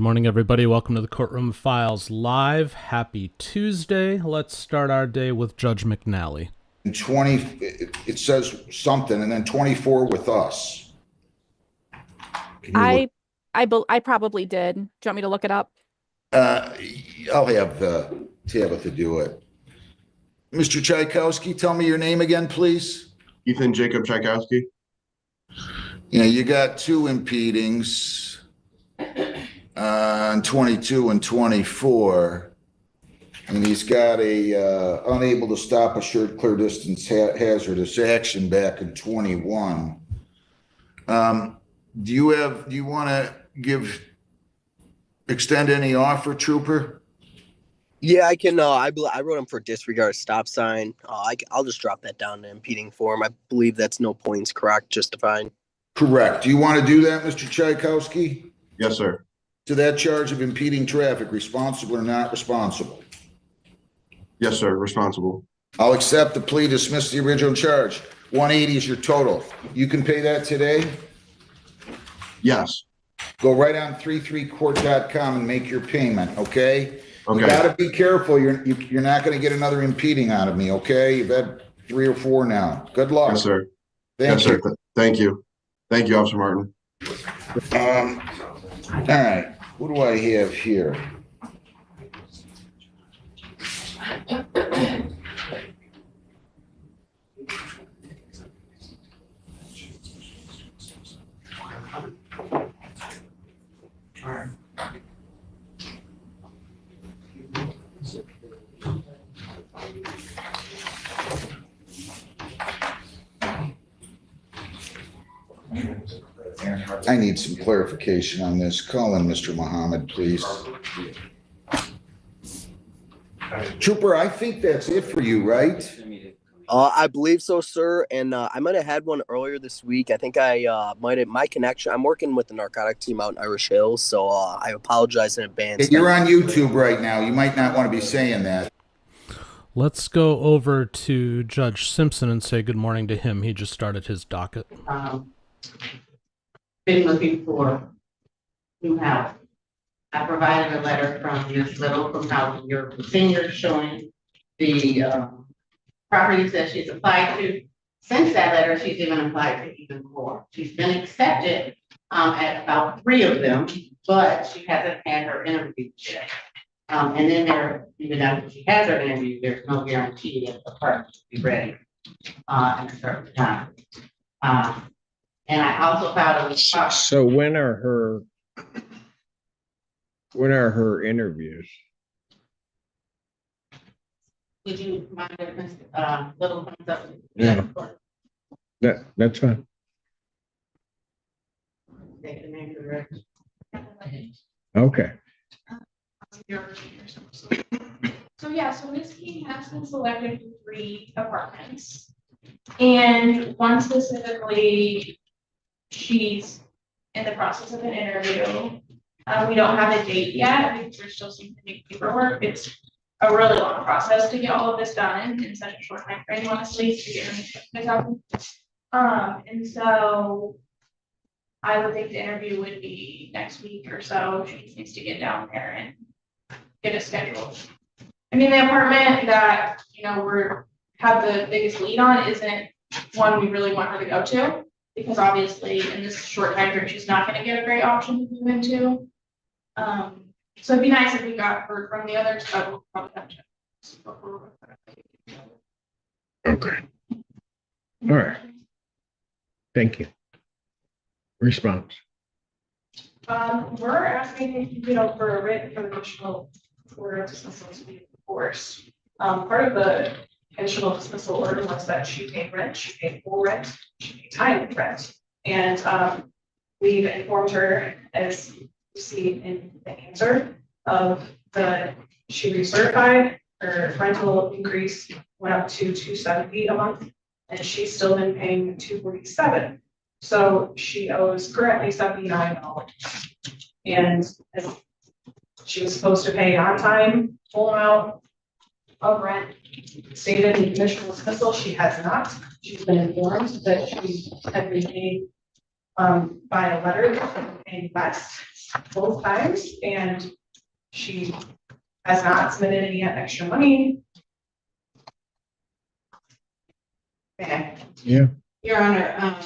morning, everybody. Welcome to the Courtroom Files Live. Happy Tuesday. Let's start our day with Judge McNally. 20, it says something, and then 24 with us. I probably did. Do you want me to look it up? I'll have Tabitha do it. Mr. Tchaikovsky, tell me your name again, please. Ethan Jacob Tchaikovsky. Yeah, you got two impedings on 22 and 24. And he's got a unable to stop a short clear distance hazardous action back in 21. Do you want to extend any offer, Trooper? Yeah, I can. I wrote him for disregard stop sign. I'll just drop that down to impeding form. I believe that's no points, correct? Justified. Correct. Do you want to do that, Mr. Tchaikovsky? Yes, sir. To that charge of impeding traffic, responsible or not responsible? Yes, sir. Responsible. I'll accept the plea, dismiss the original charge. 180 is your total. You can pay that today? Yes. Go right on 33court.com and make your payment, okay? Okay. You gotta be careful. You're not gonna get another impeding out of me, okay? You've had 3 or 4 now. Good luck. Yes, sir. Thank you. Sir. Thank you. Thank you, Officer Martin. All right, what do I have here? I need some clarification on this. Call in Mr. Muhammad, please. Trooper, I think that's it for you, right? I believe so, sir. And I might have had one earlier this week. I think I might have my connection. I'm working with the narcotic team out in Irish Hills, so I apologize in advance. You're on YouTube right now. You might not want to be saying that. Let's go over to Judge Simpson and say good morning to him. He just started his docket. Been looking for new house. I provided a letter from Ms. Little from Housing Europe Senior showing the properties that she's applied to. Since that letter, she's even applied to even more. She's been accepted at about 3 of them, but she hasn't had her interview yet. And then even after she has her interview, there's no guarantee that the apartment will be ready in a certain time. And I also filed a So when are her interviews? Would you mind if Ms. Little comes up? Yeah. That's fine. Take the name of the record. Okay. So Ms. King has been selected for 3 apartments. And one specifically, she's in the process of an interview. We don't have a date yet because we're still seeing the paperwork. It's a really long process to get all of this done in such a short time frame, honestly, to get everything done. And so I would think the interview would be next week or so. She just needs to get down there and get it scheduled. I mean, the apartment that, we're have the biggest lead on isn't one we really want her to go to, because obviously in this short time frame, she's not going to get a great option to move into. So it'd be nice if we got her from the others, but we'll probably have to. Okay. All right. Thank you. Response. We're asking, for a written for additional order dismissal to be enforced. Part of the additional dismissal order was that she paid rent, she paid full rent, she paid time rent. And we've informed her, as you see in the answer, of she recertified, her rental increase went up to $270 a month, and she's still been paying $247. So she owes currently $79. And she was supposed to pay on time, full amount of rent. Stated in the initial dismissal, she has not. She's been informed that she had been paid by a letter, paying less. both times, and she has not submitted any extra money. Okay. Yeah. Your Honor,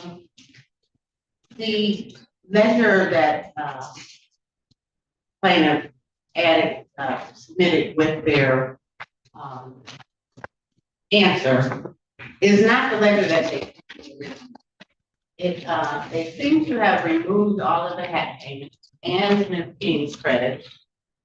the letter that, plaintiff added, submitted with their, answer is not the letter that they. They seem to have removed all of the hat payments and Ms. King's credit,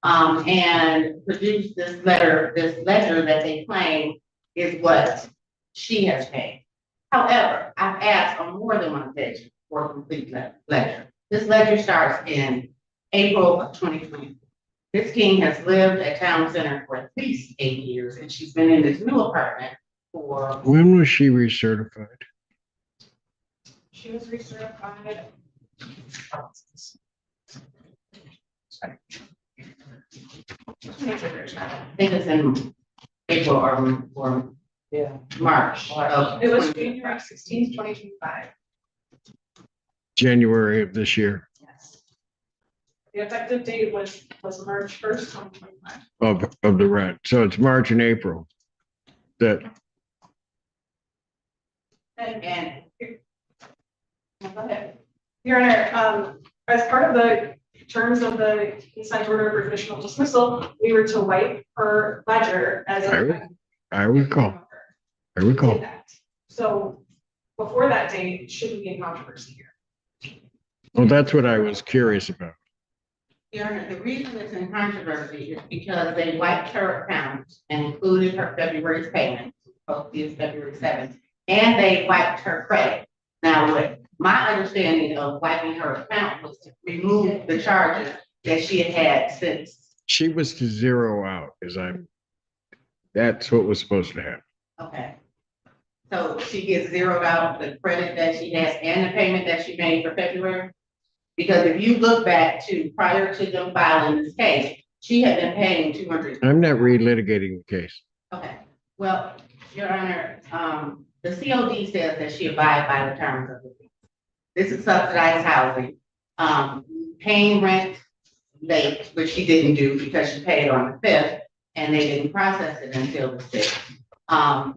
and produced this ledger that they claim is what she has paid. However, I've asked on more than one occasion for a complete ledger. This ledger starts in April of 2020. Ms. King has lived at Town Center for at least 8 years, and she's been in this new apartment for. When was she recertified? She was recertified. I think it's in April or March of. It was January 16th, 2025. January of this year, Yes. The effective date was March 1st, 2025. of the rent. So it's March and April. That, And Go ahead. Your Honor, as part of the terms of the consent order for conditional dismissal, we were to wipe her ledger as a. I recall. I We recall. did that. So before that date, shouldn't be in controversy here. Well, that's what I was curious about. Your Honor, the reason it's in controversy is because they wiped her account and included her February's payment, supposed to be February 7th, and they wiped her credit. Now, what my understanding of wiping her account was to remove the charges that she had since. She was to zero out that's what was supposed to happen. Okay. So she gets zeroed out the credit that she has and the payment that she made for February? Because if you look back to prior to them filing this case, she had been paying 200. I'm not relitigating the case. Okay, well, Your Honor, the COD says that she abide by the terms of the lease. This is subsidized housing. Paying rent late, which she didn't do because she paid on the 5th, and they didn't process it until the 6th.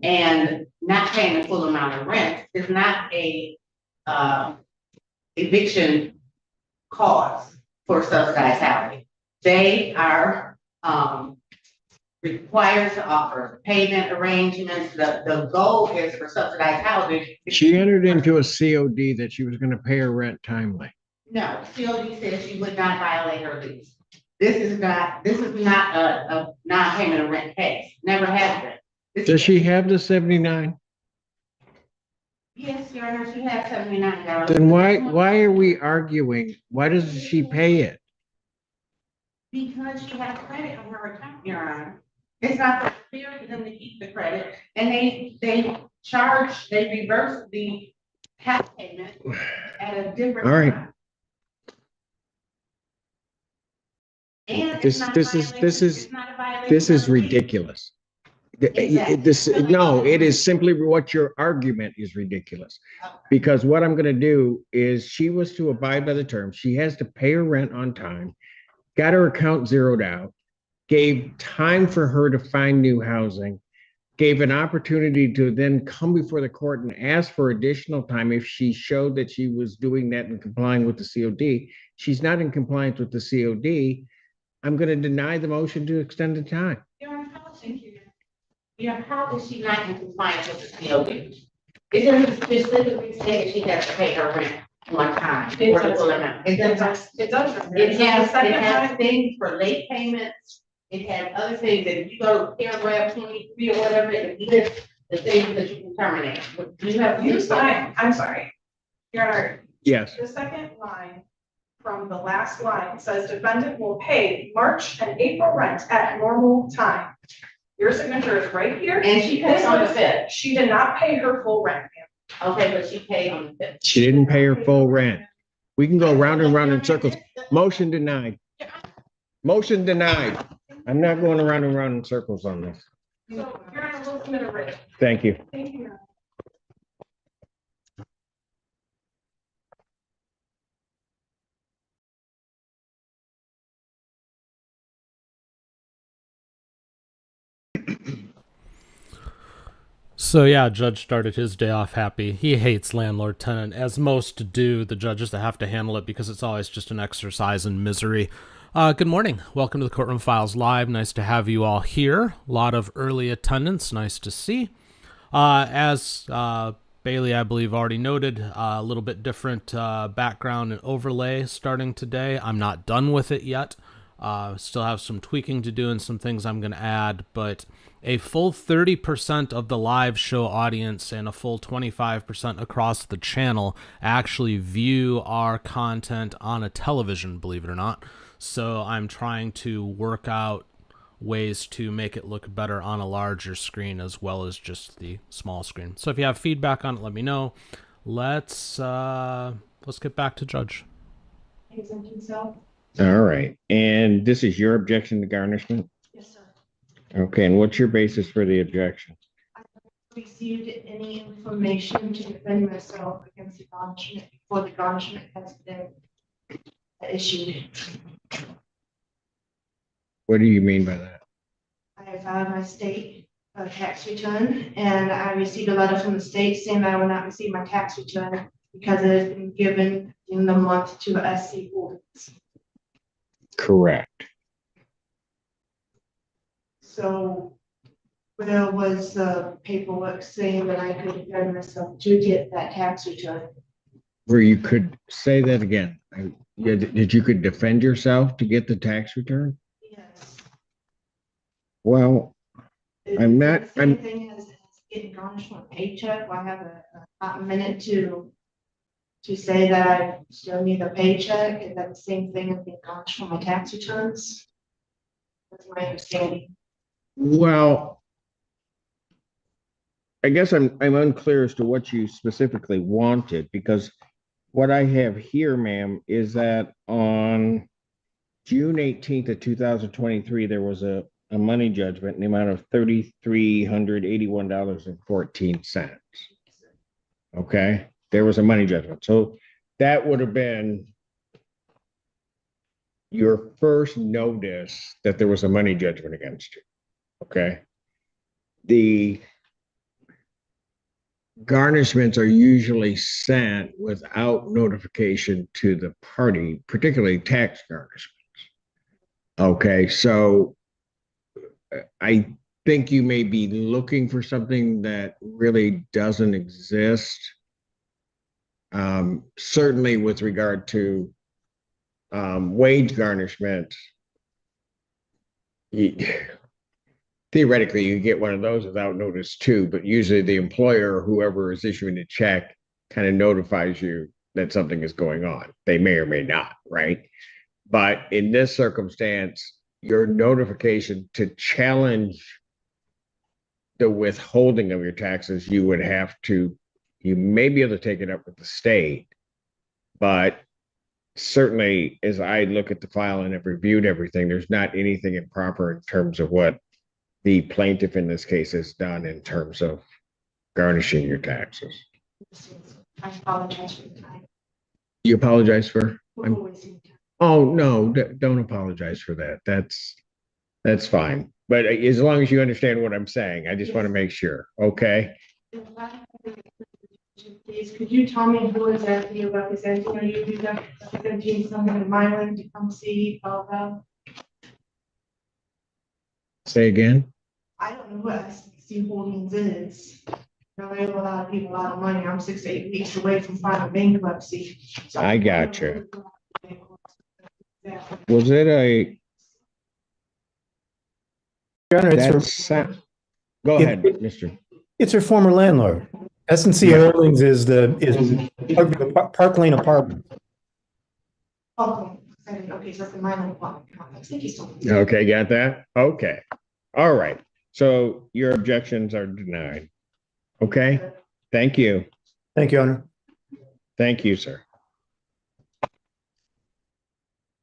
And not paying the full amount of rent is not a eviction cause for subsidized housing. They are required to offer payment arrangements. The goal is for subsidized housing. She entered into a COD that she was going to pay her rent timely. No, COD says she would not violate her lease. This is not a non-payment of rent case. Never has been. Does she have the 79? Yes, Your Honor, she has $79. Then why are we arguing? Why doesn't she pay it? Because she has credit on her account, Your Honor. It's not fair for them to keep the credit, and they reverse the half payment at a different. All right. time. And it's not a violation- it's not a violation This is of the lease. ridiculous. Exactly. No, it is simply what your argument is ridiculous. Because what I'm gonna do is she was to abide by the terms. She has to pay her rent on time, got her account zeroed out, gave time for her to find new housing, gave an opportunity to then come before the court and ask for additional time if she showed that she was doing that and complying with the COD. She's not in compliance with the COD. I'm gonna deny the motion to extend the time. Your Honor, thank you. Yeah, how is she not in compliance with the COD? It doesn't specifically say that she has to pay her rent one time It or the does. full amount. It doesn't. It does. It has The second time- things for late payments. It has other things that if you go to paragraph 23 or whatever, it lists the things that you can terminate. Do you have? You sign, I'm sorry. Your Honor, Yes, the second line from the last line says defendant will pay March and April rent at normal time. Your signature is right here. And she paid on the 5th. She did not pay her full rent, ma'am. Okay, but she paid on the 5th. she didn't pay her full rent. We can go round and round in circles. Motion denied. Motion denied. I'm not going around and round in circles on this. So, Your Honor, we'll submit a writ. Thank you. Thank you, Your Honor. So yeah, judge started his day off happy. He hates landlord-tenant, as most do, the judges that have to handle it, because it's always just an exercise in misery. Good morning. Welcome to the Courtroom Files Live. Nice to have you all here. A lot of early attendance. Nice to see. As Bailey, I believe, already noted, a little bit different background and overlay starting today. I'm not done with it yet. Still have some tweaking to do and some things I'm going to add, but a full 30% of the live show audience and a full 25% across the channel actually view our content on a television, believe it or not. So I'm trying to work out ways to make it look better on a larger screen as well as just the small screen. So if you have feedback on it, let me know. Let's get back to judge. All right. And this is your objection to garnishment? Yes, sir. Okay. And what's your basis for the objection? Received any information to defend myself against the garnishment before the garnishment has been issued. What do you mean by that? I filed my state tax return, and I received a letter from the state saying that I will not receive my tax return because it has been given in the month to SC Holdings. Correct. So where was the paperwork saying that I could defend myself to get that tax return? Where you could say that again. Did you could defend yourself to get the tax return? Yes. Well, I'm not- It's the same thing as getting garnished from a paycheck. I have a minute to say that I still need a paycheck. Is that the same thing as being garnished from my tax returns? That's my understanding. well, I guess I'm unclear as to what you specifically wanted, because what I have here, ma'am, is that on June 18th of 2023, there was a money judgment in the amount of $3,381.14. Okay, there was a money judgment. So that would have been your first notice that there was a money judgment against you. Okay. The garnishments are usually sent without notification to the party, particularly tax garnishments. Okay, so I think you may be looking for something that really doesn't exist. Certainly with regard to wage garnishment, theoretically you get one of those without notice too, but usually the employer or whoever is issuing the check kind of notifies you that something is going on. They may or may not, right? But in this circumstance, your notification to challenge the withholding of your taxes, you may be able to take it up with the state, but certainly as I look at the file and have reviewed everything, there's not anything improper in terms of what the plaintiff in this case has done in terms of garnishing your taxes. I apologize for the time. You apologize for? For wasting time. Oh, no, don't apologize for that. That's fine. But as long as you understand what I'm saying, I just want to make sure, okay? Please, could you tell me who exactly you're representing? Are you representing someone in Milan to come see Probable? Say again? I don't know what SC Holdings is. Now, I owe a lot of people a lot of money. I'm 6 to 8 weeks away from filing bankruptcy. So I got you. Was it a? Your Honor, Go ahead, Mr. it's her former landlord. S&C Holdings is the Park Lane apartment. Okay, okay, so that's the Milan apartment complex. Thank you so much. Okay, got that? Okay. All right. So your objections are denied. Okay. Thank you. Thank you, Your Honor. Thank you, sir.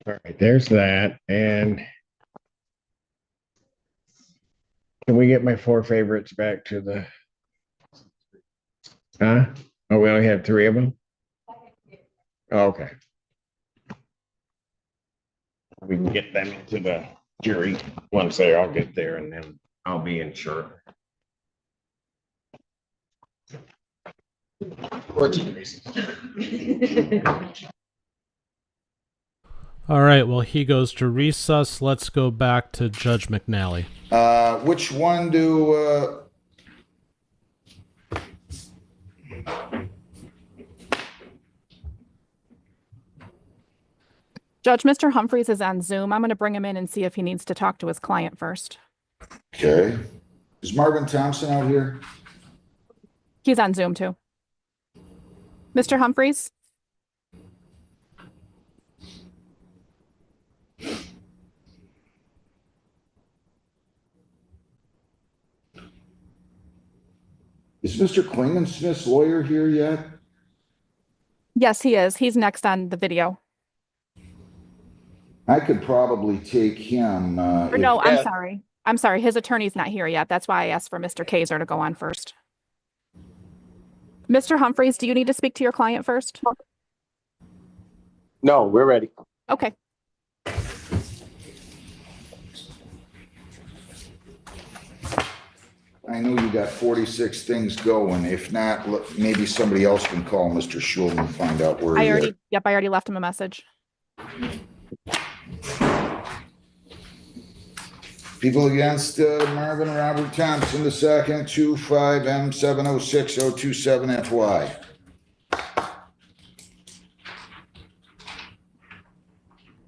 All right, there's that. And can we get my 4 favorites back to the, huh? Oh, we only have 3 of them? Okay. We can get them into the jury once they all get there, and then I'll be in short. All right, well, he goes to recess. Let's go back to Judge McNally. Which one do, Judge, Mr. Humphreys is on Zoom. I'm going to bring him in and see if he needs to talk to his client first. okay. Is Marvin Thompson out here? He's on Zoom too. Mr. Humphreys? Is Mr. Klingensmith's lawyer here yet? Yes, he is. He's next on the video. I could probably take him. Or no, I'm sorry. I'm sorry. His attorney's not here yet. That's why I asked for Mr. Kaiser to go on first. Mr. Humphreys, do you need to speak to your client first? No, we're ready. Okay. I know you got 46 things going. If not, maybe somebody else can call Mr. Schulman and find out where he is. I already left him a message. People against Marvin Robert Thompson II, 25M706027FY.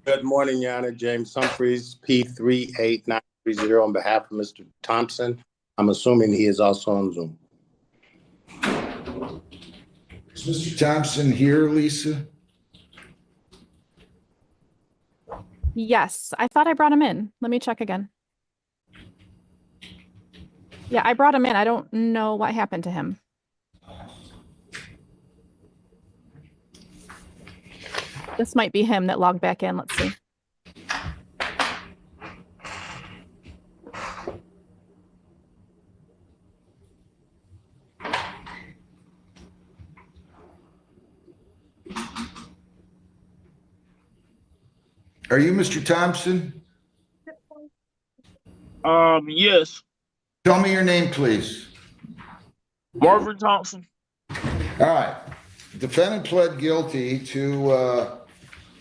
Good morning, Your Honor. James Humphreys, P38930 on behalf of Mr. Thompson. I'm assuming he is also on Zoom. Is Mr. Thompson here, Lisa? Yes, I thought I brought him in. Let me check again. Yeah, I brought him in. I don't know what happened to him. This might be him that logged back in. Let's see. Are you Mr. Thompson? Yes. Tell me your name, please. Marvin Thompson. All right. Defendant pled guilty to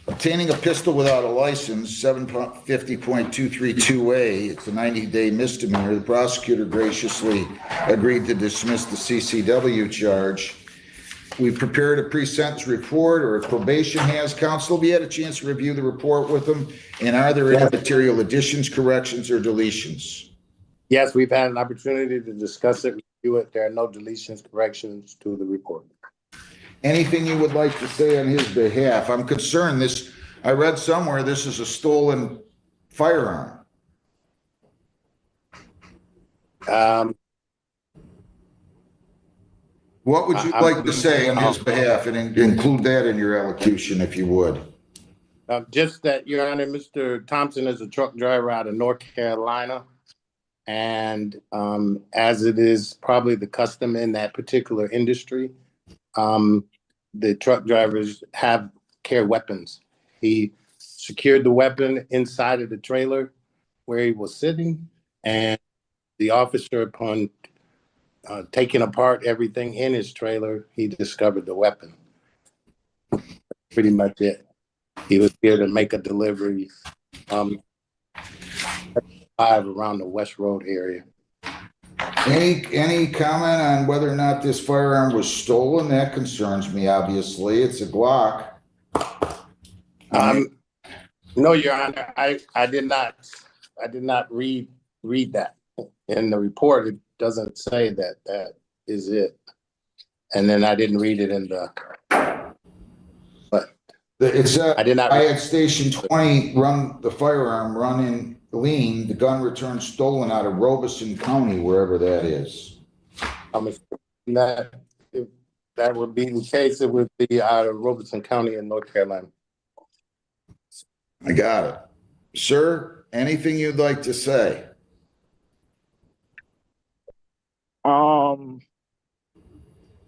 obtaining a pistol without a license, 750.232A. It's a 90-day misdemeanor. The prosecutor graciously agreed to dismiss the CCW charge. We prepared a pre-sentence report, or if probation has. Counsel, have you had a chance to review the report with them? And are there any material additions, corrections, or deletions? Yes, we've had an opportunity to discuss it, review it. There are no deletions, corrections to the report. Anything you would like to say on his behalf? I'm concerned I read somewhere this is a stolen firearm. What would you like to say on his behalf, and include that in your elocution if you would? Just that, Your Honor, Mr. Thompson is a truck driver out of North Carolina. And as it is probably the custom in that particular industry, the truck drivers carry weapons. He secured the weapon inside of the trailer where he was sitting, and the officer, upon taking apart everything in his trailer, he discovered the weapon. Pretty much it. He was here to make a delivery around the West Road area. Any comment on whether or not this firearm was stolen? That concerns me, obviously. It's a Glock. No, Your Honor, I did not read that in the report. It doesn't say that is it. And then I didn't read it in the, but it's I did not. I had Station 20 run the firearm, run in lean, the gun returned stolen out of Robeson County, wherever that is. I'm assuming that if that would be the case, it would be out of Robeson County in North Carolina. I got it. Sir, anything you'd like to say?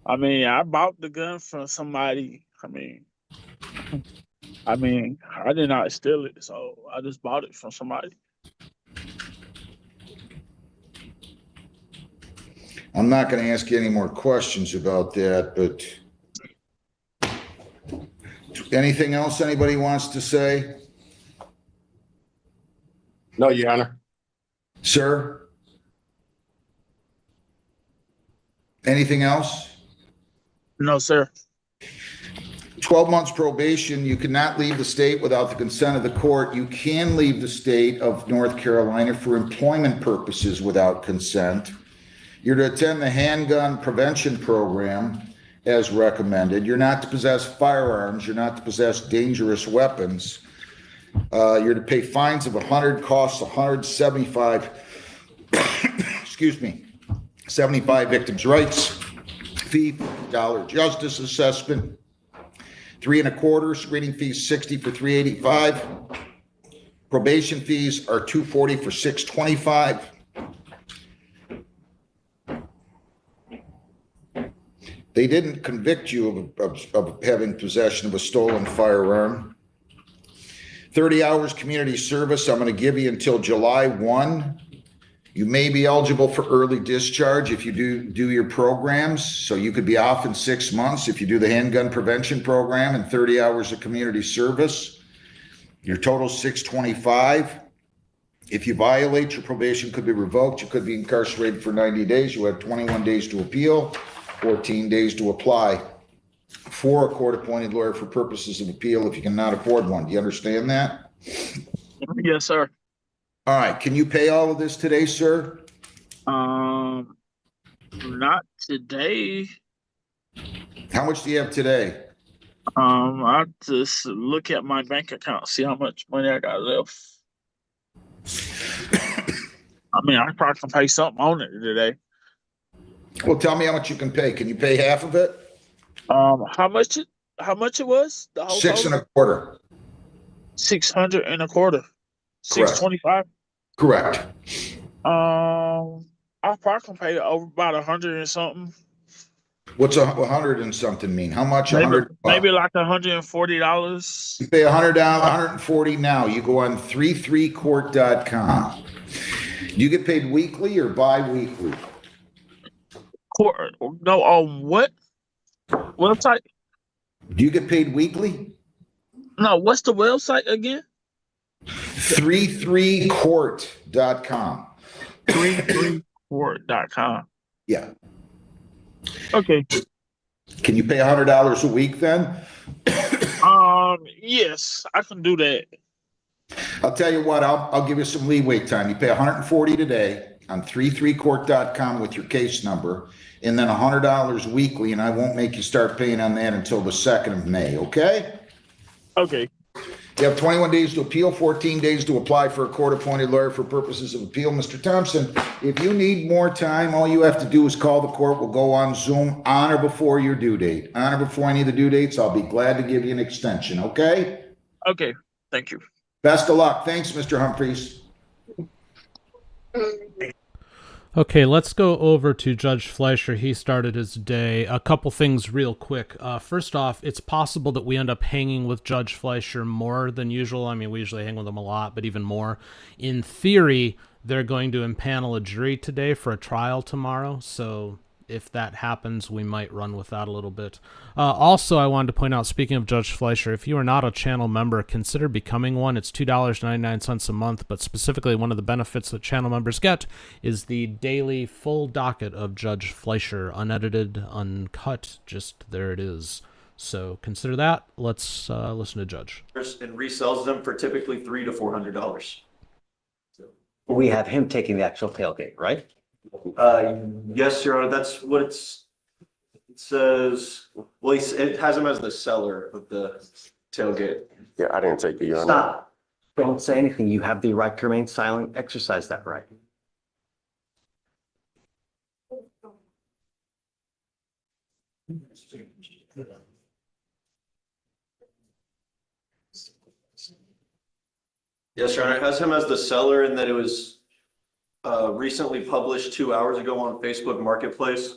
I mean, I bought the gun from somebody. I did not steal it, so I just bought it from somebody. I'm not going to ask you any more questions about that, but anything else anybody wants to say? No, Your Honor. Sir? Anything else? No, sir. 12 months probation, you cannot leave the state without the consent of the court. You can leave the state of North Carolina for employment purposes without consent. You're to attend the handgun prevention program as recommended. You're not to possess firearms. You're not to possess dangerous weapons. You're to pay fines of 100, costs 175, excuse me, 75 victims' rights fee, $50 justice assessment, 3 1/4 screening fees, 60 for 385. Probation fees are 240 for 625. They didn't convict you of having possession of a stolen firearm. 30 hours community service, I'm going to give you until July 1. You may be eligible for early discharge if you do your programs. So you could be off in 6 months if you do the handgun prevention program and 30 hours of community service. Your total is 625. If you violate, your probation could be revoked. You could be incarcerated for 90 days. You have 21 days to appeal, 14 days to apply for a court-appointed lawyer for purposes of appeal if you cannot afford one. Do you understand that? Yes, sir. All right. Can you pay all of this today, sir? Not today. How much do you have today? I just look at my bank account, see how much money I got left. I mean, I probably can pay something on it today. Well, tell me how much you can pay. Can you pay half of it? How much it was? The whole 6 total? 1/4. 600 and a quarter. 625. Correct. I probably can pay over about 100 and something. What's 100 and something mean? How much? Maybe, 100. maybe like $140. You pay $100, 140 now. You go on 33court.com. Do you get paid weekly or bi-weekly? No, on what website? Do you get paid weekly? No, what's the website again? 33court.com. 33court.com. Yeah. Okay. Can you pay $100 a week then? Yes, I can do that. I'll tell you what, I'll give you some leeway time. You pay $140 today on 33court.com with your case number, and then $100 weekly, and I won't make you start paying on that until the 2nd of May, okay? Okay. You have 21 days to appeal, 14 days to apply for a court-appointed lawyer for purposes of appeal. Mr. Thompson, if you need more time, all you have to do is call the court. We'll go on Zoom on or before your due date. On or before any of the due dates, I'll be glad to give you an extension, okay? Okay. Thank you. Best of luck. Thanks, Mr. Humphreys. Okay, let's go over to Judge Fleischer. He started his day. A couple things real quick. First off, it's possible that we end up hanging with Judge Fleischer more than usual. I mean, we usually hang with him a lot, but even more. In theory, they're going to impanel a jury today for a trial tomorrow, so if that happens, we might run with that a little bit. Also, I wanted to point out, speaking of Judge Fleischer, if you are not a channel member, consider becoming one. It's $2.99 a month, but specifically one of the benefits that channel members get is the daily full docket of Judge Fleischer, unedited, uncut, just there it is. So consider that. Let's listen to Judge. And resells them for typically $300 to $400. We have him taking the actual tailgate, right? Yes, Your Honor, that's what it says. Well, it has him as the seller of the tailgate. Yeah, I didn't take the, Your Honor. Stop. Don't say anything. You have the right to remain silent. Exercise that right. Yes, Your Honor, it has him as the seller and that it was recently published 2 hours ago on Facebook Marketplace.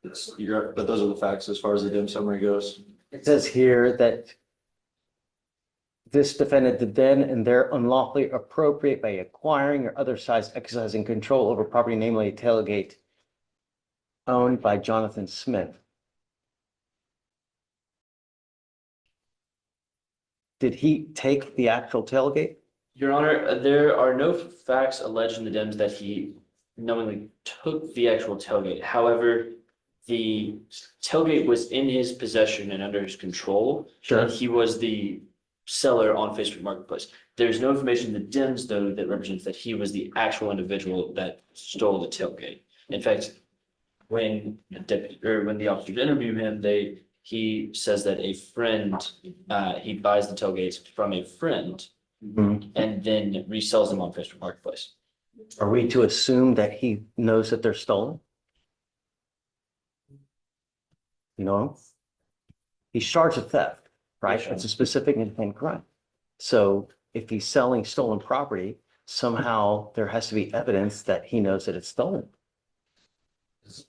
But those are the facts as far as the dim summary goes. It says here that this defendant did then and there unlawfully appropriate by acquiring or otherwise exercising control over property, namely a tailgate owned by Jonathan Smith. Did he take the actual tailgate? Your Honor, there are no facts alleged in the DIMS that he knowingly took the actual tailgate. However, the tailgate was in his possession and under his control. Sure. And he was the seller on Facebook Marketplace. There's no information in the DIMS, though, that represents that he was the actual individual that stole the tailgate. In fact, when the officers interview him, he says that a friend, he buys the tailgates from a friend and then resells them on Facebook Marketplace. Are we to assume that he knows that they're stolen? No. He's charged with theft, right? Yes, sir. It's a specific intent crime. So if he's selling stolen property, somehow there has to be evidence that he knows that it's stolen.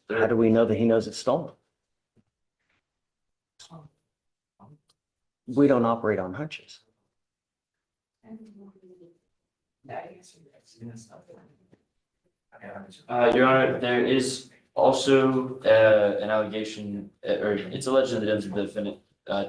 How do we know that he knows it's stolen? We don't operate on hunches. Your Honor, there is also an allegation, or it's alleged in the DIMS that the defendant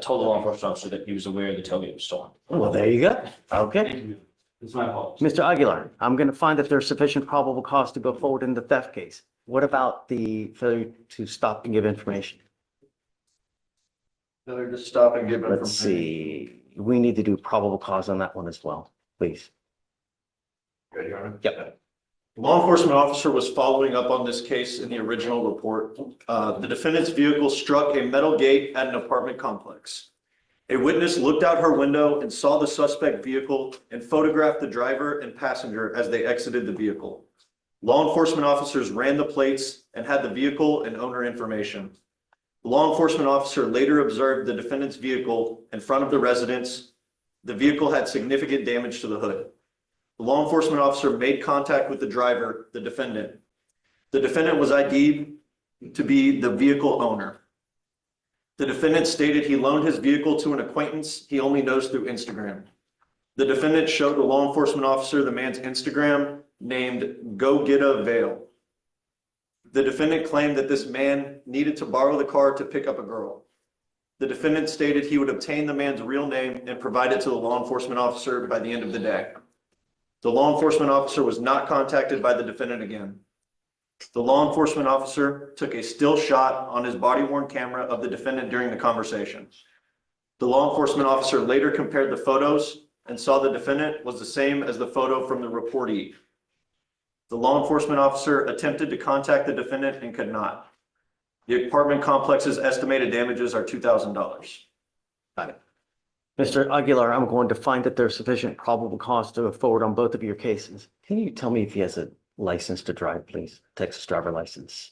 told the law enforcement officer that he was aware the tailgate was stolen. Well, there you go. Okay. Thank you. That's my apology. Mr. Aguilar, I'm going to find that there's sufficient probable cause to go forward in the theft case. What about the failure to stop and give information? Failure to stop and give information. Let's see. We need to do probable cause on that one as well, please. Good, Your Honor. Yep. Law enforcement officer was following up on this case in the original report. The defendant's vehicle struck a metal gate at an apartment complex. A witness looked out her window and saw the suspect vehicle and photographed the driver and passenger as they exited the vehicle. Law enforcement officers ran the plates and had the vehicle and owner information. The law enforcement officer later observed the defendant's vehicle in front of the residence. The vehicle had significant damage to the hood. The law enforcement officer made contact with the driver, the defendant. The defendant was ID'd to be the vehicle owner. The defendant stated he loaned his vehicle to an acquaintance he only knows through Instagram. The defendant showed the law enforcement officer the man's Instagram named Go Get a Veil. The defendant claimed that this man needed to borrow the car to pick up a girl. The defendant stated he would obtain the man's real name and provide it to the law enforcement officer by the end of the day. The law enforcement officer was not contacted by the defendant again. The law enforcement officer took a still shot on his body-worn camera of the defendant during the conversation. The law enforcement officer later compared the photos and saw the defendant was the same as the photo from the reportee. The law enforcement officer attempted to contact the defendant and could not. The apartment complex's estimated damages are $2,000. Got it. Mr. Aguilar, I'm going to find that there's sufficient probable cause to go forward on both of your cases. Can you tell me if he has a license to drive, please? Texas driver license.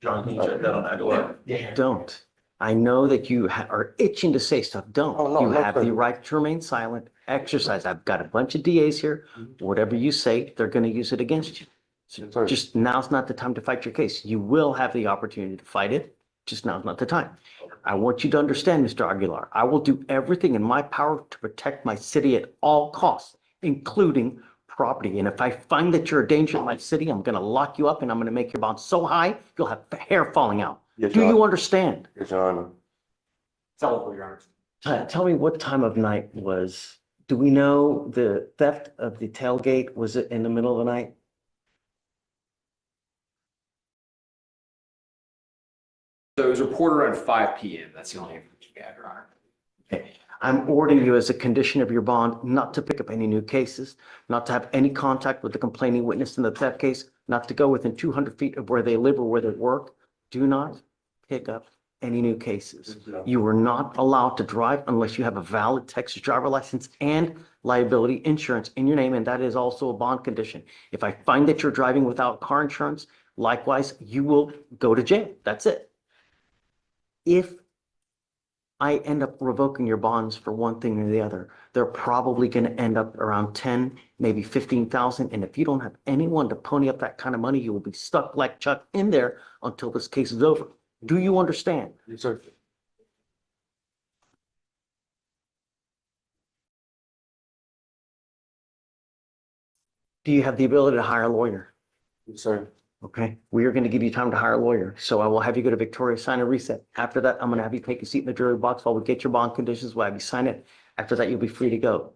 John, can you check that on that door? Don't. I know that you are itching to say stuff. Don't. Oh, no, You no, have sir. the right to remain silent. Exercise. I've got a bunch of DAs here. Whatever you say, they're going to use it against you. So just now's not the time to fight your case. You will have the opportunity to fight it. Just now's not the time. I want you to understand, Mr. Aguilar, I will do everything in my power to protect my city at all costs, including property. And if I find that you're a danger to my city, I'm going to lock you up and I'm going to make your bond so high, you'll have hair falling out. Yes, Do Your you Honor. understand? Yes, Your Honor. Your Honor. Tell me what time of night was, do we know the theft of the tailgate? Was it in the middle of the night? So it was reported around 5 p.m. That's the only information we have, Your Honor. Okay. I'm ordering you as a condition of your bond not to pick up any new cases, not to have any contact with the complaining witness in the theft case, not to go within 200 feet of where they live or where they work. Do not pick up any new cases. You are not allowed to drive unless you have a valid Texas driver license and liability insurance in your name, and that is also a bond condition. If I find that you're driving without car insurance, likewise, you will go to jail. That's it. If I end up revoking your bonds for one thing or the other, they're probably going to end up around 10, maybe 15,000. And if you don't have anyone to pony up that kind of money, you will be stuck like Chuck in there until this case is over. Do you understand? Yes, sir. Do you have the ability to hire a lawyer? Sir. Okay, we are going to give you time to hire a lawyer. So I will have you go to Victoria, sign a reset. After that, I'm going to have you take a seat in the jury box while we get your bond conditions. We'll have you sign it. After that, you'll be free to go.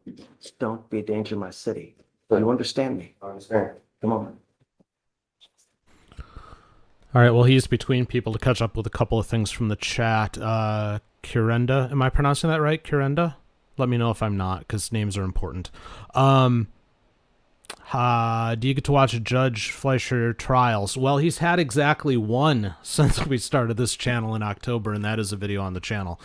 Don't be a danger to my city. Do you understand me? I understand. Come on. All right, well, he's between people to catch up with a couple of things from the chat. Curenda, am I pronouncing that right? Curenda? Let me know if I'm not, because names are important. Do you get to watch Judge Fleischer trials? Well, he's had exactly one since we started this channel in October, and that is a video on the channel.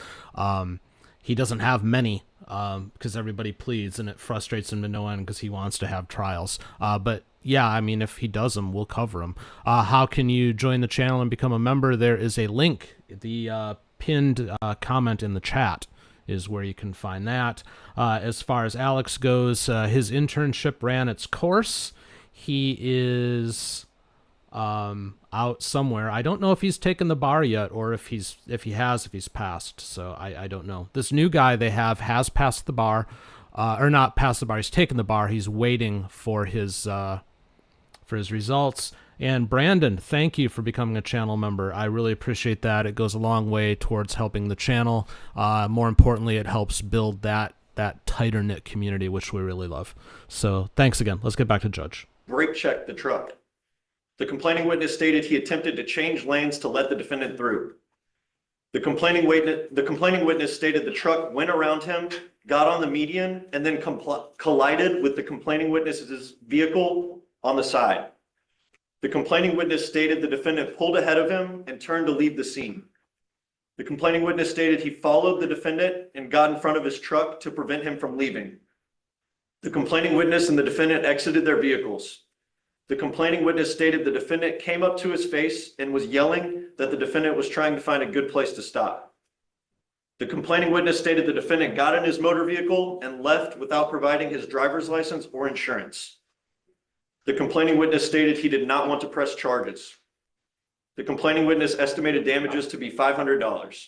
He doesn't have many because everybody pleads, and it frustrates him to no end because he wants to have trials. But yeah, I mean, if he does them, we'll cover them. How can you join the channel and become a member? There is a link. The pinned comment in the chat is where you can find that. As far as Alex goes, his internship ran its course. He is out somewhere. I don't know if he's taken the bar yet, or if he's passed. So I don't know. This new guy they have has passed the bar, or not passed the bar. He's taken the bar. He's waiting for his results. And Brandon, thank you for becoming a channel member. I really appreciate that. It goes a long way towards helping the channel. More importantly, it helps build that tighter knit community, which we really love. So thanks again. Let's get back to Judge. Brake checked the truck. The complaining witness stated he attempted to change lanes to let the defendant through. The complaining witness stated the truck went around him, got on the median, and then collided with the complaining witness's vehicle on the side. The complaining witness stated the defendant pulled ahead of him and turned to leave the scene. The complaining witness stated he followed the defendant and got in front of his truck to prevent him from leaving. The complaining witness and the defendant exited their vehicles. The complaining witness stated the defendant came up to his face and was yelling that the defendant was trying to find a good place to stop. The complaining witness stated the defendant got in his motor vehicle and left without providing his driver's license or insurance. The complaining witness stated he did not want to press charges. The complaining witness estimated damages to be $500.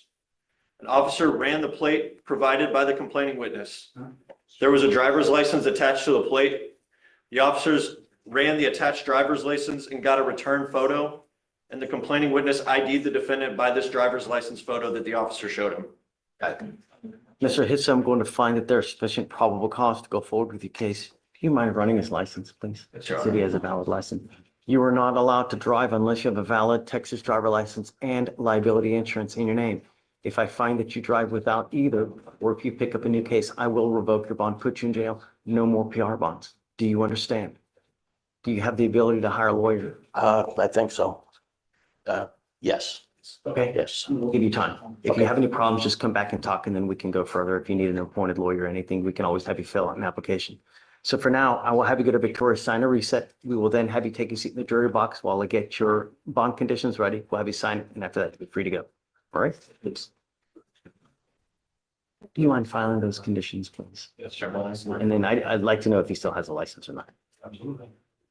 An officer ran the plate provided by the complaining witness. There was a driver's license attached to the plate. The officers ran the attached driver's license and got a return photo, and the complaining witness ID'd the defendant by this driver's license photo that the officer showed him. Mr. Hitz, I'm going to find that there's sufficient probable cause to go forward with your case. Do you mind running his license, please? The city has a valid license. You are not allowed to drive unless you have a valid Texas driver license and liability insurance in your name. If I find that you drive without either, or if you pick up a new case, I will revoke your bond, put you in jail. No more PR bonds. Do you understand? Do you have the ability to hire a lawyer? I think so. Yes. Okay. Yes. We'll give you time. If you have any problems, just come back and talk, and then we can go further. If you need an appointed lawyer or anything, we can always have you fill out an application. So for now, I will have you go to Victoria, sign a reset. We will then have you take a seat in the jury box while I get your bond conditions ready. We'll have you sign it, and after that, you'll be free to go. All right? Please. Do you mind filing those conditions, please? Yes, sir. And then I'd like to know if he still has a license or not. Absolutely.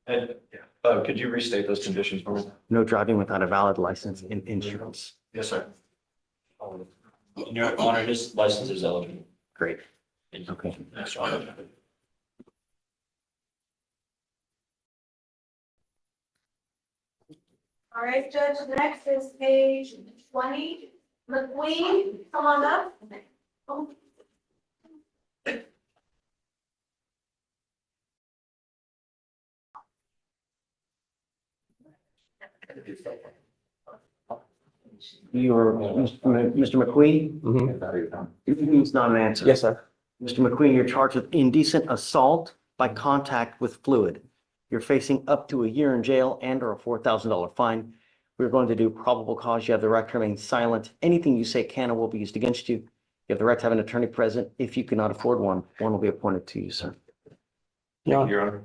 And, could you restate those conditions for me? No driving without a valid license and insurance. Yes, sir. Your Honor, his license is eligible. Great. Okay. Yes, Your Honor. All right, Judge, next is page 20. McQueen, come on up. You're Mr. McQueen? It's not an answer. Yes, sir. Mr. McQueen, you're charged with indecent assault by contact with fluid. You're facing up to a year in jail and or a $4,000 fine. We're going to do probable cause. You have the right to remain silent. Anything you say can or will be used against you. You have the right to have an attorney present. If you cannot afford one will be appointed to you, sir. Your Honor.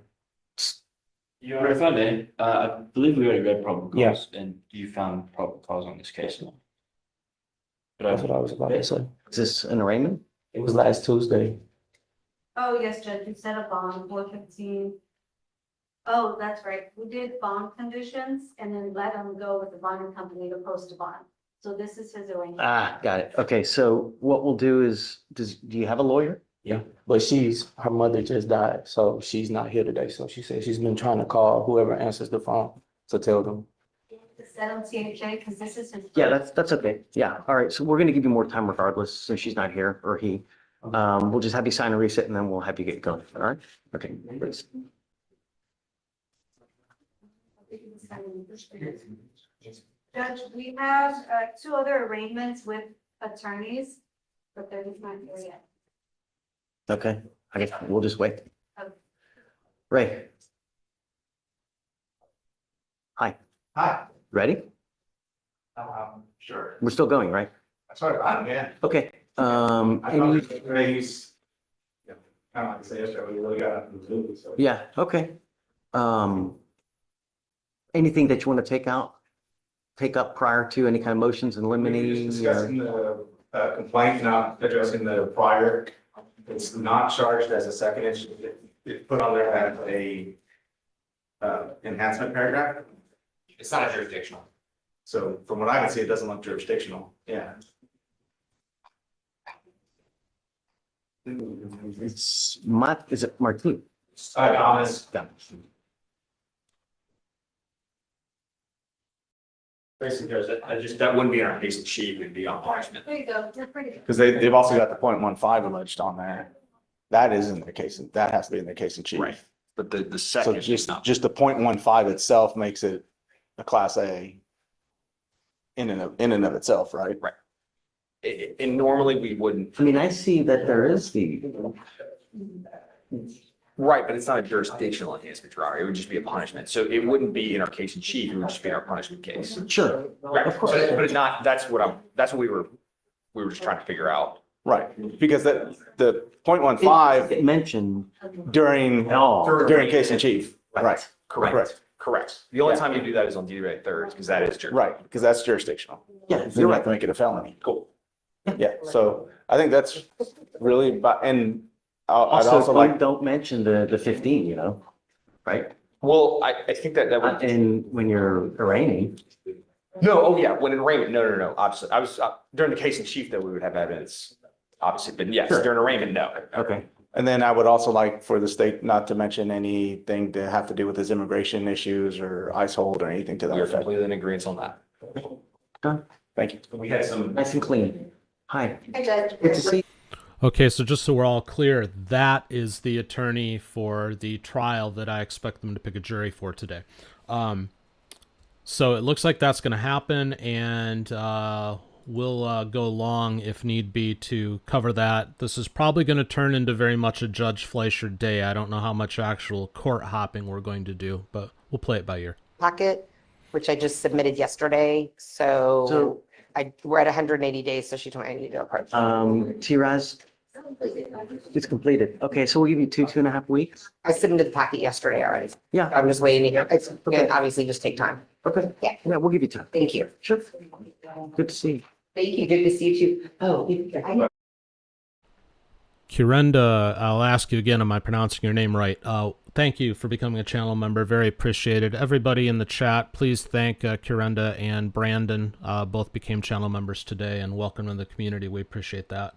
Your Honor, if I may, I believe we already read probable cause. Yes. And you found probable cause on this case. That's what I was about to say. Is this an arraignment? It was last Tuesday. Oh, yes, Judge, you set a bond, 415. Oh, that's right. We did bond conditions and then let him go with the bonding company to post a bond. So this is his arrangement. Got it. Okay, so what we'll do is, do you have a lawyer? Yeah, but her mother just died, so she's not here today. So she said she's been trying to call whoever answers the phone to tell them. Because this is. Yeah, that's okay. Yeah, all right. So we're gonna give you more time regardless, since she's not here or he. We'll just have you sign a reset and then we'll have you get going. All right? Okay. Please. Judge, we have two other arraignments with attorneys, but they're just not here yet. Okay, I guess we'll just wait. Okay. Ray. Hi, Hi. ready? Sure. We're still going, right? That's right, yeah. Okay, I any, thought Ray's, I don't like to say yesterday, we really got up in the movie, so. yeah, okay. Anything that you want to take up prior to any kind of motions and We were limiting? just discussing the complaint, not addressing the prior. It's not charged as a second, it's put on there as a enhancement paragraph. It's not a jurisdictional. So from what I can see, it doesn't look jurisdictional. Yeah. Is it Martin? Thomas. Basically, that wouldn't be in our case in chief, it'd be on punishment. There you go, you're pretty good. Because they've also got the 0.15 alleged on there. That is in the case, that has to be in the case in chief. Right. But the So second is not. just the 0.15 itself makes it a class A in and of itself, right? Right. And normally we wouldn't. I mean, I see that there is the. Right, but it's not a jurisdictional enhancement, Your Honor. It would just be a punishment. So it wouldn't be in our case in chief, it would just be in our punishment case. Sure. Right, Of course. but it's not, that's what we were just trying to figure out. Right, because the 0.15 It mentioned. during case in chief, right? Correct. The only Yeah. time you do that is on D-Rate thirds, because that is jurisdictional. Right, because that's jurisdictional. Yeah, Then you're you have right. to make it a felony. Cool. Yeah, so I think that's really, and I'd also Also, like, don't mention the 15, you know, right? Well, I think that would. And when you're arraigning. No, oh yeah, when in arraignment, no. Obviously, I was, during the case in chief that we would have evidence, obviously, but yes, Sure. during arraignment, no. Okay. and then I would also like for the state not to mention anything to have to do with his immigration issues or ICE hold or anything to that We are effect. completely in agreement on that. Done. Thank you. We had some. Nice and clean. Hi. Hi, Judge. Good to see you. Okay, so just so we're all clear, that is the attorney for the trial that I expect them to pick a jury for today. So it looks like that's going to happen, and we'll go long if need be to cover that. This is probably going to turn into very much a Judge Fleischer day. I don't know how much actual court hopping we're going to do, but we'll play it by ear. Pocket, which I just submitted yesterday. So we're at 180 days, so she told me I need to approach. T-Raz, it's completed. Okay, so we'll give you 2.5 weeks. I submitted the packet yesterday already. Yeah. I'm just waiting to hear. It's gonna obviously just take time. Okay. Yeah. Yeah, we'll give you time. Thank you. Sure. Good to see you. Thank you. Good to see you too. Oh, Kurenda, I'll ask you again, am I pronouncing your name right? Thank you for becoming a channel member. Very appreciated. Everybody in the chat, please thank Kurenda and Brandon. Both became channel members today, and welcome to the community. We appreciate that.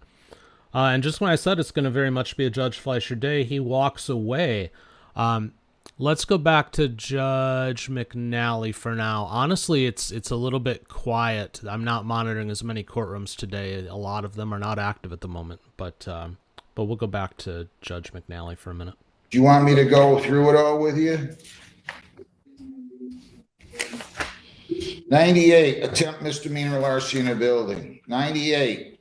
And just when I said it's going to very much be a Judge Fleischer day, he walks away. Let's go back to Judge McNally for now. Honestly, it's a little bit quiet. I'm not monitoring as many courtrooms today. A lot of them are not active at the moment, but we'll go back to Judge McNally for a minute. Do you want me to go through it all with you? 98, attempt misdemeanor larceny in a building. 98,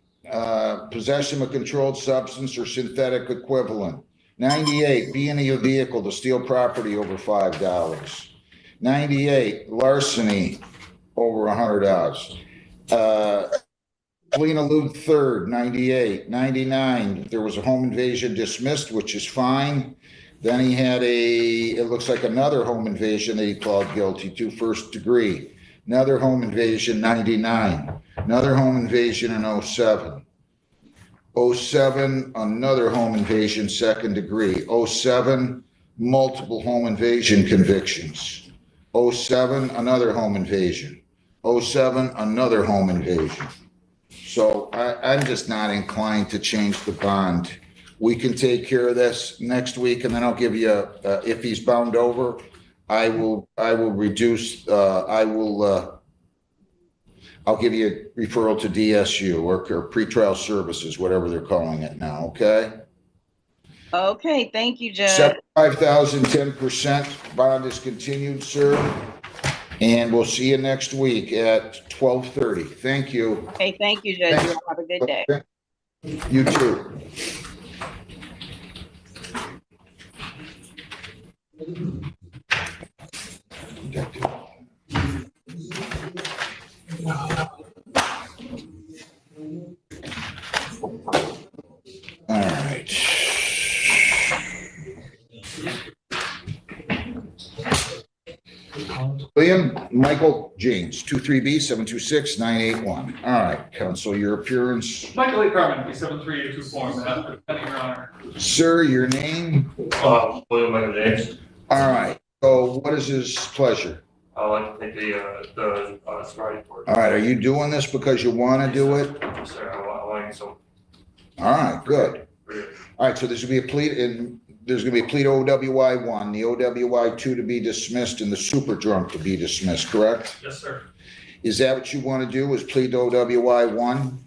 possession of a controlled substance or synthetic equivalent. 98, be in a vehicle to steal property over $5. 98, larceny over $100. Fleeing elude third, 98. 99, there was a home invasion dismissed, which is fine. Then he had it looks like another home invasion that he pled guilty to, first degree. Another home invasion, 99. Another home invasion in 07. 07, another home invasion, second degree. 07, multiple home invasion convictions. 07, another home invasion. 07, another home invasion. So I'm just not inclined to change the bond we can take care of this next week, and then I'll give you, if he's bound over, I will reduce, I'll give you a referral to DSU or pretrial services, whatever they're calling it now, okay? Okay, thank you, Judge. 75,000, 10% bond is continued, sir. And we'll see you next week at 12:30. Thank you. Okay, thank you, Judge. You all have a good day. You too. All right. William Michael James, 23B-726-981. All right, counsel, your appearance. Michael A. Carmen, B7382 form, pending, Your Honor. Sir, your name? William Michael James. All right, so what is his pleasure? I'd like to take the sobriety report. All right, are you doing this because you want to do it? Yes, sir, I want some. All right, good. All right, so there's gonna be a plea, and there's gonna be a plea to OWI 1, the OWI 2 to be dismissed, and the super drunk to be dismissed, correct? Yes, sir. Is that what you want to do, is plead to OWI 1?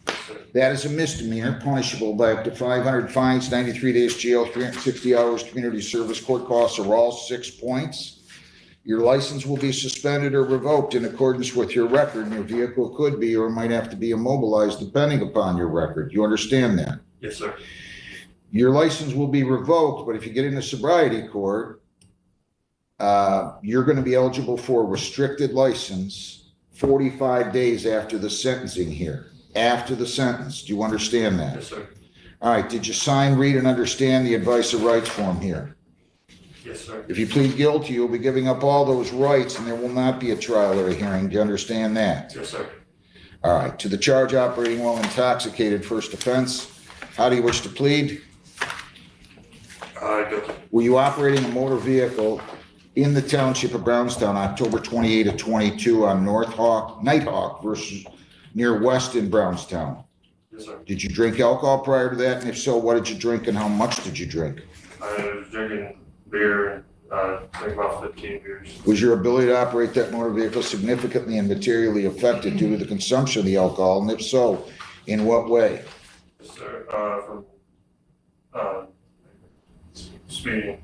That is a misdemeanor, punishable by up to 500 fines, 93 days jail, 360 hours community service. Court costs are all 6 points. Your license will be suspended or revoked in accordance with your record, and your vehicle could be or might have to be immobilized depending upon your record. You understand that? Yes, sir. Your license will be revoked, but if you get into sobriety court, you're going to be eligible for a restricted license 45 days after the sentencing here. After the sentence. Do you understand that? Yes, sir. All right. Did you sign, read, and understand the advice of rights form here? Yes, sir. If you plead guilty, you'll be giving up all those rights, and there will not be a trial or a hearing. Do you understand that? Yes, sir. All right. To the charge operating while intoxicated, first offense. How do you wish to plead? Guilty. Were you operating a motor vehicle in the township of Brownstown, October 28 of 22 on Nighthawk versus near Weston, Brownstown? Yes, sir. Did you drink alcohol prior to that? And if so, what did you drink and how much did you drink? I was drinking beer, drank about 15 beers. Was your ability to operate that motor vehicle significantly and materially affected due to the consumption of the alcohol? And if so, in what way? Yes, sir. From speeding.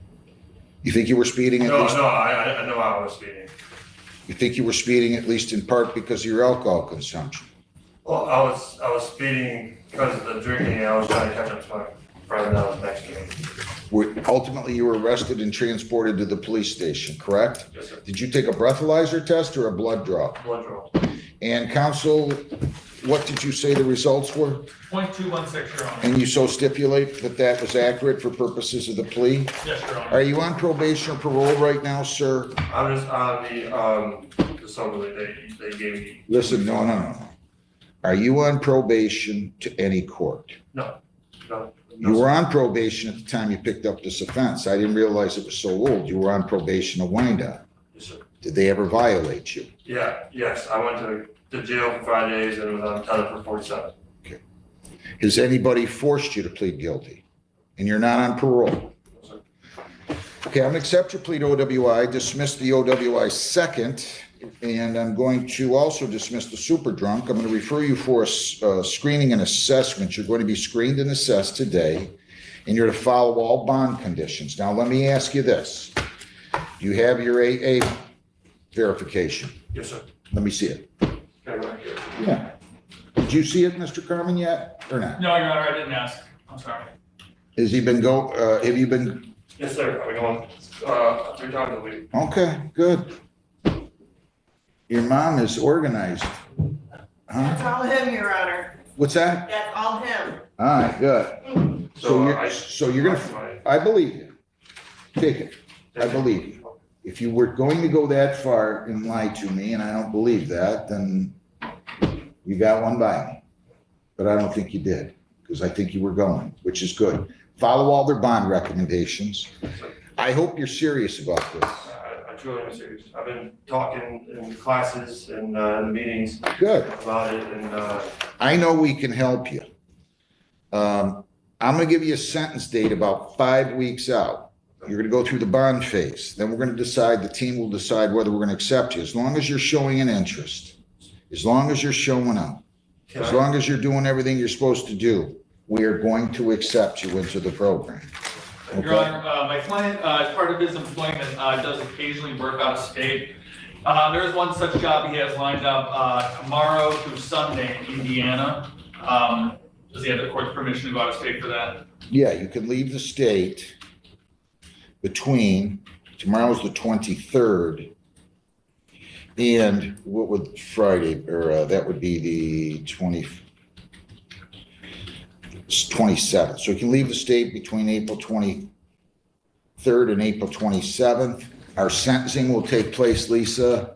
You think you were speeding at least? No, I know I was speeding. You think you were speeding at least in part because of your alcohol consumption? Well, I was speeding because of the drinking, and I was trying to catch up to my friend that was next to me. Ultimately, you were arrested and transported to the police station, correct? Yes, sir. Did you take a breathalyzer test or a blood draw? Blood draw. And counsel, what did you say the results were? 0.216, Your Honor. And you so stipulate that that was accurate for purposes of the plea? Yes, Your Honor. Are you on probation or parole right now, sir? I'm just on the summary they gave me. Listen, no. Are you on probation to any court? No. You were on probation at the time you picked up this offense. I didn't realize it was so old. You were on probation to Wyandotte. Yes, sir. Did they ever violate you? Yes. I went to jail for 5 days and was on tether for 47. Okay. Has anybody forced you to plead guilty? And you're not on parole? Yes, sir. Okay, I'm gonna accept your plea to OWI, dismiss the OWI second, and I'm going to also dismiss the super drunk. I'm gonna refer you for a screening and assessment. You're going to be screened and assessed today, and you're to follow all bond conditions. Now, let me ask you this. Do you have your AA verification? Yes, sir. Let me see it. Okay, right here. Yeah. Did you see it, Mr. Carmen, yet, or not? No, Your Honor, I didn't ask. I'm sorry. Has he been have you been? Yes, sir. I've been going 3 times a week. Okay, good. Your mom is organized. That's Huh? all him, Your Honor. What's that? That's all him. All right, good. So you're gonna, I believe you. Take it. I believe you. If you were going to go that far and lie to me, and I don't believe that, then you got one by me. But I don't think you did, because I think you were going, which is good. Follow all their bond recommendations. I hope you're serious about this. I truly am serious. I've been talking in classes and in the meetings. Good. About it, and I know we can help you. I'm gonna give you a sentence date about 5 weeks out. You're gonna go through the bond phase. Then we're gonna decide, the team will decide whether we're gonna accept you. As long as you're showing an interest, as long as you're showing up, as long as you're doing everything you're supposed to do, we are going to accept you into the program. Okay? Your Honor, my client, as part of his employment, does occasionally work out of state. There is one such job he has lined up tomorrow through Sunday in Indiana. Does he have the court's permission to go out of state for that? Yeah, you can leave the state between, tomorrow's the 23rd, and what would Friday, or that would be the 27th. So you can leave the state between April 23rd and April 27th. Our sentencing will take place, Lisa,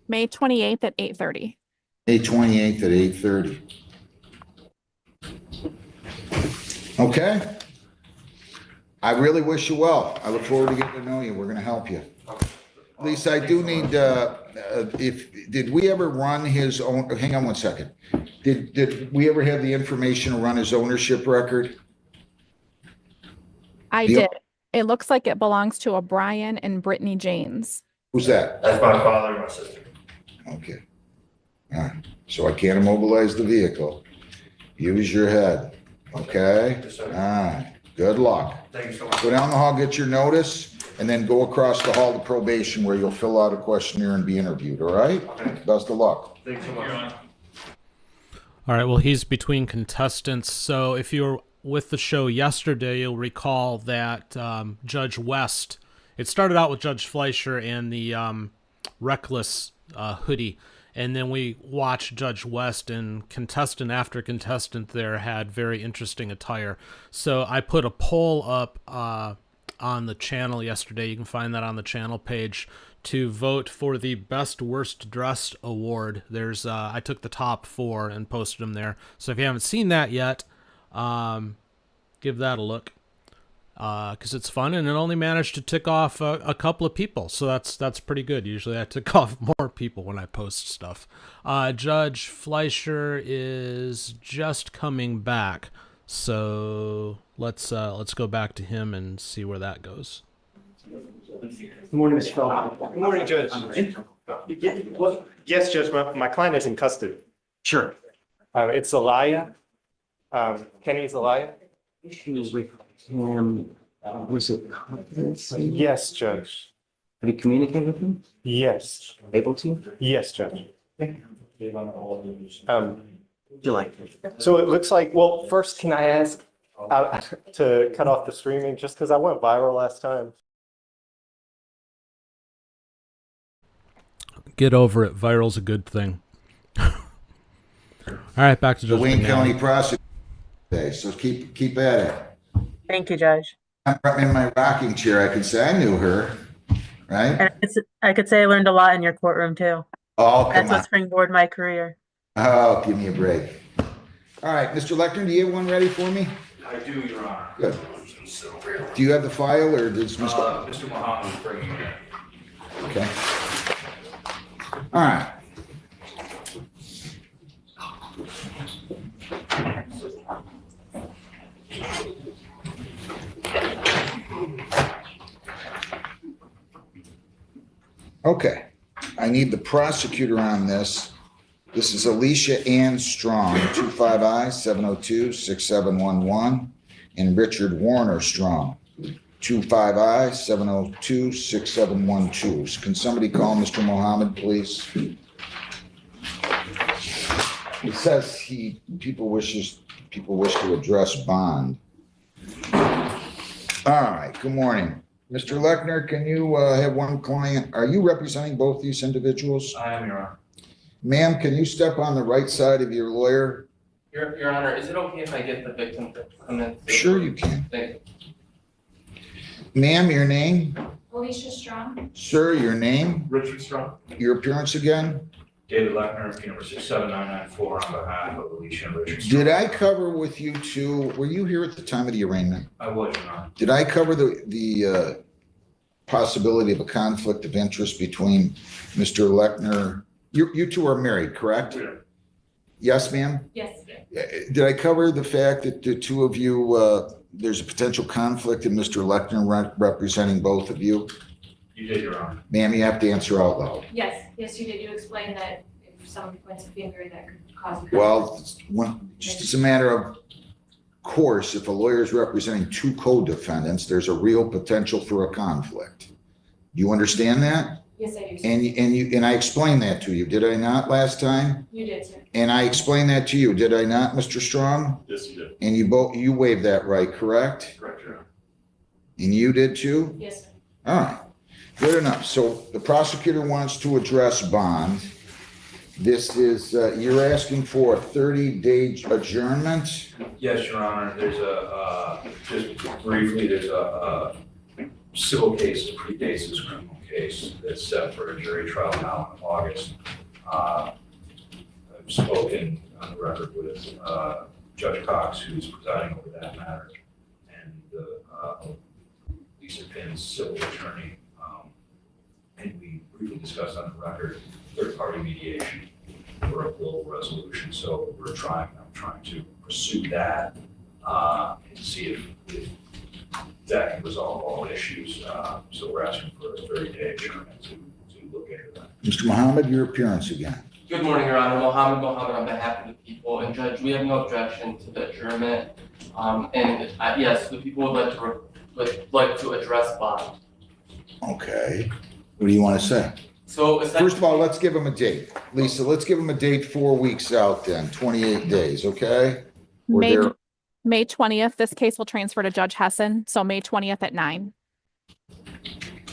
May 28th at 8:30. May 28th at 8:30. Okay. I really wish you well. I look forward to getting to know you. We're going to help you. Lisa, I do need, did we ever run his own, hang on one second. Did we ever have the information to run his ownership record? I did. It looks like it belongs to a Brian and Brittany Janes. Who's that? That's my father and my sister. Okay. All right. So I can't immobilize the vehicle. Use your head. Okay? Yes, sir. All right. Good luck. Thank you so much. Go down the hall, get your notice, and then go across the hall to probation where you'll fill out a questionnaire and be interviewed, all right? Okay. Best of luck. Thank you so much. All right, well, he's between contestants. So if you were with the show yesterday, you'll recall that Judge West, it started out with Judge Fleischer and the reckless hoodie. And then we watched Judge West, and contestant after contestant there had very interesting attire. So I put a poll up on the channel yesterday. You can find that on the channel page, to vote for the Best Worst Dressed Award. There's I took the top 4 and posted them there. So if you haven't seen that yet, give that a look, because it's fun, and it only managed to tick off a couple of people, so that's pretty good. Usually I tick off more people when I post stuff. Judge Fleischer is just coming back, so let's go back to him and see where that goes. Good morning, Mr. Feldman. Good morning, Judge. Yes, Judge, my client is in custody. Sure. It's Zelaya. Kenny Zelaya. She was with him, was it? Yes, Judge. Have you communicated with him? Yes. Able to? Yes, Judge. Would you like? So it looks like, well, first, can I ask to cut off the streaming just because I went viral last time? Get over it. Viral's a good thing. All right, back to The Judge Wayne McNally. County prosecutor today, so keep at it. Thank you, Judge. I'm in my rocking chair. I can say I knew her, right? And I could say I learned a lot in your courtroom too. Oh, come That's on. what springboarded my career. Oh, give me a break. All right, Mr. Lecter, do you have one ready for me? I do, Your Honor. Good. Do you have the file, or does Mr. Mr. Muhammad is bringing it in. Okay. All right. Okay, I need the prosecutor on this. This is Alicia Ann Strong, 25I-702-6711, and Richard Warner Strong, 25I-702-6712. Can somebody call Mr. Mohammed, please? It says people wish to address bond. All right, good morning. Mr. Lechner, can you have one client? Are you representing both these individuals? I am, Your Honor. Ma'am, can you step on the right side of your lawyer? Your Honor, is it okay if I get the victim to come in? Sure you can. Thank you. Ma'am, your name? Alicia Strong. Sir, your name? Richard Strong. Your appearance again? David Lechner, number 67994, on behalf of Alicia and Richard Strong. Did I cover with you two, were you here at the time of the arraignment? I was, Your Honor. Did I cover the possibility of a conflict of interest between Mr. Lechner? You two are married, correct? Yeah. Yes, ma'am? Yes. Did I cover the fact that the two of you, there's a potential conflict in Mr. Lechner representing both of you? You did, Your Honor. Ma'am, you have to answer out loud. Yes, yes, you did. You explained that if someone points a finger, that could cause. Well, just as a matter of course, if a lawyer is representing two co-defendants, there's a real potential for a conflict. You understand that? Yes, I do. And I explained that to you, did I not last time? You did, sir. And I explained that to you, did I not, Mr. Strong? Yes, you did. And you waived that right, correct? Correct, Your Honor. And you did too? Yes, sir. All right, good enough. So the prosecutor wants to address bond. This is, you're asking for a 30-day adjournment? Yes, Your Honor, there's just briefly, there's a civil case that predates this criminal case that's set for a jury trial now in August. I've spoken on the record with Judge Cox, who's presiding over that matter, and Lisa Pinn's civil attorney. And we briefly discussed on the record third-party mediation for a global resolution. So I'm trying to pursue that and see if that can resolve all issues. So we're asking for a 30-day adjournment to look into that. Mr. Mohammed, your appearance again. Good morning, Your Honor. Mohammed on behalf of the people. And Judge, we have no objection to the adjournment. Yes, the people would like to address bond. Okay, what do you want to say? So first of all, let's give them a date. Lisa, let's give them a date 4 weeks out then, 28 days, okay? May 20th, this case will transfer to Judge Hessen, so May 20th at 9.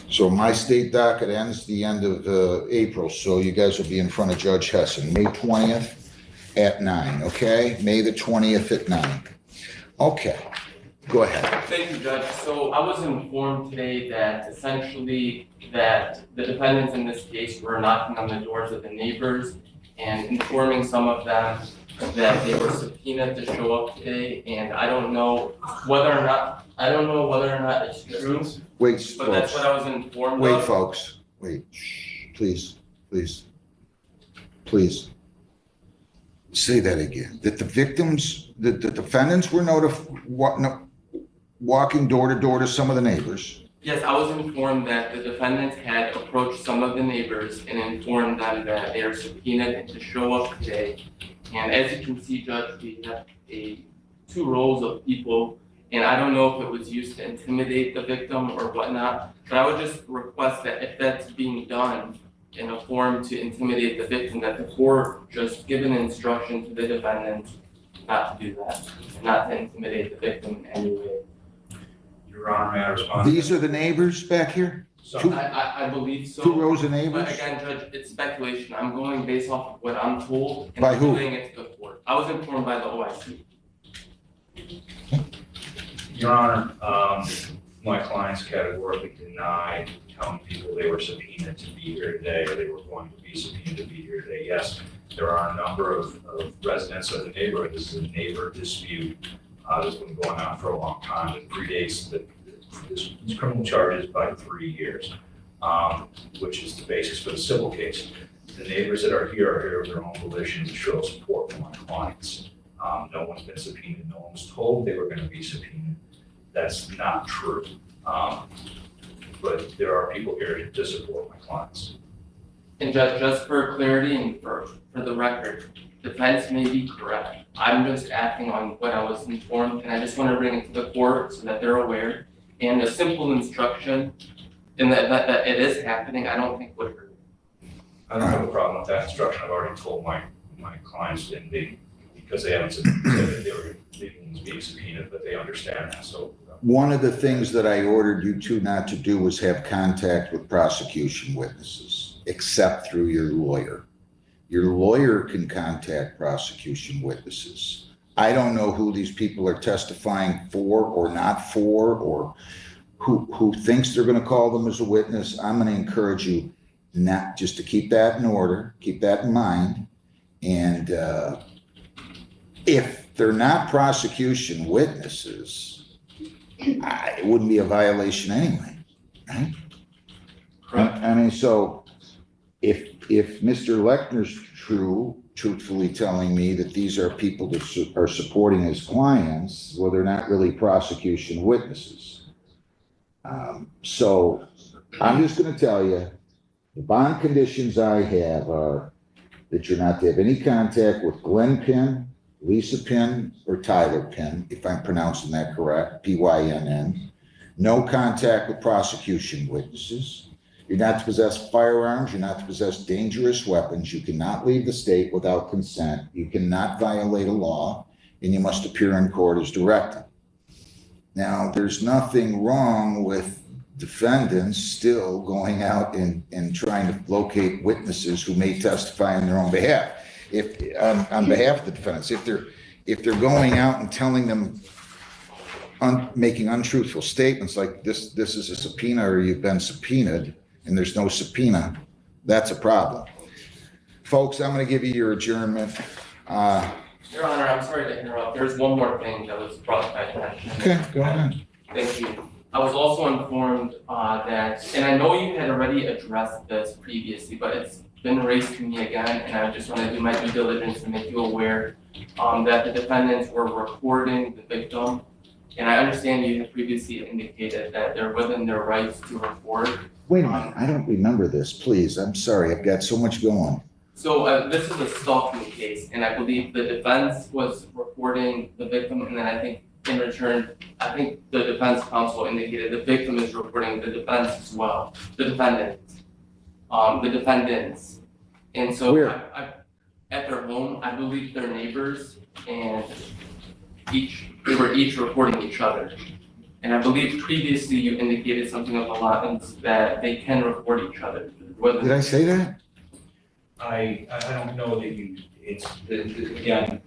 So my state docket ends the end of April, so you guys will be in front of Judge Hessen, May 20th at 9, okay? May the 20th at 9. Okay, go ahead. Thank you, Judge. So I was informed today that essentially that the defendants in this case were knocking on the doors of the neighbors and informing some of them that they were subpoenaed to show up today, and I don't know whether or not it's true. Wait, but that's what I was informed wait, of. folks, wait, shh, please. Say that again, that the victims, the defendants were walking door to door to some of the neighbors. Yes, I was informed that the defendants had approached some of the neighbors and informed them that they are subpoenaed to show up today. And as you can see, Judge, we have two rows of people, and I don't know if it was used to intimidate the victim or whatnot, but I would just request that if that's being done in a form to intimidate the victim, that the court just give an instruction to the defendants not to do that, not to intimidate the victim in any way. Your Honor, may I respond? These are the neighbors back here? I believe so. 2 rows of neighbors? But again, Judge, it's speculation. I'm going based off of what I'm told. And By who? relaying it to the court. I was informed by the OIC. Your Honor, my clients categorically denied telling people they were subpoenaed to be here today, or they were going to be subpoenaed to be here today. Yes, there are a number of residents of the neighborhood. This is a neighbor dispute that's been going on for a long time. It predates these criminal charges by 3 years, which is the basis for the civil case. The neighbors that are here of their own volition to show support for my clients. No one's been subpoenaed. No one was told they were going to be subpoenaed. That's not true. But there are people here to support my clients. And Judge, just for clarity and for the record, defense may be correct. I'm just acting on what I was informed, and I just want to bring it to the court so that they're aware. And a simple instruction in that it is happening, I don't think would hurt. I don't have a problem with that instruction. I've already told my clients that because they haven't said that they were being subpoenaed, but they understand that. So One of the things that I ordered you two not to do was have contact with prosecution witnesses, except through your lawyer. Your lawyer can contact prosecution witnesses. I don't know who these people are testifying for or not for, or who thinks they're going to call them as a witness. I'm going to encourage you not just to keep that in order, keep that in mind. And if they're not prosecution witnesses, it wouldn't be a violation anyway, right? I mean, so if Mr. Lechner's true truthfully telling me that these are people that are supporting his clients, well, they're not really prosecution witnesses. So I'm just gonna tell you, the bond conditions I have are that you're not to have any contact with Glenn Pinn, Lisa Pinn, or Tyler Pinn, if I'm pronouncing that correct, P-Y-N-N. No contact with prosecution witnesses. You're not to possess firearms. You're not to possess dangerous weapons. You cannot leave the state without consent. You cannot violate a law, and you must appear in court as directed. Now, there's nothing wrong with defendants still going out and trying to locate witnesses who may testify on their own behalf. If on behalf of the defendants, if they're going out and telling them, making untruthful statements like this is a subpoena or you've been subpoenaed and there's no subpoena, that's a problem. Folks, I'm going to give you your adjournment. Your Honor, I'm sorry to interrupt. There's one more thing that was brought to my attention. Okay, go ahead. Thank you. I was also informed that, and I know you had already addressed this previously, but it's been raised to me again, and I just want to do my due diligence to make you aware that the defendants were recording the victim. And I understand you had previously indicated that they're within their rights to record. Wait a minute, I don't remember this, please. I'm sorry, I've got so much going. So this is a stalking case, and I believe the defense was recording the victim, and then I think in return, I think the defense counsel indicated the victim is reporting the defense as well, the defendants. And so I, at their home, I believe they're neighbors, and they were each reporting each other. And I believe previously you indicated something of the lines that they can record each other. Did I say that? I don't know that again,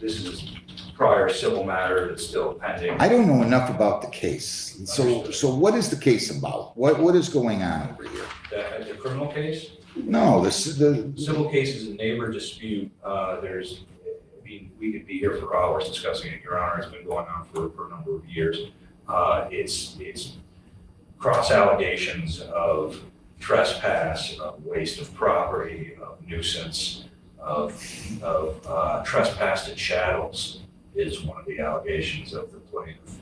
this is prior civil matter that's still pending. I don't know enough about the case. So what is the case about? What is going on over here? The criminal case? No, the Civil case is a neighbor dispute. We could be here for hours discussing it, Your Honor. It's been going on for a number of years. It's cross allegations of trespass, of waste of property, of nuisance, of trespassed chattels is one of the allegations of the plaintiff.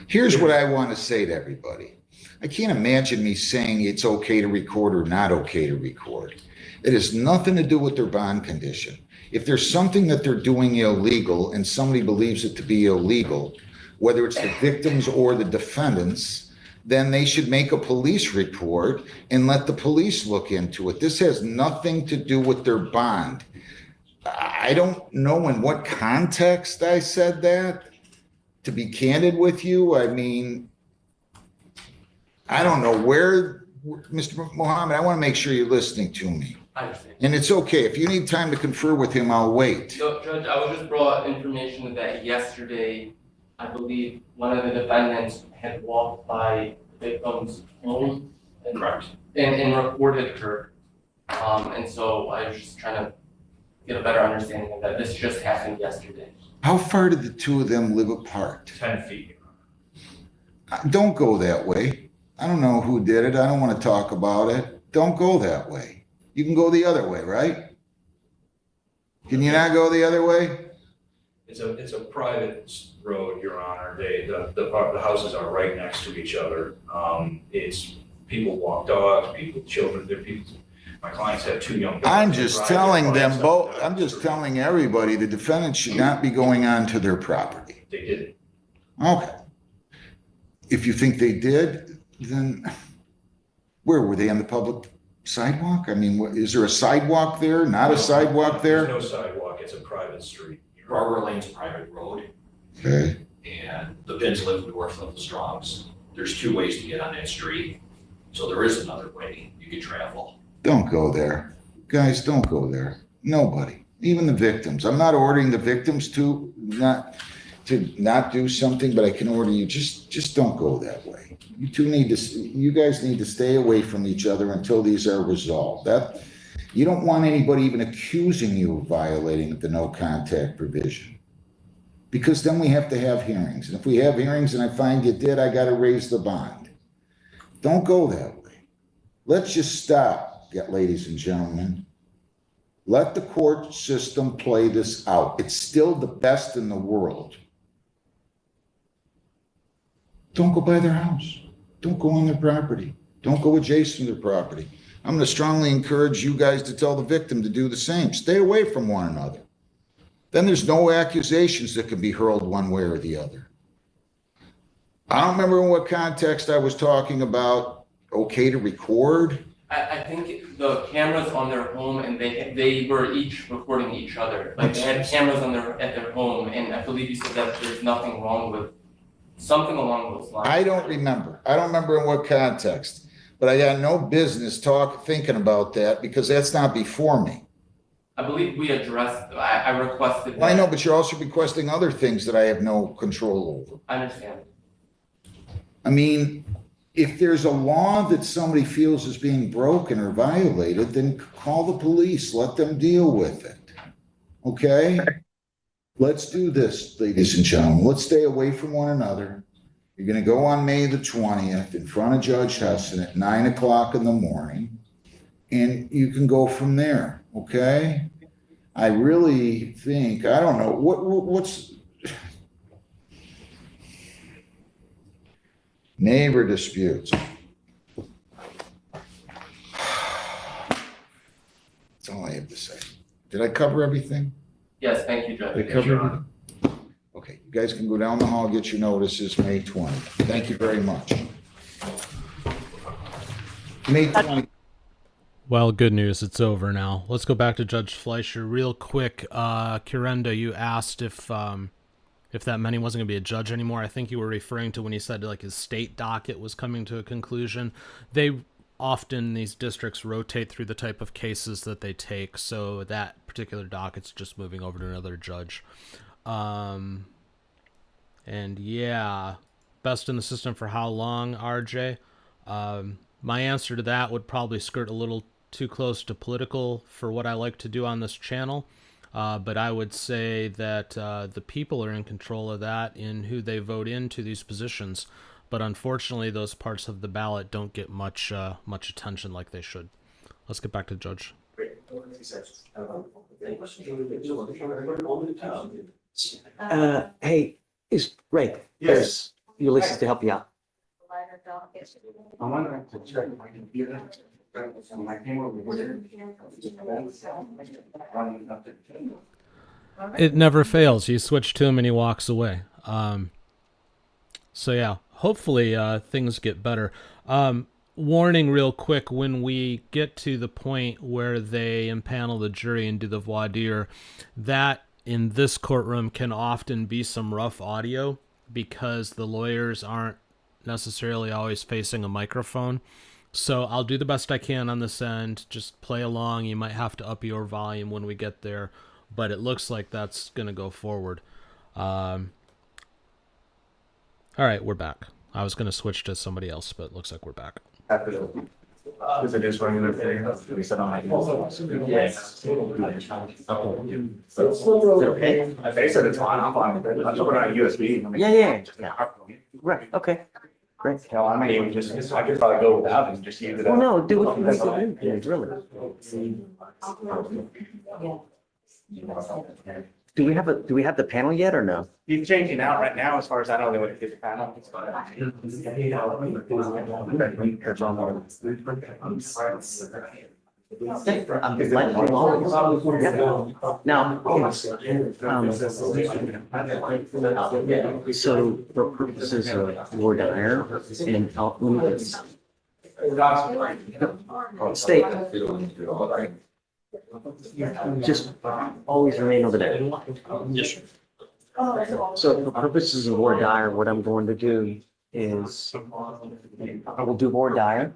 Here's what I want to say to everybody. I can't imagine me saying it's okay to record or not okay to record. It has nothing to do with their bond condition. If there's something that they're doing illegal and somebody believes it to be illegal, whether it's the victims or the defendants, then they should make a police report and let the police look into it. This has nothing to do with their bond. I don't know in what context I said that. To be candid with you, I mean, I don't know where, Mr. Mohammed, I want to make sure you're listening to me. I understand. And it's okay. If you need time to confer with him, I'll wait. So, Judge, I was just brought information that yesterday, I believe one of the defendants had walked by the victim's home and recorded her. And so I was just trying to get a better understanding of that. This just happened yesterday. How far did the two of them live apart? 10 feet. Don't go that way. I don't know who did it. I don't want to talk about it. Don't go that way. You can go the other way, right? Can you not go the other way? It's a private road, Your Honor. The houses are right next to each other. It's people walk dogs, children. My clients have 2 young. I'm just telling them both. I'm just telling everybody the defendants should not be going on to their property. They did. Okay. If you think they did, then where were they, on the public sidewalk? I mean, is there a sidewalk there? Not a sidewalk there? There's no sidewalk. It's a private street. Barber Lane's a private road, Okay. and the Pins live north of the Strongs. There's 2 ways to get on that street, so there is another way you can travel. Don't go there. Guys, don't go there. Nobody, even the victims. I'm not ordering the victims to not do something, but I can order you, just don't go that way. You guys need to stay away from each other until these are resolved. You don't want anybody even accusing you of violating the no contact provision. Because then we have to have hearings. And if we have hearings and I find you did, I got to raise the bond. Don't go that way. Let's just stop ladies and gentlemen. Let the court system play this out. It's still the best in the world. Don't go by their house. Don't go on their property. Don't go adjacent to their property. I'm going to strongly encourage you guys to tell the victim to do the same. Stay away from one another. Then there's no accusations that can be hurled one way or the other. I don't remember in what context I was talking about okay to record. I think the cameras on their home and they were each recording each other. Like they had cameras at their home, and I believe you said that there's nothing wrong with something along those lines. I don't remember in what context, but I got no business thinking about that because that's not before me. I believe we addressed, I requested. Well, I know, but you're also requesting other things that I have no control over. I understand. I mean, if there's a law that somebody feels is being broken or violated, then call the police, let them deal with it. Okay? Let's do this, ladies and gentlemen. Let's stay away from one another. You're going to go on May the 20th in front of Judge Hessen at 9 o'clock in the morning, and you can go from there. Okay? I really think, I don't know, what's neighbor disputes. That's all I have to say. Did I cover everything? Yes, thank you, Judge. Did I cover everything? Okay, you guys can go down the hall, get your notices, May 20th. Thank you very much. May 20th. Well, good news. It's over now. Let's go back to Judge Fleischer real quick. Curenda, you asked if that meant he wasn't going to be a judge anymore. I think you were referring to when he said like his state docket was coming to a conclusion. They often, these districts, rotate through the type of cases that they take, so that particular docket's just moving over to another judge. And yeah, best in the system for how long, RJ? My answer to that would probably skirt a little too close to political for what I like to do on this channel. But I would say that the people are in control of that in who they vote into these positions. But unfortunately, those parts of the ballot don't get much attention like they should. Let's get back to Judge. Hey, is Ray? Yes. Ulysses to help you out. I'm wondering to check my computer. When I came over here. It never fails. You switch to him and he walks away. So yeah, hopefully things get better. Warning real quick, when we get to the point where they impanel the jury and do the voir dire, that in this courtroom can often be some rough audio because the lawyers aren't necessarily always facing a microphone. So I'll do the best I can on this end. Just play along. You might have to up your volume when we get there, but it looks like that's going to go forward. All right, we're back. I was going to switch to somebody else, but it looks like we're back. Is it just running the thing? We said on. Yes. Okay. They said it's fine. I'm fine with it. I'm just putting it on USB. Yeah. Right. Okay. Great. Hell, I may even just, I could probably go without it, just use it. Well, no, do what you need to do. Really. Do we have the panel yet or no? He's changing out right now, as far as I know, they would get the panel. Now, so for purposes of voir dire and state, just always remain over there. Yes, sir. So for purposes of voir dire, what I'm going to do is I will do voir dire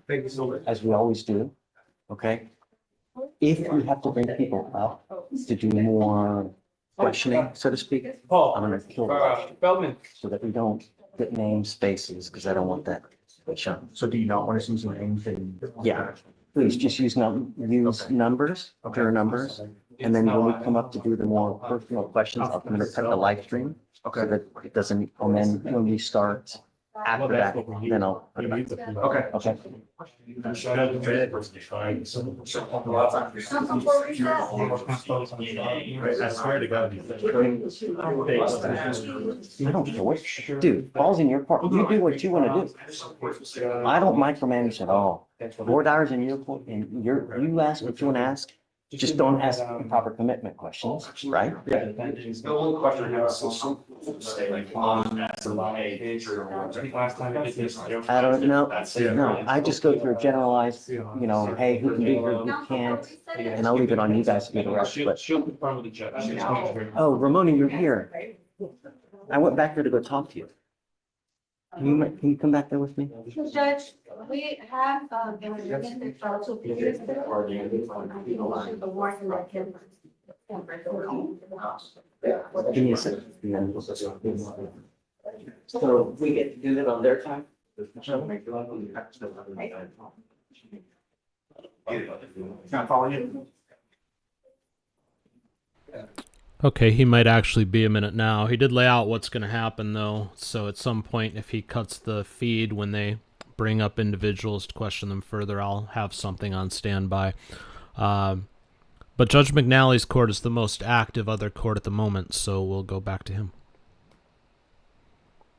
as we always do. Okay. If we have to bring people up to do more questioning, so to speak, I'm going to kill them so that we don't get name spaces because I don't want that shown. So do you not want to use some names? Yeah, please just use numbers, pure numbers. And then when we come up to do the more personal questions, I'm going to cut the live stream. Okay. So that it doesn't, and then when we start after that, then I'll put it back. Okay. Okay. I swear to God. I don't care what, dude, ball's in your court. You do what you want to do. I don't micromanage at all. Board hours in your court, and you ask what you want to ask. Just don't ask improper commitment questions, right? Yeah. The only question I have is. I don't know. No, I just go through a generalized, hey, who can be here, who can't, and I'll leave it on you guys to do the rest, but. Oh, Ramona, you're here. I went back there to go talk to you. Can you come back there with me? Judge, we have, an agreement with trial to appear. The warrant that can. Give me a second. So we get to do that on their time? Can I follow you? Okay, he might actually be a minute now. He did lay out what's going to happen, though. So at some point, if he cuts the feed when they bring up individuals to question them further, I'll have something on standby. But Judge McNally's court is the most active other court at the moment, so we'll go back to him.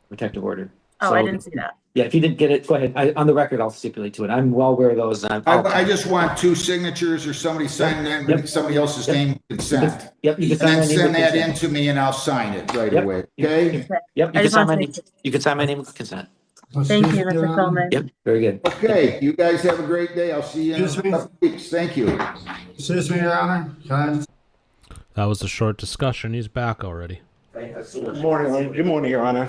Protective order. Oh, So- I didn't see that. Yeah, if you didn't get it, go ahead. On the record, I'll stipulate to it. I'm well aware of those. I just want 2 signatures or somebody signing in, Yep. somebody else's name consent. Yep, you can And sign then my name send with that in consent. to me and I'll sign it right Yep. away, okay? Yep, I you can just sign want my to name. say You can sign my name with consent. thank you, Mr. Coleman. Yep, very good. Okay, you guys have a great day. I'll see you in a couple weeks. Thank you. Excuse me, Your Honor. That was a short discussion. He's back already. Good morning, Your Honor.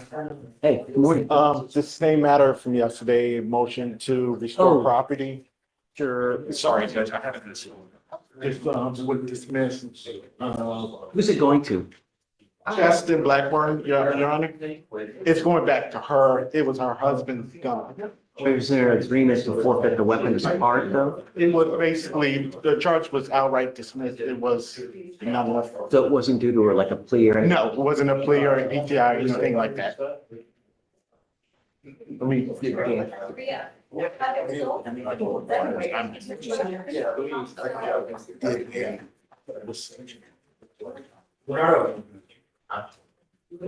Hey, good morning. The same matter from yesterday, motion to restore property. Sure. Sorry, Judge, I haven't been. It's, with dismiss. Who's it going to? Justin Blackburn, Your Honor. It's going back to her. It was her husband's gun. Was there agreement to forfeit the weapons part, though? It was basically, the charge was outright dismissed. It was not left. So it wasn't due to her like a plea or anything? No, it wasn't a plea or a PTI or anything like that. Let me get that.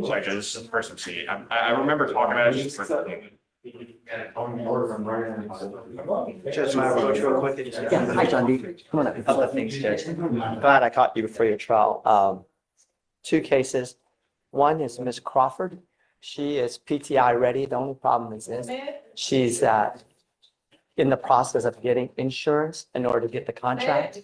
Sorry, Judge, this is the first I'm seeing it. I remember talking about it. Just Judge, may I approach real quick? Yeah, hi, John D. Come on up. A couple of things, Judge. I'm glad I caught you before your trial. 2 cases. One is Ms. Crawford. She is PTI ready. The only problem is this. She's in the process of getting insurance in order to get the contract.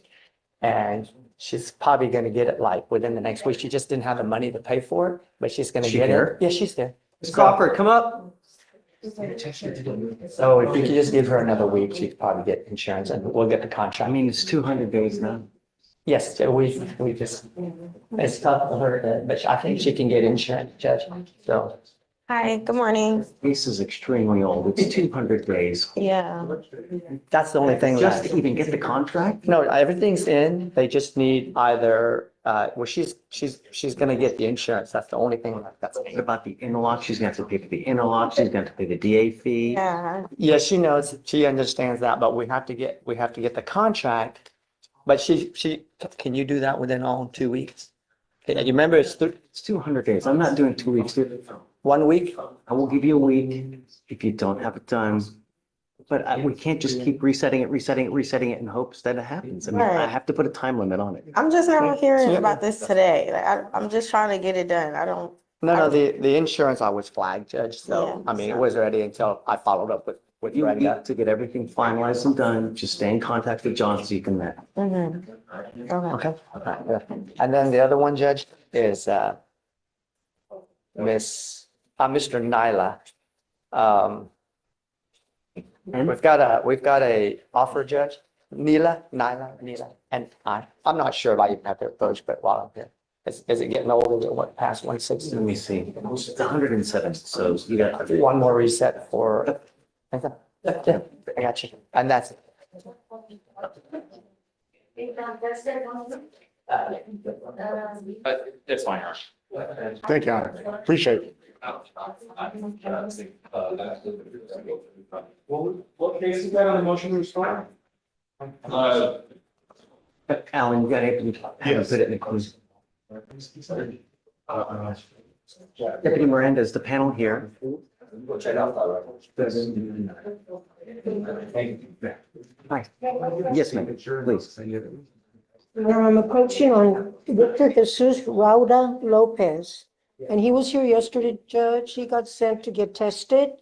And she's probably going to get it like within the next week. She just didn't have the money to pay for it, but she's going to She get here? it. Yeah, she's there. Ms. Crawford, come up. So if you could just give her another week, she could probably get insurance and we'll get the contract. I mean, it's 200 days now. Yes, we just, it's tough for her, but I think she can get insurance, Judge. So, Hi, good morning. This is extremely old. It's 200 days. Yeah. that's the only thing Just left. to even get the contract? No, everything's in. They just need either, well, she's gonna get the insurance. That's the only thing left. That's What about the interlock? She's gonna have to pay for the interlock. She's gonna have to pay the DA fee. Yeah. Yeah, she knows, she understands that, but we have to get the contract. But can you do that within all 2 weeks? Okay, you remember it's It's 200 days. I'm not doing 2 weeks. 1 week? I will give you a week if you don't have it done. But we can't just keep resetting it in hopes that it happens. I mean, I Right. have to put a time limit on it. I'm just now hearing Yeah. about this today. Like, I'm just trying to get it done. I don't. No, the insurance I was flagged, Judge, so, Yeah. I mean, it was ready until I followed up with You need Brenda. to get everything finalized and done. Just stay in contact with John so you can met. Okay. Okay. Yeah. And then the other one, Judge, is Mr. Nyla. We've got a offer, Judge. Nyla, and I'm not sure if I even have to approach, but while I'm here, is it getting older? What past 160? Let me see. It's 107, so you got. One more reset for. Yeah, I got you. And that's it. It's fine, Your Honor. Thank you, Your Honor. Appreciate it. What case is that on the motion to restore? Alan, you gotta have to put it in the close. Deputy Miranda, is the panel here? Hi. Yes, ma'am, please. I'm approaching on Victor Jesus Rauda Lopez. And he was here yesterday, Judge. He got sent to get tested.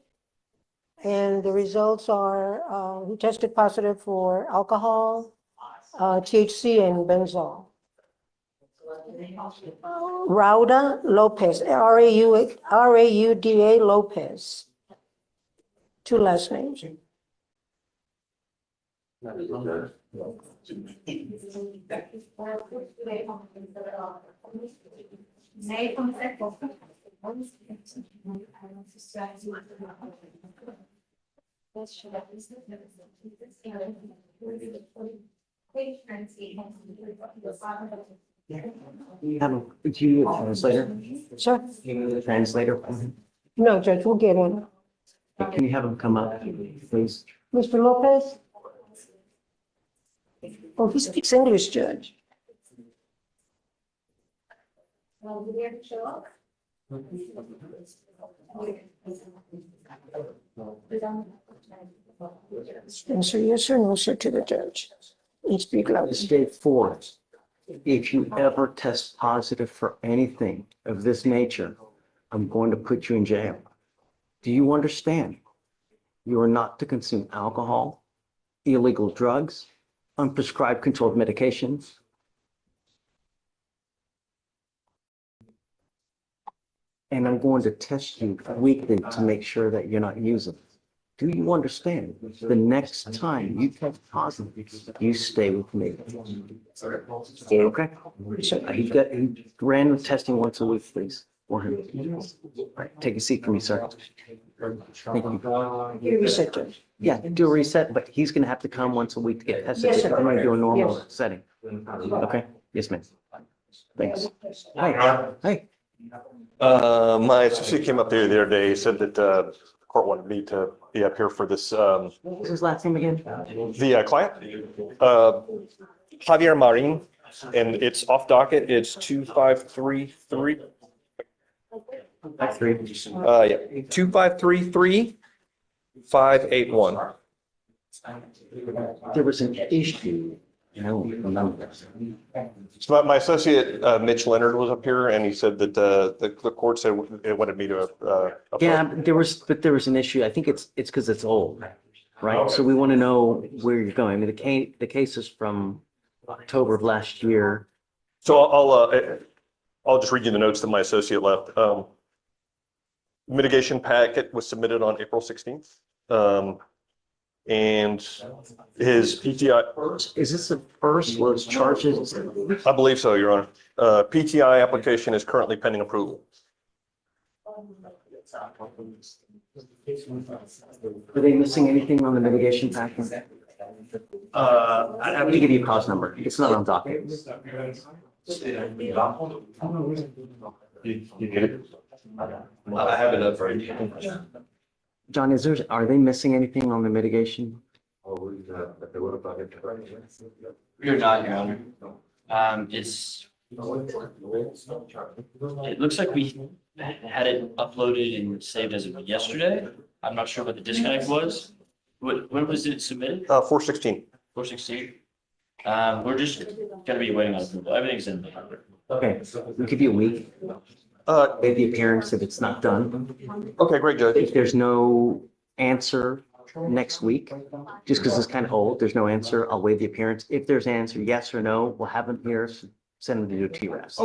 And the results are, he tested positive for alcohol, THC, and benzol. Rauda Lopez, Rauda Lopez. Two last names. You have a, do you need a translator? Sir? You need a translator? No, Judge, we'll get him. Can you have him come up, please? Mr. Lopez? Oh, he speaks English, Judge. Answer yes or no, sir, to the judge. And speak loudly. State four, if you ever test positive for anything of this nature, I'm going to put you in jail. Do you understand? You are not to consume alcohol, illegal drugs, unprescribed controlled medications. And I'm going to test you weekly to make sure that you're not using. Do you understand? The next time you test positive, you stay with me. Okay? He ran testing once a week, please, for him. All right, take a seat for me, sir. Thank you. Reset, Judge. Yeah, do a reset, but he's gonna have to come once a week to get tested. Yes, sir. I'm gonna do a normal Yes. setting. Okay? Yes, ma'am. Thanks. Hi. Hey. My associate came up there the other day, said that the court wanted me to be up here for this. What's his last name again? The client, Javier Marin, and it's off docket. It's 2533. Yeah, 2533-581. There was an issue. I don't remember. So my associate, Mitch Leonard, was up here and he said that the court said it wanted me to. Yeah, there was an issue. I think it's because it's old, right? So we want to know where you're going. I mean, the case is from October of last year. So I'll just read you the notes that my associate left. Mitigation packet was submitted on April 16th. And his PTI. Is this the first was charges? I believe so, Your Honor. PTI application is currently pending approval. Are they missing anything on the mitigation packet? I have to give you a cause number. It's not on docket. You need it? I have it up right here. John, are they missing anything on the mitigation? You're not, Your Honor. It looks like we had it uploaded and saved as of yesterday. I'm not sure what the disconnect was. When was it submitted? 4/16. 4/16. We're just gonna be waiting on approval. Everything's in the number. Okay, we'll give you a week. Maybe the appearance if it's not done. Okay, great, Judge. If there's no answer next week, just because it's kind of old, there's no answer, I'll waive the appearance. If there's an answer, yes or no, we'll have them here, send them to do a TRAS.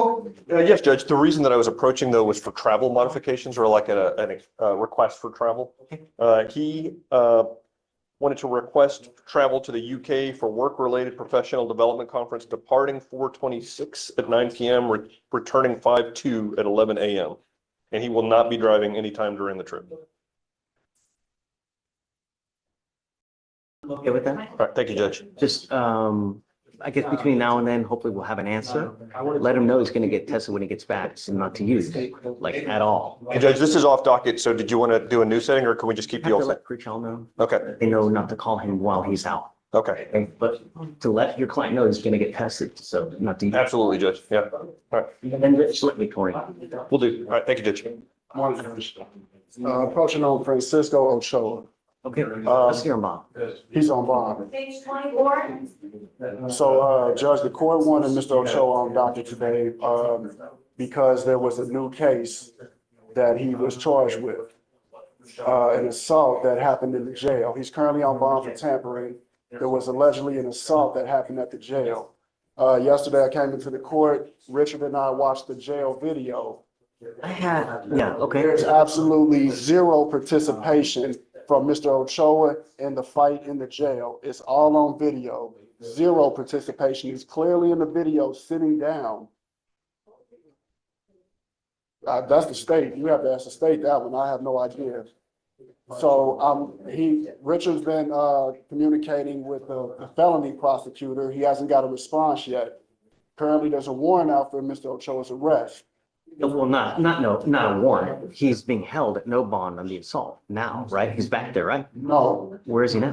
Yes, Judge. The reason that I was approaching though was for travel modifications or like a request for travel. He wanted to request travel to the UK for work-related professional development conference departing 4/26 at 9 p.m., returning 5/2 at 11 a.m. And he will not be driving anytime during the trip. Okay with that? All right, thank you, Judge. Just, I guess between now and then, hopefully we'll have an answer. Let him know he's gonna get tested when he gets back, and not to use, like, at all. Hey, Judge, this is off docket, so did you want to do a new setting, or can we just keep Have you to all set? let Preachall know. Okay, They know not to call him while he's out. okay, But to let your client know he's gonna get tested, so not to. absolutely, Judge, yeah, all right, And then just let me, Corey. will do, all right, thank you, Judge. Approaching on Francisco Ochoa. Okay, let's hear him, Bob. He's on bond. Page 24. So, Judge, the court wanted Mr. Ochoa on docket today, because there was a new case that he was charged with. An assault that happened in the jail. He's currently on bond for tampering. There was allegedly an assault that happened at the jail. Yesterday I came into the court, Richard and I watched the jail video. Okay. There's absolutely zero participation from Mr. Ochoa in the fight in the jail. It's all on video. Zero participation. He's clearly in the video sitting down. That's the state. You have to ask the state that one. I have no idea. So Richard's been communicating with the felony prosecutor. He hasn't got a response yet. Currently, there's a warrant out for Mr. Ochoa's arrest. Well, not a warrant. He's being held at no bond on the assault now, right? He's back there, right? No. Where is he now?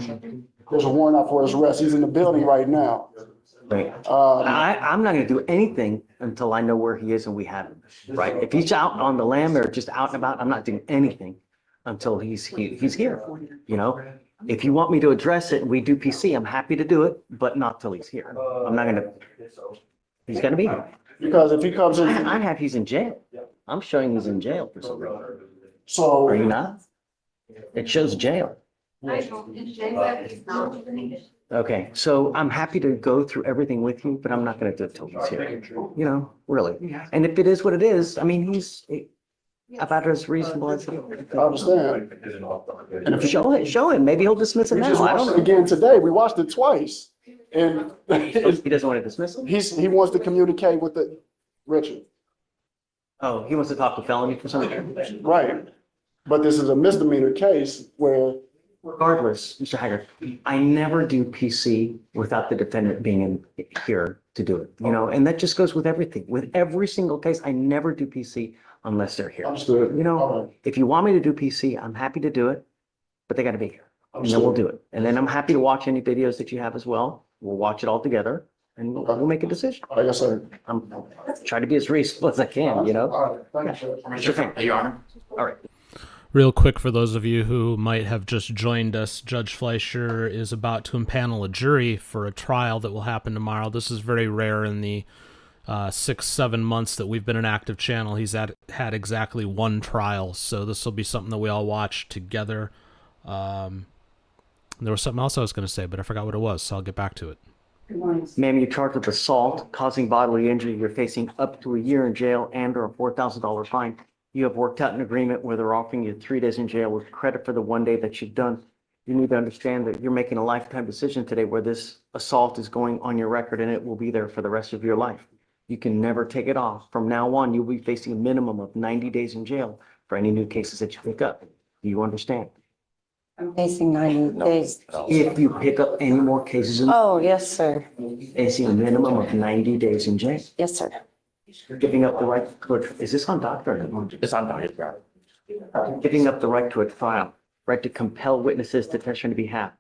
There's a warrant out for his arrest. He's in the building right now. Right. I'm not gonna do anything until I know where he is and we have him, right? If he's out on the lam or just out and about, I'm not doing anything until he's here, you know? If you want me to address it and we do PC, I'm happy to do it, but not till he's here. I'm not gonna, he's gonna be here. Because if he comes in. I have he's in jail. I'm showing he's in jail for some reason. So. Are you not? It shows jail. I don't, in jail, he's not. Okay, so I'm happy to go through everything with you, but I'm not gonna do it till he's here, you know, really. And if it is what it is, I mean, he's about as reasonable as he. I understand. Show him, maybe he'll dismiss it We now. just I watched don't it know. again today. We watched it twice. And He doesn't want to dismiss it? he wants to communicate with Richard. Oh, he wants to talk to felony for some reason. Right. But this is a misdemeanor case where. Regardless, Mr. Haggard, I never do PC without the defendant being in here to do it, you know, and that just goes with everything. With every single case, I never do PC unless they're here. Understood. You know, if you want me to do PC, I'm happy to do it, but they gotta be here. And then we'll do it. And then I'm happy to watch any videos that you have as well. We'll watch it all together and we'll make a decision. Yes, sir. I'm trying to be as reasonable as I can, you know? All right, thank you, sir. Sure thing, Your Honor. All right. Real quick, for those of you who might have just joined us, Judge Fleischer is about to impanel a jury for a trial that will happen tomorrow. This is very rare in the 6-7 months that we've been an active channel. He's had exactly one trial, so this will be something that we all watch together. There was something else I was going to say, but I forgot what it was, so I'll get back to it. Ma'am, you're charged with assault, causing bodily injury. You're facing up to a year in jail and or a $4,000 fine. You have worked out an agreement where they're offering you 3 days in jail with credit for the 1 day that you've done. You need to understand that you're making a lifetime decision today where this assault is going on your record and it will be there for the rest of your life. You can never take it off. From now on, you'll be facing a minimum of 90 days in jail for any new cases that you pick up. Do you understand? I'm facing 90 days. If you pick up any more cases, Oh, yes, sir. facing a minimum of 90 days in jail. Yes, sir. Giving up the right to is this on doctor? It's on doctor. Giving up the right to a trial, right to compel witnesses to testify on your behalf,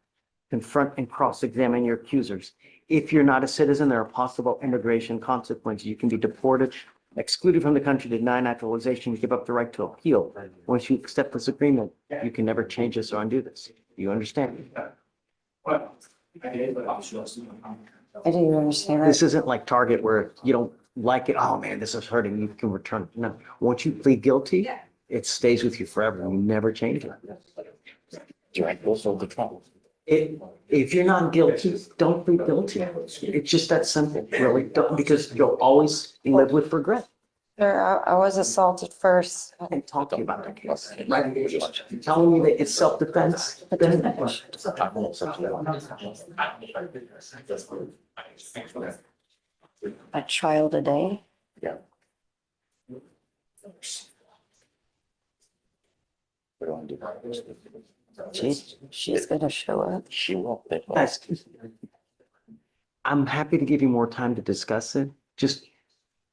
confront and cross-examine your accusers. If you're not a citizen, there are possible immigration consequences. You can be deported, excluded from the country, denied naturalization, give up the right to appeal. Once you accept this agreement, you can never change this or undo this. You understand? I do understand that. This isn't like Target where you don't like it. Oh man, this is hurting. You can return it. No, once you plead guilty, it stays with you forever. You never change it. If you're not guilty, don't plead guilty. It's just that simple, really. Don't, because you'll always live with regret. Sir, I was assaulted first. I didn't talk to you about that case, right? You're telling me that it's self-defense. A trial today. Yeah. She's gonna show up. She won't. I'm happy to give you more time to discuss it. Just,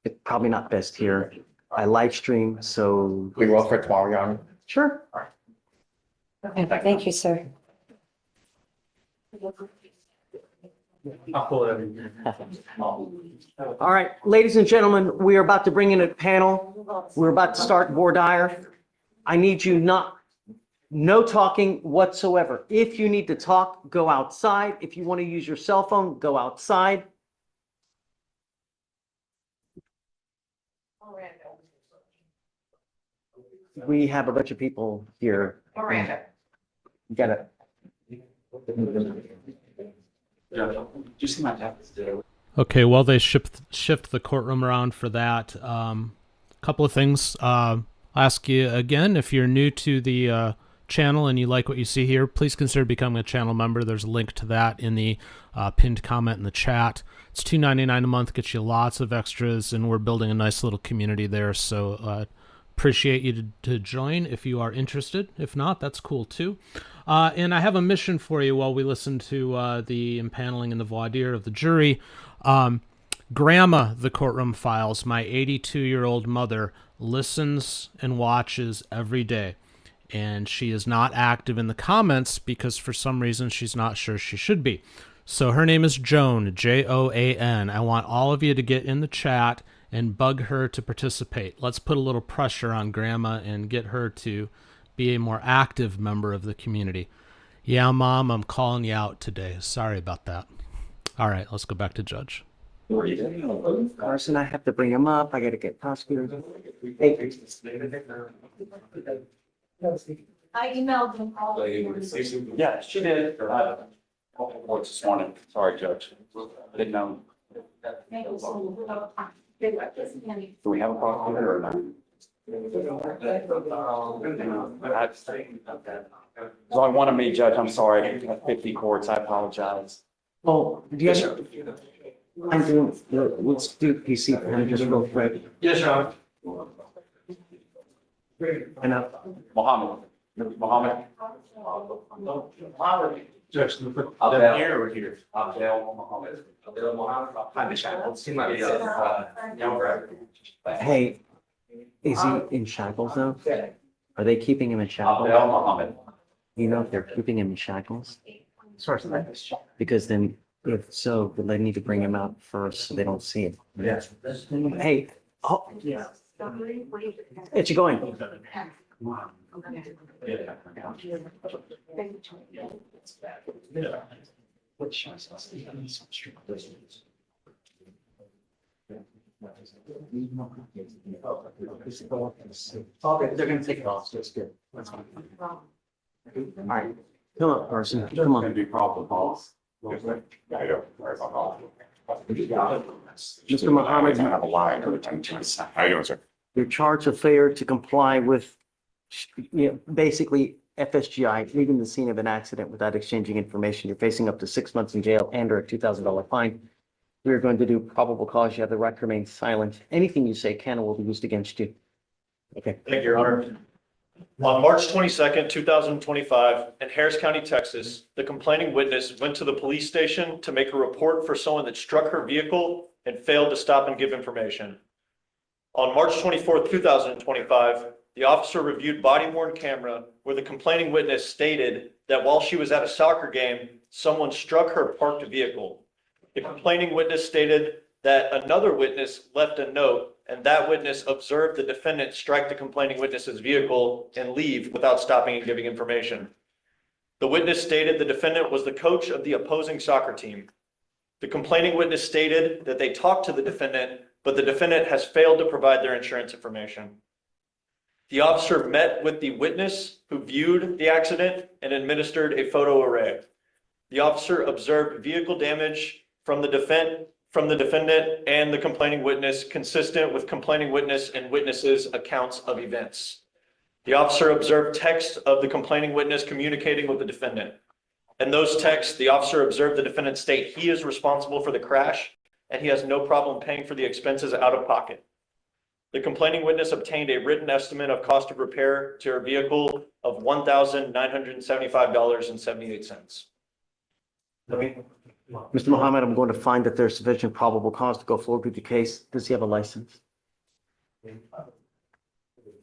it's probably not best here. I live stream, so. We will for tomorrow, Your Honor. Sure. Okay, thank you, sir. I'll pull it. All right, ladies and gentlemen, we are about to bring in a panel. We're about to start voir dire. I need you no talking whatsoever. If you need to talk, go outside. If you want to use your cell phone, go outside. We have a bunch of people here. Miranda. You gotta. Okay, well, they shift the courtroom around for that. Couple of things. I'll ask you again, if you're new to the channel and you like what you see here, please consider becoming a channel member. There's a link to that in the pinned comment in the chat. It's $2.99 a month, gets you lots of extras, and we're building a nice little community there. So appreciate you to join if you are interested. If not, that's cool too. And I have a mission for you while we listen to the impaneling and the voir dire of the jury. Grandma, the courtroom files, my 82-year-old mother, listens and watches every day. And she is not active in the comments because for some reason she's not sure she should be. So her name is Joan, Joan. I want all of you to get in the chat and bug her to participate. Let's put a little pressure on Grandma and get her to be a more active member of the community. Yeah, Mom, I'm calling you out today. Sorry about that. All right, let's go back to Judge. Carson, I have to bring him up. I got to get prosecutors. Hey. I emailed them all. Yeah, she did. Reports this morning. Sorry, Judge. I didn't know. Do we have a prosecutor or not? There's only one of me, Judge. I'm sorry. I have 50 courts. I apologize. Oh, do you have? I'm doing, let's do PC for him just real quick. Yes, Your Honor. And Mohammed. Judge, Abdel here or here? Abdel Mohammed. Abdel Mohammed. hey, is he in shackles though? Are they keeping him in shackles? Abdel Mohammed. You know if they're keeping him in shackles? Because then, if so, then they need to bring him out first so they don't see him. Yes. Hey, oh, it's going. Okay, they're gonna take it off, so it's good. That's fine. All right, come on, person, come on. Mr. Mohammed. How you doing, sir? You're charged with failure to comply with, basically FSGI, leaving the scene of an accident without exchanging information. You're facing up to 6 months in jail and or a $2,000 fine. We are going to do probable cause. You have the right to remain silent. Anything you say can or will be used against you. Okay. Thank you, Your Honor. On March 22nd, 2025, in Harris County, Texas, the complaining witness went to the police station to make a report for someone that struck her vehicle and failed to stop and give information. On March 24th, 2025, the officer reviewed body-worn camera where the complaining witness stated that while she was at a soccer game, someone struck her parked vehicle. The complaining witness stated that another witness left a note, and that witness observed the defendant strike the complaining witness's vehicle and leave without stopping and giving information. The witness stated the defendant was the coach of the opposing soccer team. The complaining witness stated that they talked to the defendant, but the defendant has failed to provide their insurance information. The officer met with the witness who viewed the accident and administered a photo array. The officer observed vehicle damage from the defendant and the complaining witness consistent with complaining witness and witnesses' accounts of events. The officer observed text of the complaining witness communicating with the defendant. In those texts, the officer observed the defendant state he is responsible for the crash and he has no problem paying for the expenses out of pocket. The complaining witness obtained a written estimate of cost of repair to her vehicle of $1,975.78. Mr. Mohammed, I'm going to find that there's sufficient probable cause to go forward with the case. Does he have a license?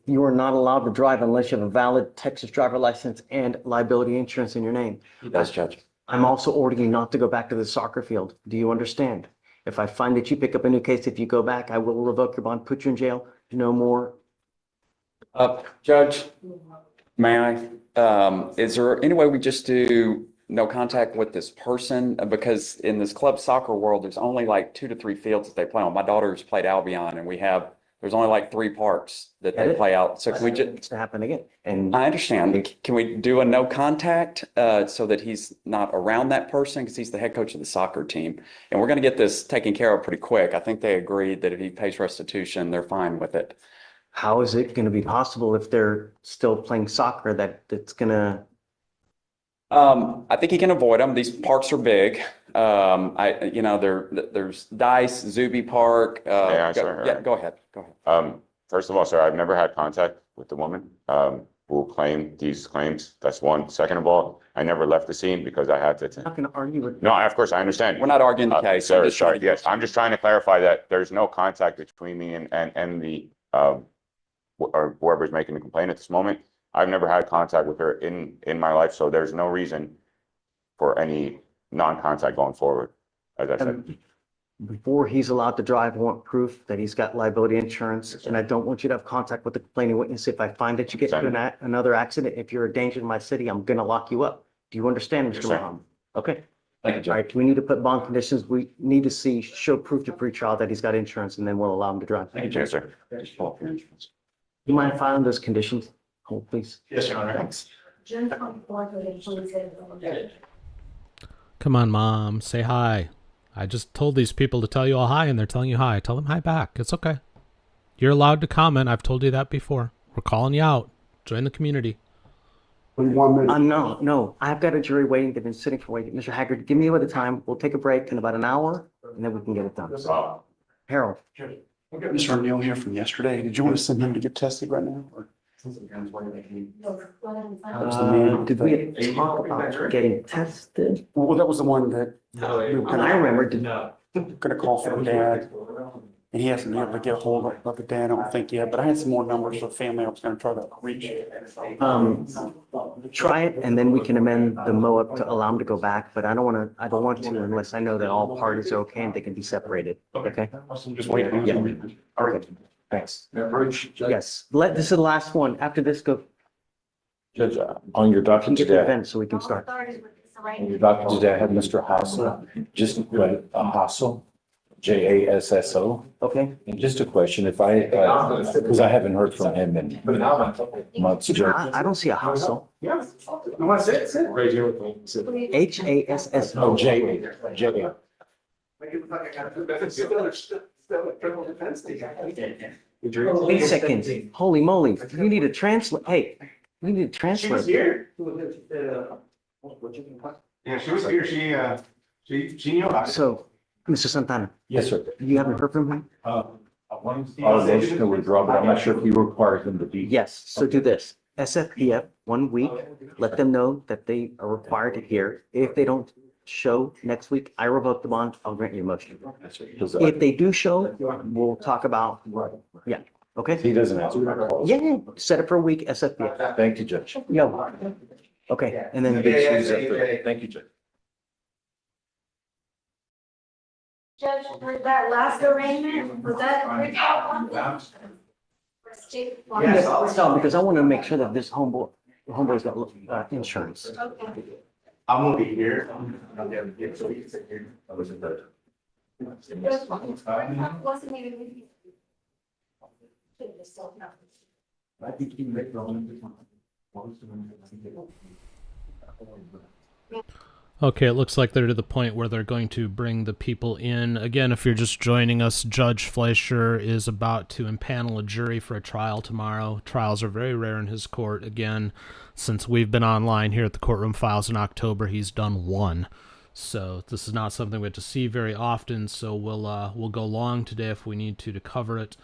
You are not allowed to drive unless you have a valid Texas driver license and liability insurance in your name. He does, Judge. I'm also ordering you not to go back to the soccer field. Do you understand? If I find that you pick up a new case, if you go back, I will revoke your bond, put you in jail. No more. Judge, may I? Is there any way we just do no contact with this person? Because in this club soccer world, there's only like 2 to 3 fields that they play on. My daughter's played Albion and there's only like 3 parks that they play out. So can we just to happen again? And I understand. Can we do a no contact so that he's not around that person because he's the head coach of the soccer team? And we're going to get this taken care of pretty quick. I think they agreed that if he pays restitution, they're fine with it. how is it going to be possible if they're still playing soccer that it's going to? I think he can avoid them. These parks are big. There's Dice, Zuby Park. Go ahead. First of all, sir, I've never had contact with the woman who claimed these claims. That's one. Second of all, I never left the scene because I had to. I'm not going to argue with. No, of course, I understand. We're not arguing the case. Sorry. Yes, I'm just trying to clarify that there's no contact between me and the or whoever's making the complaint at this moment. I've never had contact with her in my life, so there's no reason for any non-contact going forward, as I said. Before he's allowed to drive, I want proof that he's got liability insurance, and I don't want you to have contact with the complaining witness. If I find that you get into another accident, if you're a danger to my city, I'm gonna lock you up. Do you understand, Mr. Muhammad? Okay. Thank you, Judge. All right, we need to put bond conditions. We need to show proof to pretrial that he's got insurance, and then we'll allow him to drive. Thank you, Yes, sir. You mind filing those conditions? Hold, please. Yes, Your Honor. Thanks. Come on, Mom, say hi. I just told these people to tell you all hi, and they're telling you hi. Tell them hi back. It's okay. You're allowed to comment. I've told you that before. We're calling you out. Join the community. 1 minute. No. I've got a jury waiting. They've been sitting for waiting. Mr. Haggard, give me a bit of time. We'll take a break in about an hour, and then we can get it done. Harold. I've got Mr. O'Neill here from yesterday. Did you want to send him to get tested right now? Or? Did we talk about getting tested? Well, that was the one that we were And I remember, gonna call for the dad. And he hasn't been able to get a hold of the dad, I don't think yet, but I had some more numbers for the family I was gonna try to reach. try it, and then we can amend the MOA to allow them to go back, but I don't want to unless I know that all parties are okay and they can be separated, okay? Just wait. Yeah. All right, thanks. Yes, this is the last one. After this, go. Judge, on your document Get the today, event so we can start. on your document today, I have Mr. Hassel, just Hassel, Jasso. Okay. And just a question, if because I haven't heard from him in months. Judge. I don't see a hustle. Yeah. No, I said it. Right here with me. HASS. Oh, J. Wait a second. Holy moly, you need a translate. Hey, we need a translate. here. Yeah, she was here. She knew about it. So, Mr. Santana. Yes, sir. You haven't heard from him? I'll motion to withdraw, but I'm not sure if you require him to be. Yes, so do this. SFPF, 1 week, let them know that they are required to hear. If they don't show next week, I revoke the bond, I'll grant you a motion. If they do show, we'll talk about, yeah, okay? He doesn't answer my calls. Yeah, set it for a week, SFPF. Thank you, Judge. Yeah. Okay, and then. Thank you, Judge. Judge, was that last arraignment, was that Yes, no, because I want to make sure that this homeboy's got insurance. Okay. I'm gonna be here. Wasn't even with you. Okay, it looks like they're to the point where they're going to bring the people in. Again, if you're just joining us, Judge Fleischer is about to impanel a jury for a trial tomorrow. Trials are very rare in his court. Again, since we've been online here at the Courtroom Files in October, he's done one. So this is not something we have to see very often, so we'll go long today if we need to cover it.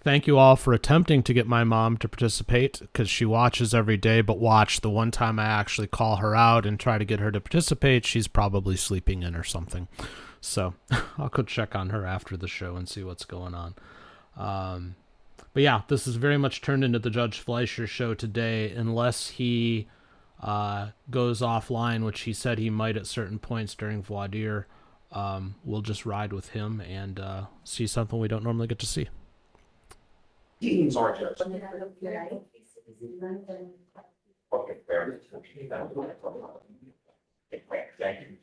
Thank you all for attempting to get my mom to participate, because she watches every day, but watch the one time I actually call her out and try to get her to participate, she's probably sleeping in or something. So I'll go check on her after the show and see what's going on. But yeah, this is very much turned into the Judge Fleischer show today, unless he goes offline, which he said he might at certain points during voir dire. We'll just ride with him and see something we don't normally get to see. Sorry, Judge. Okay, fair. Thank you.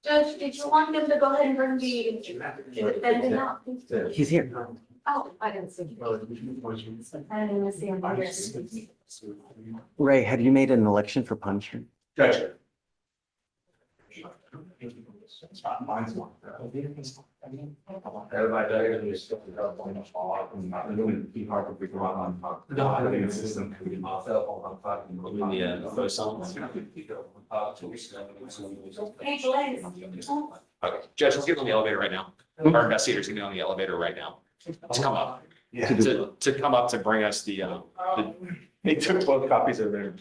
Judge, did you want them to go ahead and bring the defendant out? He's here. Oh, I didn't see him. I didn't even see him here. Ray, have you made an election for punishment? Judge. Mine's one. Everybody is still developing a law and not doing the hard to figure out on. No, I think the system could be myself on fucking. The first song. Hey, Blaze. Okay, Judge, let's get on the elevator right now. Our investigators can get on the elevator right now to come up. Yeah. To come up to bring us the They took both copies of their.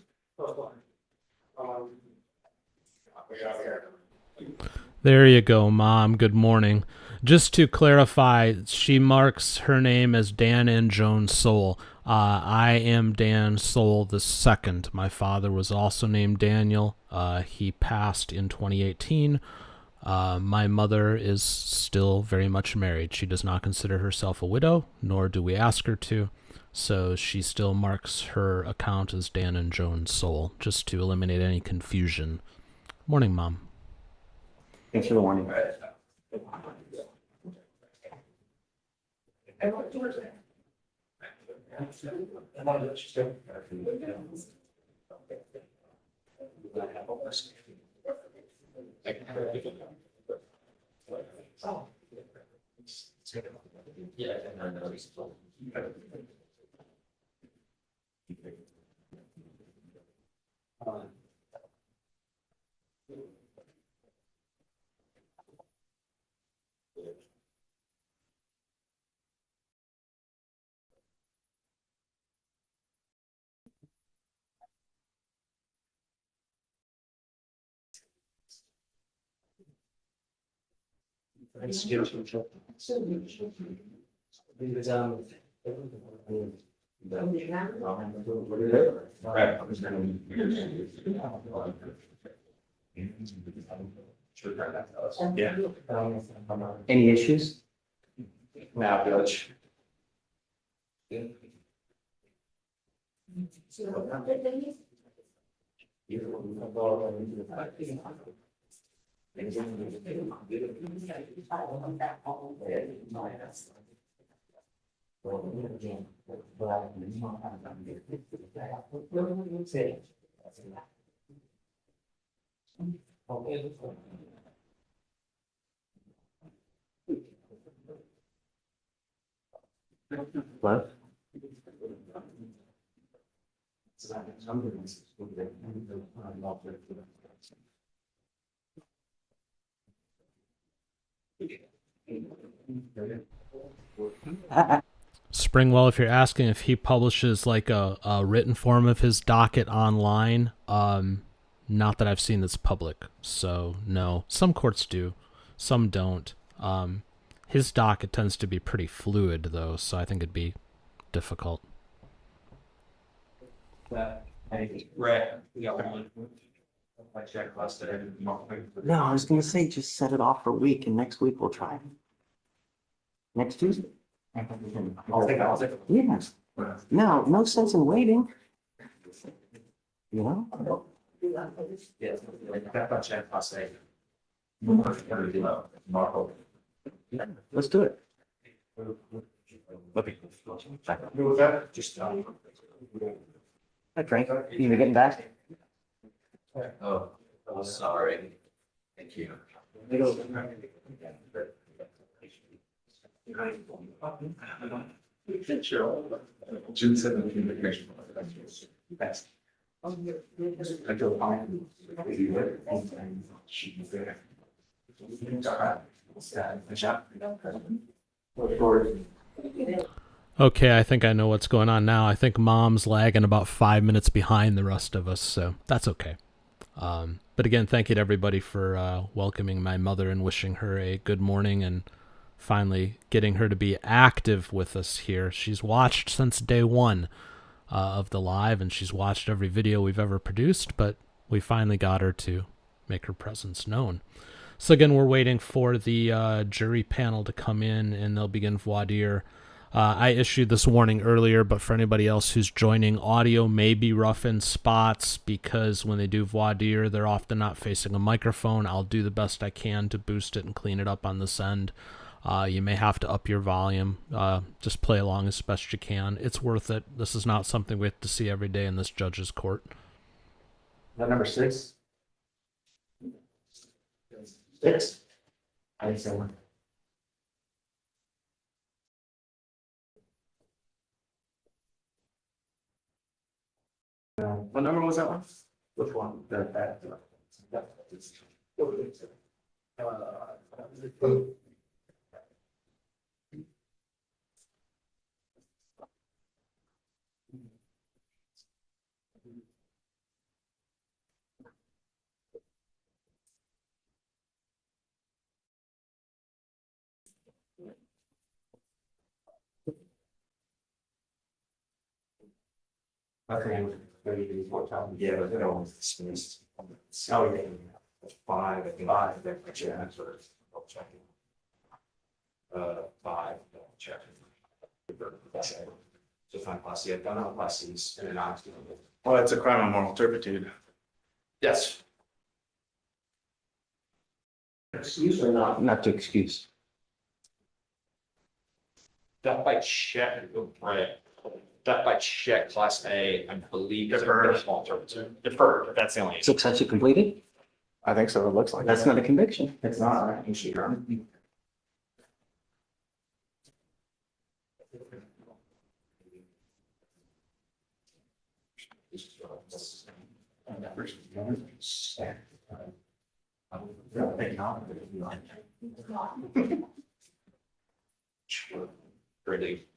There you go, Mom. Good morning. Just to clarify, she marks her name as Dan and Joan Soul. I am Dan Soul II. My father was also named Daniel. He passed in 2018. My mother is still very much married. She does not consider herself a widow, nor do we ask her to. So she still marks her account as Dan and Joan Soul, just to eliminate any confusion. Morning, Mom. Thanks for the warning. Yeah. Any issues? Now, Judge. What? Springwell, if you're asking if he publishes like a written form of his docket online, not that I've seen that's public. So no, some courts do, some don't. His docket tends to be pretty fluid though, so I think it'd be difficult. No, I was gonna say, just set it off for a week and next week we'll try it. Next Tuesday. I'll take that. Yes. No, no sense in waiting. You know? Yes. That's my chance, I'll say. Let's do it. Who was that? Just. Hi, Frank. You getting back? Oh, sorry. Thank you. June 7th, information. Best. I feel fine. Okay, I think I know what's going on now. I think Mom's lagging about 5 minutes behind the rest of us, so that's okay. But again, thank you to everybody for welcoming my mother and wishing her a good morning and finally getting her to be active with us here. She's watched since day one of the live, and she's watched every video we've ever produced, but we finally got her to make her presence known. So again, we're waiting for the jury panel to come in, and they'll begin voir dire. I issued this warning earlier, but for anybody else who's joining, audio may be rough in spots because when they do voir dire, they're often not facing a microphone. I'll do the best I can to boost it and clean it up on this end. You may have to up your volume. Just play along as best you can. It's worth it. This is not something we have to see every day in this judge's court. That number 6? 6? I think so. What number was that one? Which one? Okay. Yeah, but it always dismissed. Oh, yeah. 5, I think. 5, yeah, that's what it's checking. 5, check. So find class C, I've done all classes and then I'm. Well, it's a crime of moral turpitude. Yes. Excuse or not? Not to excuse. Death by check, right? Death by check, class A, I believe. is a Deferred. small turpitude. Deferred, that's the only. Successfully completed? I think so, it looks like. That's not a conviction. It's not, right? You should. Really.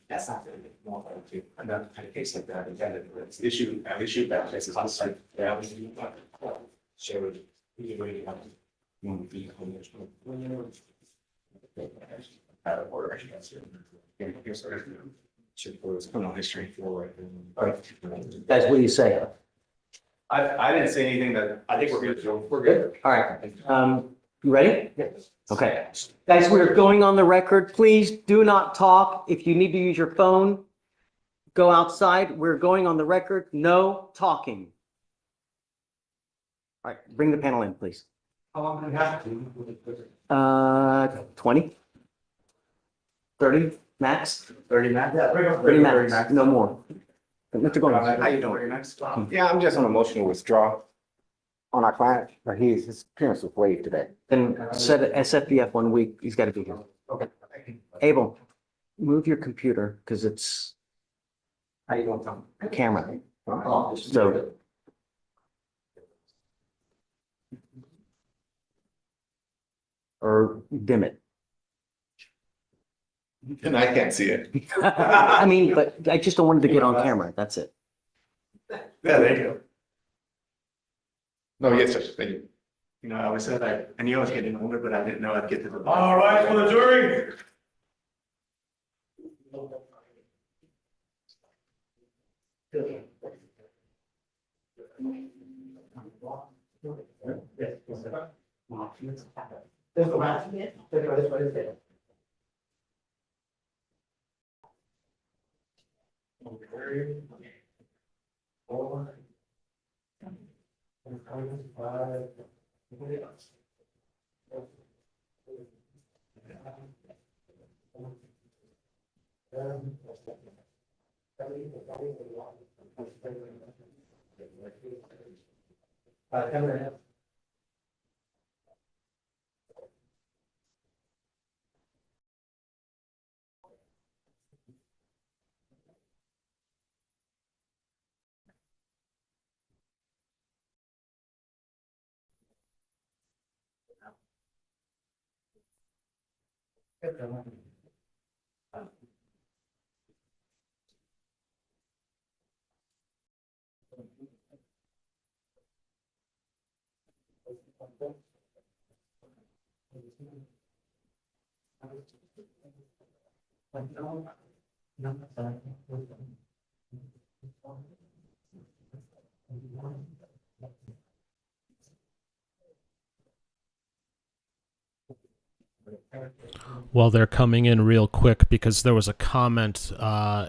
That's not really more than and that kind of case like that, and then it's issue that case is like, yeah. So you really have to. Be out of order, I should answer. Criminal history for. Guys, what do you say? I didn't say anything that. I think we're good. We're good? All right. You ready? Yes. Okay. Guys, we're going on the record. Please do not talk. If you need to use your phone, go outside. We're going on the record. No talking. All right, bring the panel in, please. How long do we have to? 20? 30 max? 30 max? 30 max, no more. Mr. Gomez. How you doing? Yeah, I'm just on a motion to withdraw on our client, but his appearance was waived today. Then set a SFBF 1 week. He's got to be here. Okay. Abel, move your computer because it's How you doing, Tom? camera. So or dim it. And I can't see it. I mean, but I just don't want it to get on camera. That's it. Yeah, there you go. No, yes, sir, thank you. You know, I always said I knew I was getting older, but I didn't know I'd get to the. All right, for the jury. Well, they're coming in real quick because there was a comment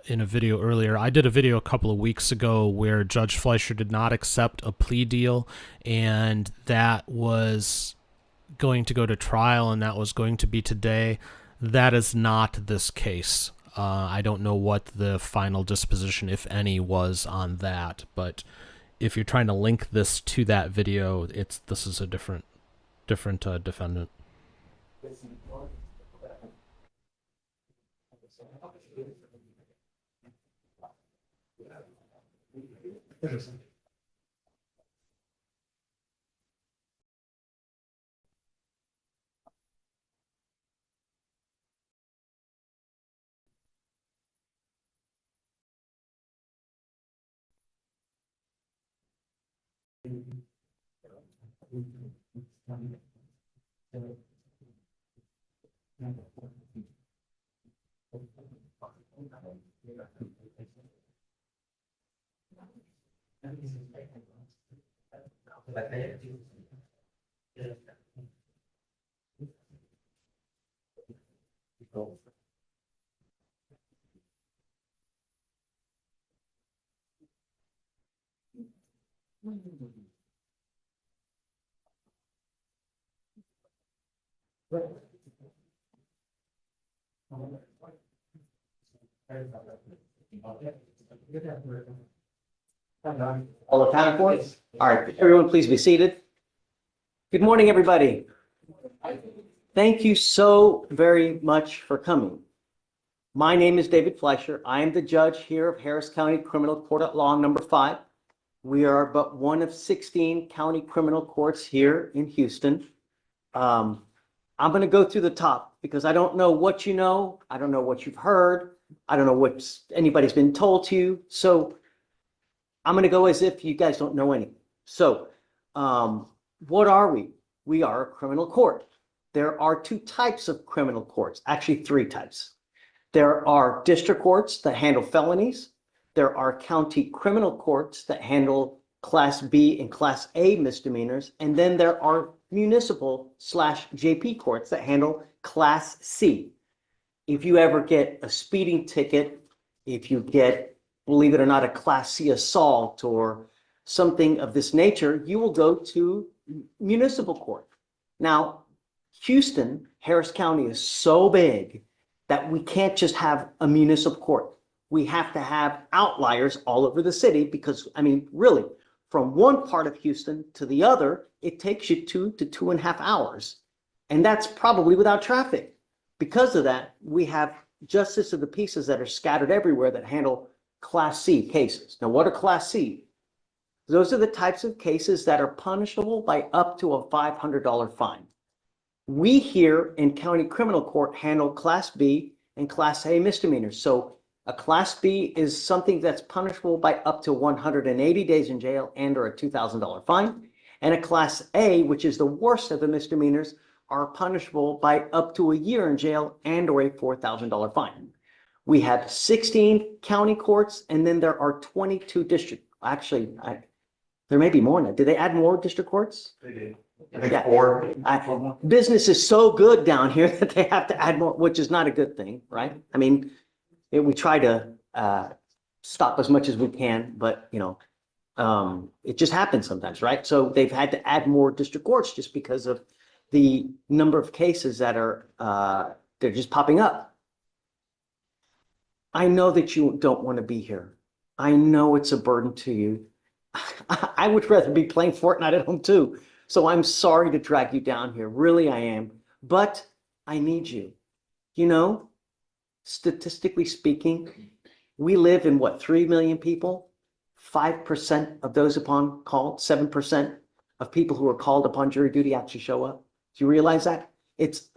in a video earlier. I did a video a couple of weeks ago where Judge Fleischer did not accept a plea deal, and that was going to go to trial, and that was going to be today. That is not this case. I don't know what the final disposition, if any, was on that, but if you're trying to link this to that video, this is a different defendant. All accounted for? All right, everyone, please be seated. Good morning, everybody. Thank you so very much for coming. My name is David Fleischer. I am the judge here of Harris County Criminal Court at Law number 5. We are but one of 16 county criminal courts here in Houston. I'm going to go through the top because I don't know what you know. I don't know what you've heard. I don't know what anybody's been told to you. So I'm going to go as if you guys don't know anything. So what are we? We are a criminal court. There are 2 types of criminal courts, actually 3 types. There are district courts that handle felonies. There are county criminal courts that handle Class B and Class A misdemeanors. And then there are municipal/JP courts that handle Class C. If you ever get a speeding ticket, if you get, believe it or not, a Class C assault or something of this nature, you will go to municipal court. Now, Houston, Harris County is so big that we can't just have a municipal court. We have to have outliers all over the city because, I mean, really, from one part of Houston to the other, it takes you 2 to 2.5 hours. And that's probably without traffic. Because of that, we have justice of the peace that are scattered everywhere that handle Class C cases. Now, what are Class C? Those are the types of cases that are punishable by up to a $500 fine. We here in county criminal court handle Class B and Class A misdemeanors. So a Class B is something that's punishable by up to 180 days in jail and or a $2,000 fine. And a Class A, which is the worst of the misdemeanors, are punishable by up to a year in jail and or a $4,000 fine. We have 16 county courts, and then there are 22 district. Actually, there may be more now. Did they add more district courts? They did. I think 4. Business is so good down here that they have to add more, which is not a good thing, right? I mean, we try to stop as much as we can, but you know, it just happens sometimes, right? So they've had to add more district courts just because of the number of cases that are they're just popping up. I know that you don't want to be here. I know it's a burden to you. I would rather be playing Fortnite at home too. So I'm sorry to drag you down here. Really, I am. But I need you. You know, statistically speaking, we live in what, 3 million people? 5% of those upon call, 7% of people who are called upon jury duty actually show up. Do you realize that? It's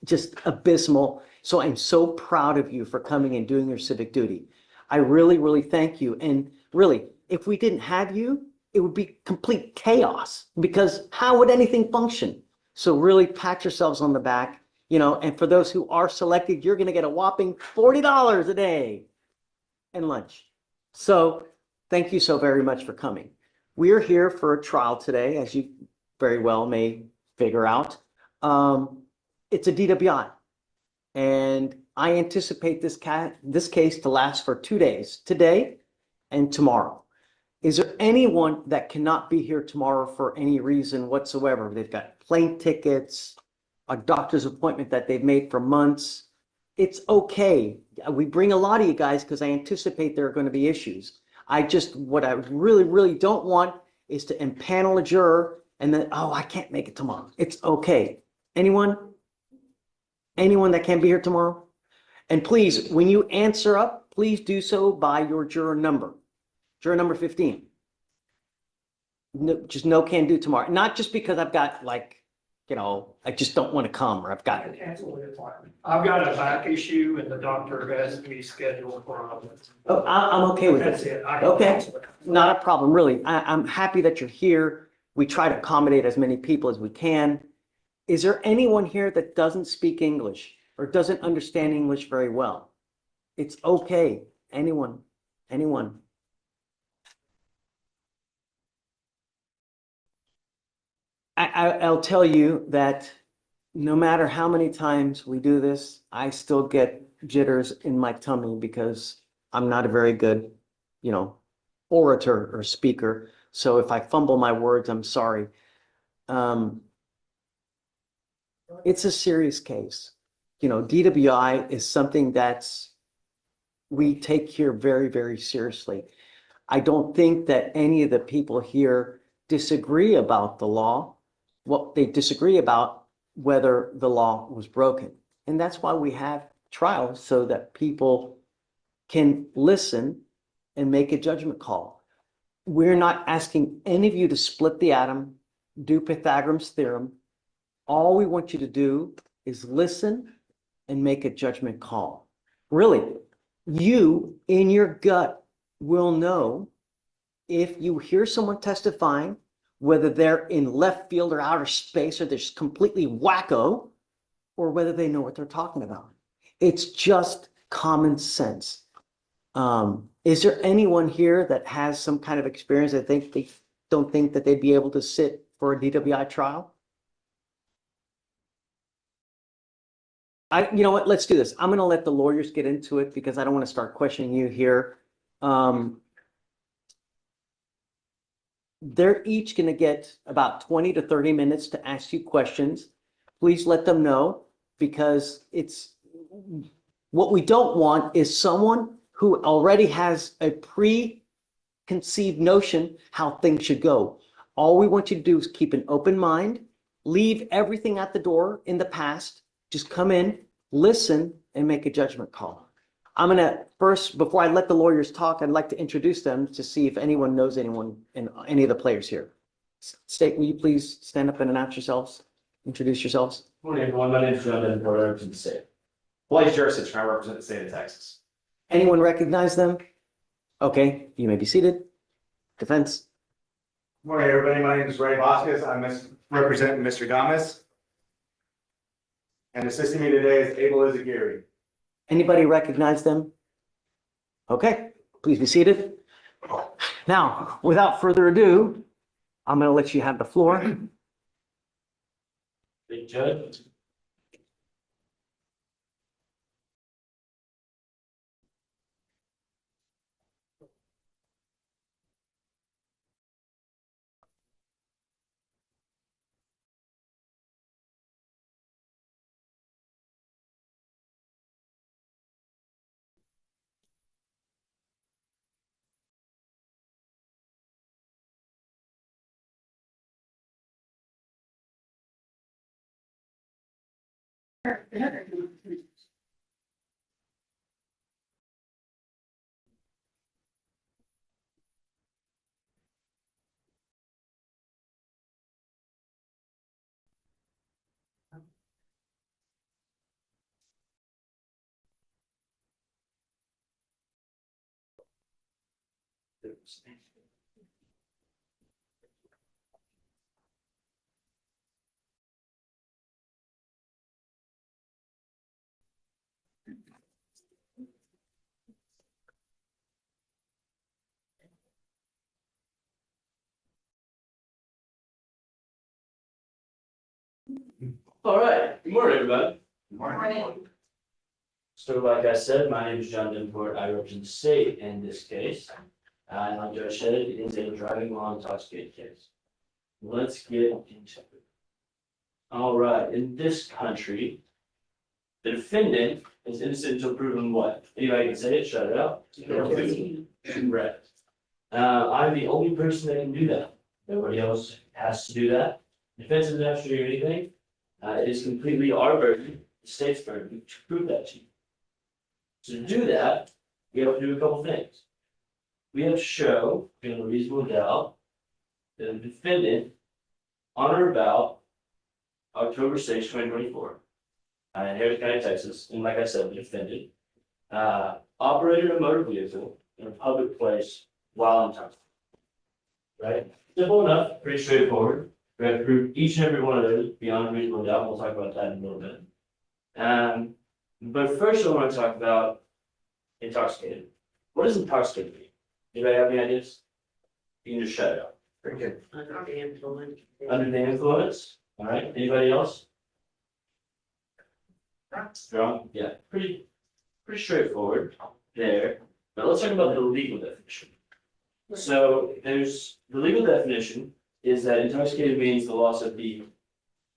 just abysmal. So I'm so proud of you for coming and doing your civic duty. I really, really thank you. And really, if we didn't have you, it would be complete chaos because how would anything function? So really pat yourselves on the back, you know, and for those who are selected, you're going to get a whopping $40 a day and lunch. So thank you so very much for coming. We are here for a trial today, as you very well may figure out. It's a DWI, and I anticipate this case to last for 2 days, today and tomorrow. Is there anyone that cannot be here tomorrow for any reason whatsoever? They've got plane tickets, a doctor's appointment that they've made for months. It's okay. We bring a lot of you guys because I anticipate there are going to be issues. What I really, really don't want is to impanel a juror and then, oh, I can't make it tomorrow. It's okay. Anyone? Anyone that can be here tomorrow? And please, when you answer up, please do so by your juror number. Juror number 15. No, just no can do tomorrow. Not just because I've got I just don't want to come or I've got. I've got a back issue and the doctor has me scheduled for. Oh, I'm okay with That's it. it. I can Okay, cancel it. not a problem, really. I'm happy that you're here. We try to accommodate as many people as we can. Is there anyone here that doesn't speak English or doesn't understand English very well? It's okay. Anyone. I'll tell you that no matter how many times we do this, I still get jitters in my tummy because I'm not a very good, orator or speaker. So if I fumble my words, I'm sorry. It's a serious case. DWI is something we take here very, very seriously. I don't think that any of the people here disagree about the law. What they disagree about whether the law was broken. And that's why we have trials so that people can listen and make a judgment call. We're not asking any of you to split the atom, do Pythagoras theorem. All we want you to do is listen and make a judgment call. Really, you in your gut will know if you hear someone testifying, whether they're in left field or outer space, or they're just completely wacko, or whether they know what they're talking about. It's just common sense. Is there anyone here that has some kind of experience that they don't think that they'd be able to sit for a DWI trial? You know what? Let's do this. I'm going to let the lawyers get into it because I don't want to start questioning you here. They're each going to get about 20 to 30 minutes to ask you questions. Please let them know because what we don't want is someone who already has a preconceived notion how things should go. All we want you to do is keep an open mind, leave everything at the door in the past, just come in, listen, and make a judgment call. I'm going to first, before I let the lawyers talk, I'd like to introduce them to see if anyone knows anyone and any of the players here. State, will you please stand up and announce yourselves, introduce yourselves? Good morning, everyone. My name is John Denver, I represent the state. Police jurisdiction, I represent the state of Texas. Anyone recognize them? Okay, you may be seated. Defense. Good morning, everybody. My name is Ray Vasquez. I'm representing Mr. Gomez. And assisting me today is Abel Izagiri. Anybody recognize them? Okay, please be seated. Now, without further ado, I'm going to let you have the floor. Big judge. All right, good morning, everybody. Good morning. So like I said, my name is John Denport. I represent the state in this case. And like Judge said, it is a driving while intoxicated case. Let's get into it. All right, in this country, the defendant is innocent until proven what? Anybody can say it, shut it out. Correct. I'm the only person that can do that. Nobody else has to do that. Defense doesn't have to do anything. It is completely our burden, the state's burden, to prove that to you. So to do that, we have to do a couple things. We have to show, beyond a reasonable doubt, that the defendant, on or about October 6, 2024, in Harris County, Texas, and like I said, the defendant, operated a motor vehicle in a public place while intoxicated. Right? Simple enough, pretty straightforward. We have to prove each and every one of those beyond a reasonable doubt. We'll talk about that in a little bit. But first, I want to talk about intoxicated. What does intoxicated mean? Anybody have any ideas? You can just shut it up. Very good. Under the influence. Under the influence. All right. Anybody else? Drunk. Yeah. Pretty straightforward there. But let's talk about the legal definition. So there's the legal definition is that intoxicated means the loss of the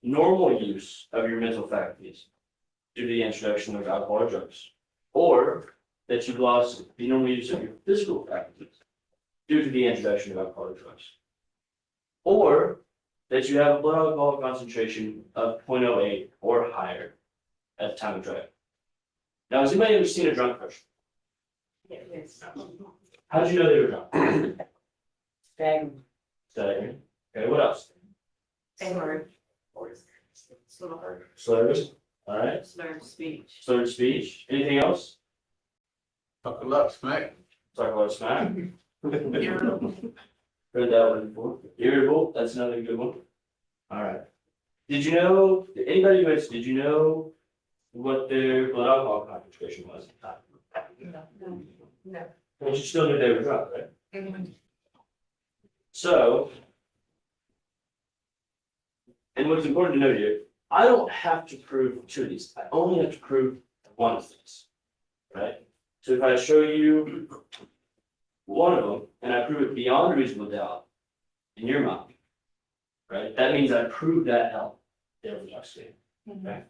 normal use of your mental faculties due to the introduction of alcohol or drugs, or that you've lost the normal use of your physical faculties due to the introduction of alcohol or drugs, or that you have a blood alcohol concentration of 0.08 or higher at the time of driving. Now, has anybody ever seen a drunk person? Yes. How did you know they were drunk? Staggering. Staggering. Okay, what else? Slurred. Slurs. All right. Slurred speech. Slurred speech. Anything else? Talk a lot, smack. Talk about smack. Irritable. Heard that one before. Irritable. That's another good one. All right. Did you know? Anybody who did you know what their blood alcohol concentration was at the time? No. But you still knew they were drunk, right? So, and what's important to note here, I don't have to prove two of these. I only have to prove one of these, right? So if I show you one of them and I prove it beyond a reasonable doubt in your mind, right? That means I prove that element. There we go. Okay.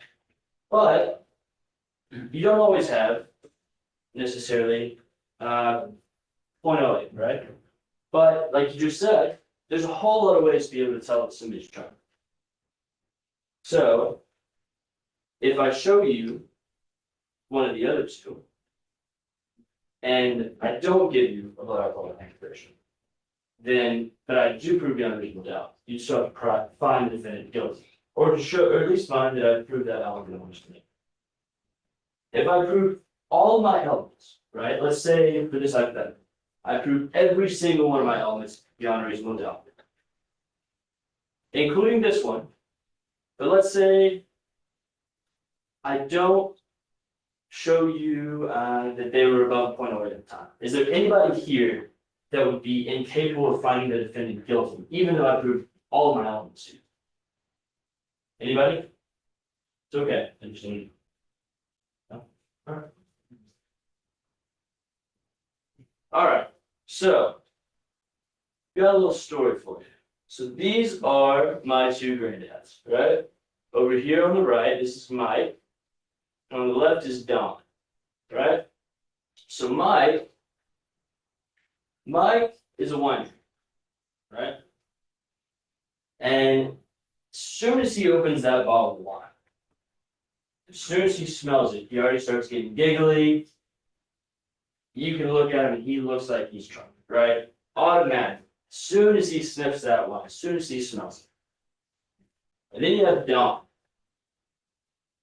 But you don't always have necessarily 0.08, right? But like you just said, there's a whole lot of ways to be able to tell if somebody's drunk. So if I show you one of the other two, and I don't give you a blood alcohol concentration, then, but I do prove beyond a reasonable doubt, you still have to find the defendant guilty, or to show, or at least find that I proved that element of me. If I prove all my elements, right? Let's say for this hypothetical, I prove every single one of my elements beyond a reasonable doubt, including this one. But let's say I don't show you that they were above 0.08 at the time. Is there anybody here that would be incapable of finding the defendant guilty, even though I proved all of my elements here? Anybody? It's okay. I just need. No? All right. All right. So, got a little story for you. So these are my two granddads, right? Over here on the right, this is Mike. On the left is Don, right? So Mike is a wine drinker, right? And as soon as he opens that bottle of wine, As soon as he smells it, he already starts getting giggly. You can look at him and he looks like he's drunk, right? Automatic. As soon as he sniffs that one, as soon as he smells it. And then you have Don.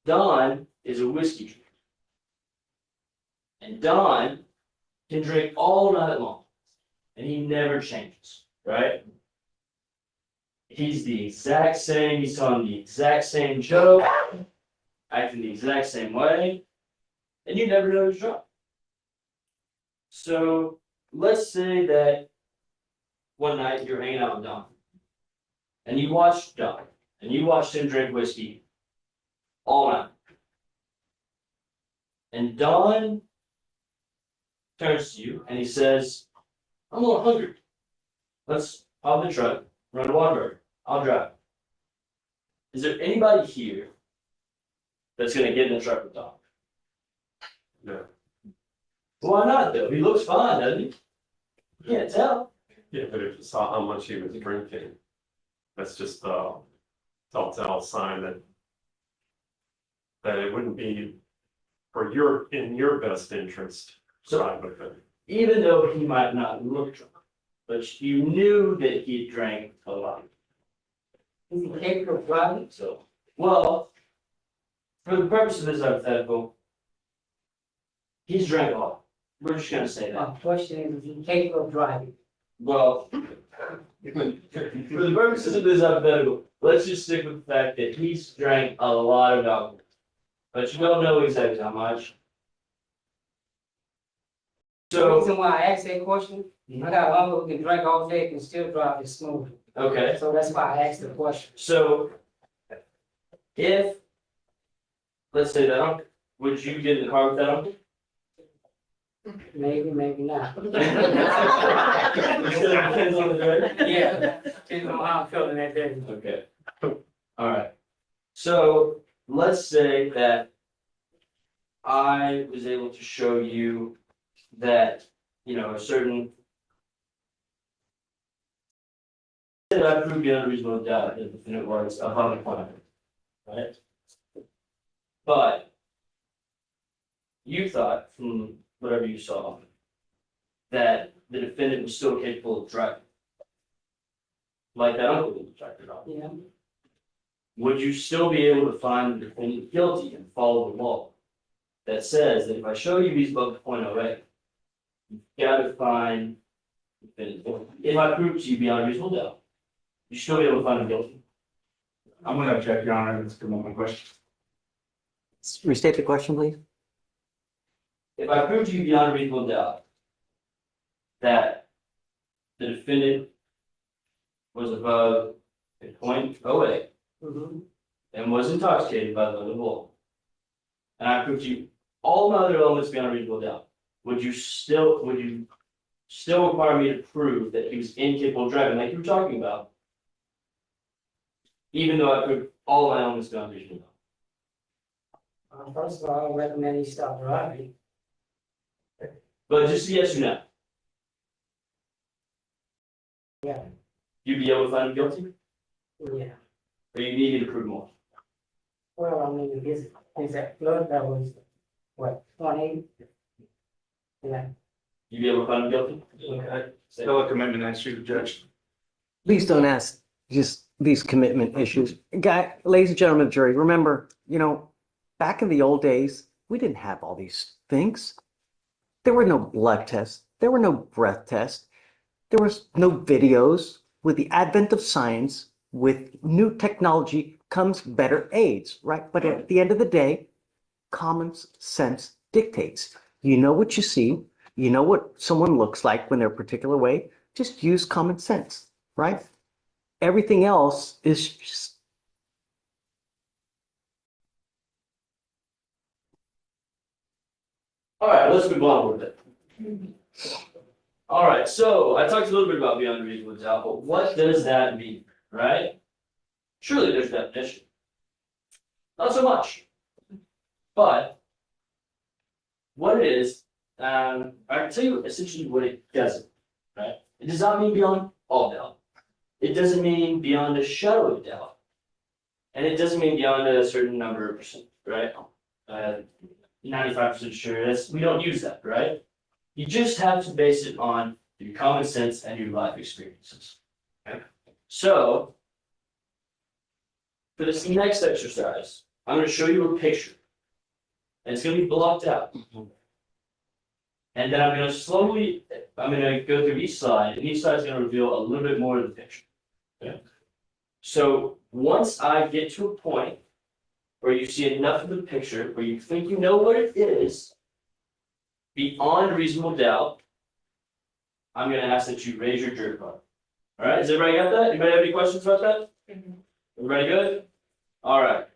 Don is a whiskey drinker. And Don can drink all night long. And he never changes, right? He's the exact same, he's telling the exact same joke, acting the exact same way, and you never know he's drunk. So let's say that one night you're hanging out with Don, and you watched Don, and you watched him drink whiskey all night. And Don turns to you and he says, I'm a little hungry. Let's hop in the truck, run to Waterbury. I'll drive. Is there anybody here that's going to get in the truck with Don? No. Why not, though? He looks fine, doesn't he? You can't tell. Yeah, but if you saw how much he was drinking, that's just a telltale sign that it wouldn't be in your best interest to ride with him. Even though he might not look drunk, but you knew that he drank a lot. Is he capable of driving? So, well, for the purpose of this hypothetical, he's drank a lot. We're just gonna say that. Question is he capable of driving? Well, for the purposes of this hypothetical, let's just stick with the fact that he's drank a lot of alcohol. But you don't know exactly how much. The reason why I asked that question, I got an uncle who can drink all day and still drive it smooth. Okay. So that's why I asked the question. So, if, let's say that uncle, would you get in the car with that uncle? Maybe, maybe not. Depends on the driver? Yeah, depends on how I'm feeling that day. Okay. All right. So, let's say that I was able to show you that, a certain. That I proved beyond a reasonable doubt that the defendant was a public crime, right? But you thought from whatever you saw that the defendant was still capable of driving, like that uncle was driving. Yeah. Would you still be able to find the defendant guilty and follow the law that says that if I show you he's above the .08, you've got to find the defendant guilty? If I prove to you beyond a reasonable doubt, you still be able to find him guilty. I'm gonna object, Your Honor, that's a good question. Restate the question, please. If I prove to you beyond a reasonable doubt that the defendant was above a .08 and was intoxicated by the letter of the law, and I prove to you all my other elements beyond a reasonable doubt, would you still require me to prove that he was incapable of driving, like you were talking about, even though I proved all my elements beyond a reasonable doubt? First of all, I don't recommend he stop driving. But just yes or no. Yeah. You'd be able to find him guilty, Yeah. or you need me to prove more? Well, I mean, his blood level is what, 20? Yeah. You'd be able to find him guilty? Okay. Still a commitment, I shoot, Judge. Please don't ask just these commitment issues. Ladies and gentlemen of the jury, remember, back in the old days, we didn't have all these things. There were no blood tests. There were no breath tests. There was no videos. With the advent of science, with new technology comes better aids, right? But at the end of the day, common sense dictates. You know what you see. You know what someone looks like when they're a particular way. Just use common sense, right? Everything else is just. All right, let's move on with it. All right, so I talked a little bit about beyond a reasonable doubt, but what does that mean, right? Surely there's a definition. Not so much. But what it is, I can tell you essentially what it doesn't, right? It does not mean beyond all doubt. It doesn't mean beyond a shadow of doubt. And it doesn't mean beyond a certain number of percent, right? 95% sure we don't use that, right? You just have to base it on your common sense and your life experiences. Okay? So, for this next exercise, I'm going to show you a picture. And it's going to be blocked out. And then I'm going to go through each slide, and each slide is going to reveal a little bit more of the picture. Okay? So once I get to a point where you see enough of the picture, where you think you know what it is, beyond reasonable doubt, I'm going to ask that you raise your jury card. All right, has everybody got that? Anybody have any questions about that? Everybody good? All right.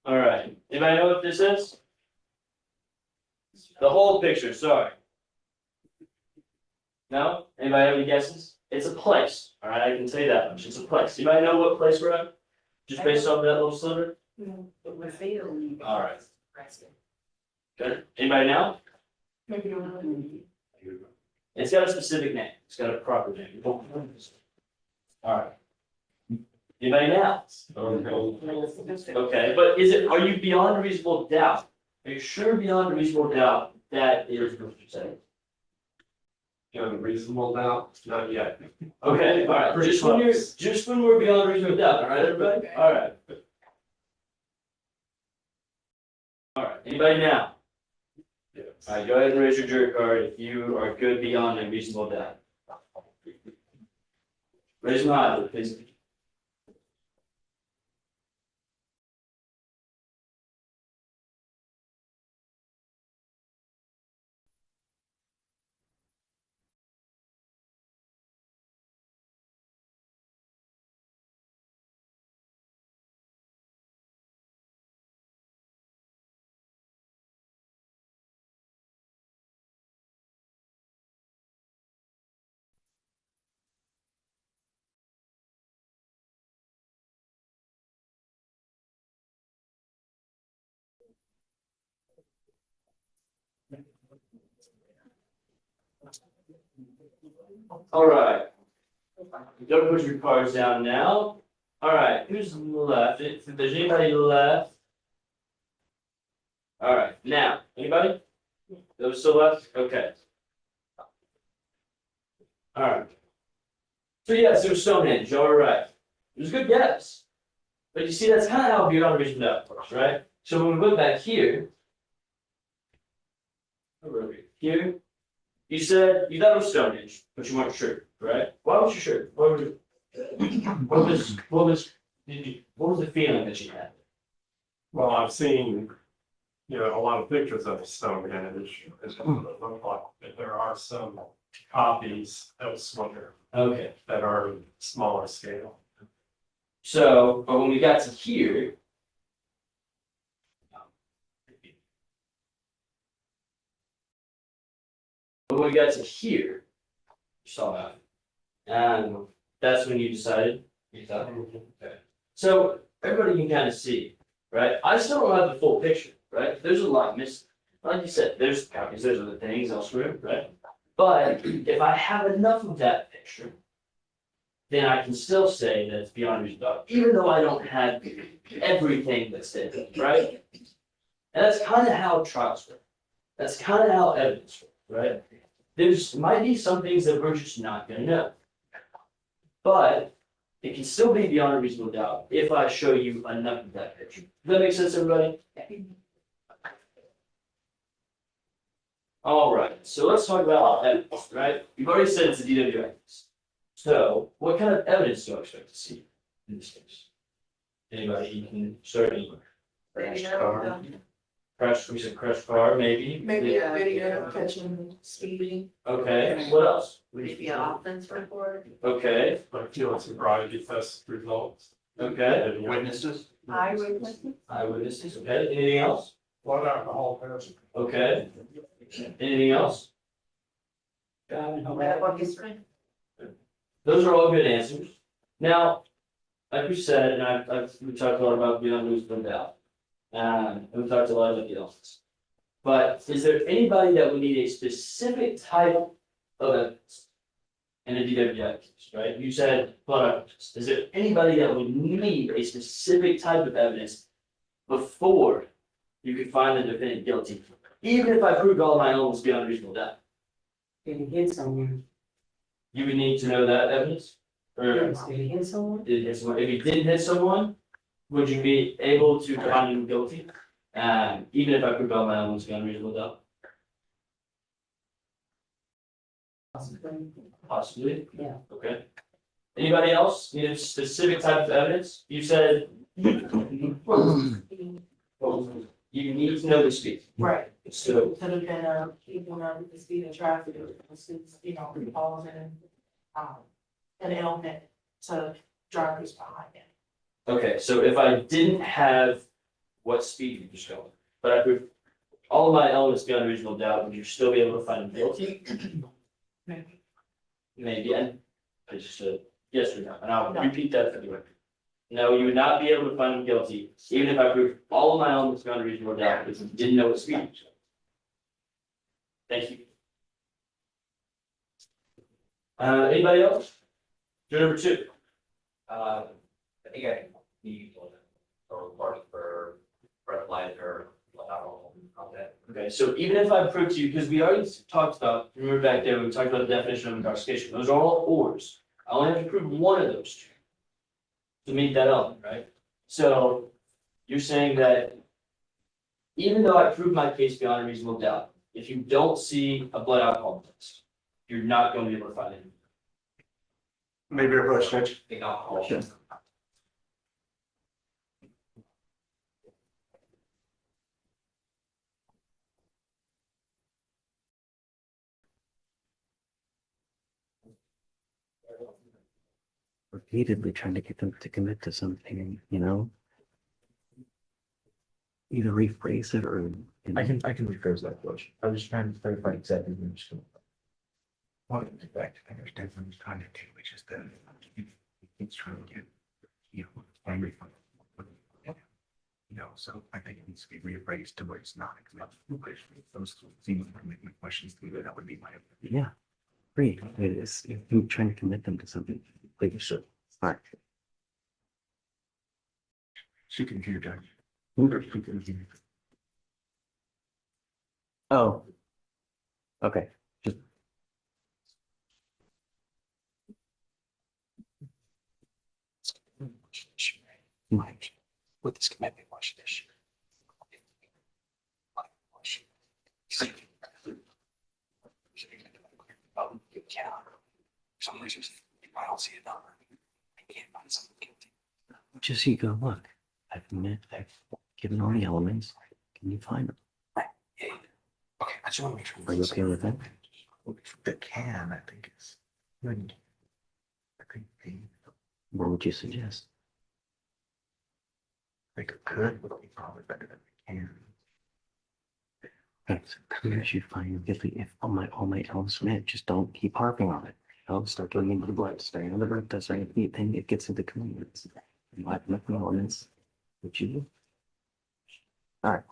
All right. Anybody know what this is? The whole picture, sorry. No? Anybody have any guesses? It's a place. All right, I can tell you that much. It's a place. Anybody know what place we're at? Just based off that little sliver? All right. Good. Anybody know? It's got a specific name. It's got a proper name. All right. Anybody now? Okay, but are you beyond reasonable doubt? Are you sure beyond reasonable doubt that is what you're saying? Beyond reasonable doubt, not yet. Okay, all right, just when we're beyond reasonable doubt, all right, everybody? All right. All right, anybody now? All right, go ahead and raise your jury card if you are good beyond a reasonable doubt. Raise my eye, please. All right. Don't put your cards down now. All right, who's left? If there's anybody left. All right, now, anybody? Those still left? Okay. All right. So yes, it was Stonehenge, all right. It was a good guess. But you see, that's kind of how beyond reasonable doubt works, right? So when we went back here, here, you said you thought it was Stonehenge, but you weren't sure, right? Why weren't you sure? What was the feeling that you had? Well, I've seen, a lot of pictures of Stonehenge. It look like that there are some copies elsewhere. Okay. That are smaller scale. So, but when we got to here, you saw that. And that's when you decided. Okay. So everybody can kind of see, right? I still don't have the full picture, right? There's a lot missing. Like you said, there's copies, there's other things elsewhere, right? But if I have enough of that picture, then I can still say that it's beyond reasonable doubt, even though I don't have everything that's there, right? And that's kind of how trials work. That's kind of how evidence works, right? There's might be some things that we're just not going to know. But it can still be beyond a reasonable doubt if I show you enough of that picture. Does that make sense, everybody? All right, so let's talk about evidence, right? We've already said it's a DWI case. So what kind of evidence do I expect to see in this case? Anybody? You can start anywhere. We said crash car, maybe. Maybe a video catching speeding. Okay, what else? Maybe an offense report. Okay. But feeling sobriety test results. Okay. Witnesses. Eyewitnesses, okay. Anything else? Blood alcohol test. Okay. Anything else? Those are all good answers. Now, like we said, and we talked a lot about beyond reasonable doubt. And we talked a lot about the elements. But is there anybody that would need a specific type of evidence? in a DWI case, right? You said, but is there anybody that would need a specific type of evidence before you could find the defendant guilty? Even if I proved all of my elements beyond reasonable doubt, Did he hit someone? you would need to know that evidence? Or Yes, did he hit someone? did he hit someone? If he did hit someone, would you be able to find him guilty? Even if I proved all my elements beyond reasonable doubt? Possibly. Yeah. Okay. Anybody else need a specific type of evidence? You said you need to know the speed. Right. So, Could have been, people on the speed of traffic, you know, causing, an element to drivers behind it. okay, so if I didn't have what speed you just going, but I proved all of my elements beyond reasonable doubt, would you still be able to find him guilty? Maybe. Maybe, and I just said yes or no, and I'll repeat that for the record. No, you would not be able to find him guilty, even if I proved all of my elements beyond reasonable doubt, because you didn't know what speed. You showed. Thank you. Anybody else? Juror number 2. I think I need a report for breathalyzer, all that. Okay, so even if I prove to you, because we already talked about, remember back there, we talked about the definition of intoxication, those are all ors. I only have to prove one of those two to meet that element, right? So you're saying that even though I prove my case beyond a reasonable doubt, if you don't see a blood alcohol test, you're not going to be able to find it. Maybe a rush, Judge. The alcohol. Sure. Repeatedly trying to get them to commit to something, you know? Either rephrase it or. You know. I can rephrase that question. I was trying to clarify exactly what you're saying. Well, in fact, I understand what he's trying to do, which is that he's trying to get, you know, angry. You know, so I think it needs to be rephrased to where it's not a commitment. Those seem like commitment questions to me, that would be my opinion. Yeah, great. It is, if you're trying to commit them to something, like, sure. All right. She can hear, Judge. She can hear. Oh. Okay. Just. With this commitment, watch this. For some reason, I don't see a number. I can't find something guilty. Just so you go, look, I've given all the elements. Can you find them? Yeah. Okay, I just want to make sure. Are you okay with that? The can, I think, is good. I think What would you suggest? they could would be probably better than the can. Right, so clear should find you guilty if all my elements met. Just don't keep harping on it. You know, start getting into the blood, starting on the blood test, right? Then it gets into commitments. You have enough elements. Would you? All right.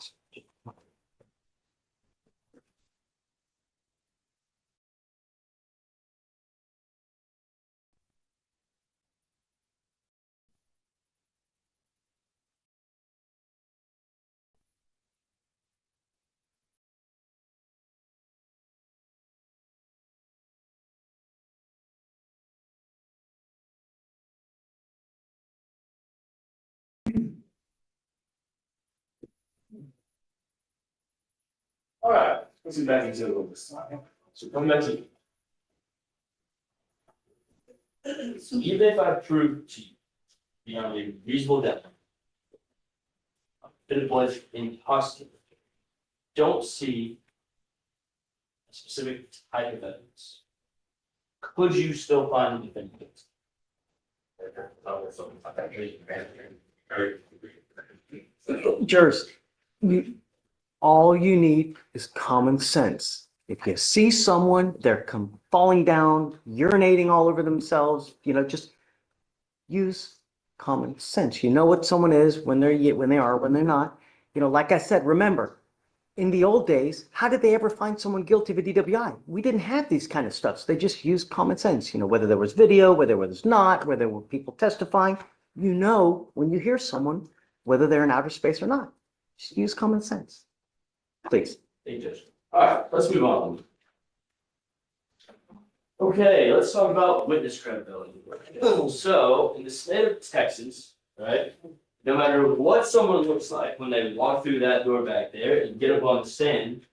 All right, let's get back into this. So coming back to you. So even if I prove to you beyond a reasonable doubt that it was impossible, don't see a specific type of evidence, could you still find the defendant? Jurors, all you need is common sense. If you see someone, they're falling down, urinating all over themselves, you know, just use common sense. You know what someone is when they are, when they're not. You know, like I said, remember, In the old days, how did they ever find someone guilty of a DWI? We didn't have these kind of stuffs. They just used common sense, whether there was video, whether there was not, whether there were people testifying. When you hear someone, whether they're in outer space or not. Just use common sense. Please. Thank you, Judge. All right, let's move on. Okay, let's talk about witness credibility. So, in the state of Texas, right, no matter what someone looks like when they walk through that door back there and get up on the stand,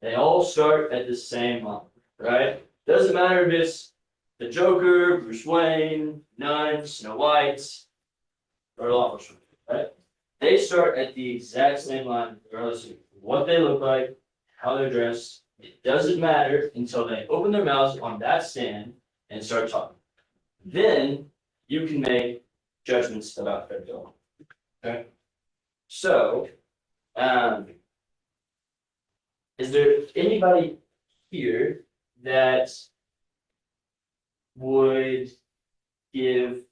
they all start at the same line, right? Doesn't matter if it's the Joker, Bruce Wayne, Nun, Snow White, or law enforcement, right? They start at the exact same line, regardless of what they look like, how they're dressed. It doesn't matter until they open their mouths on that stand and start talking. Then you can make judgments about credibility. Okay. So, is there anybody here that would give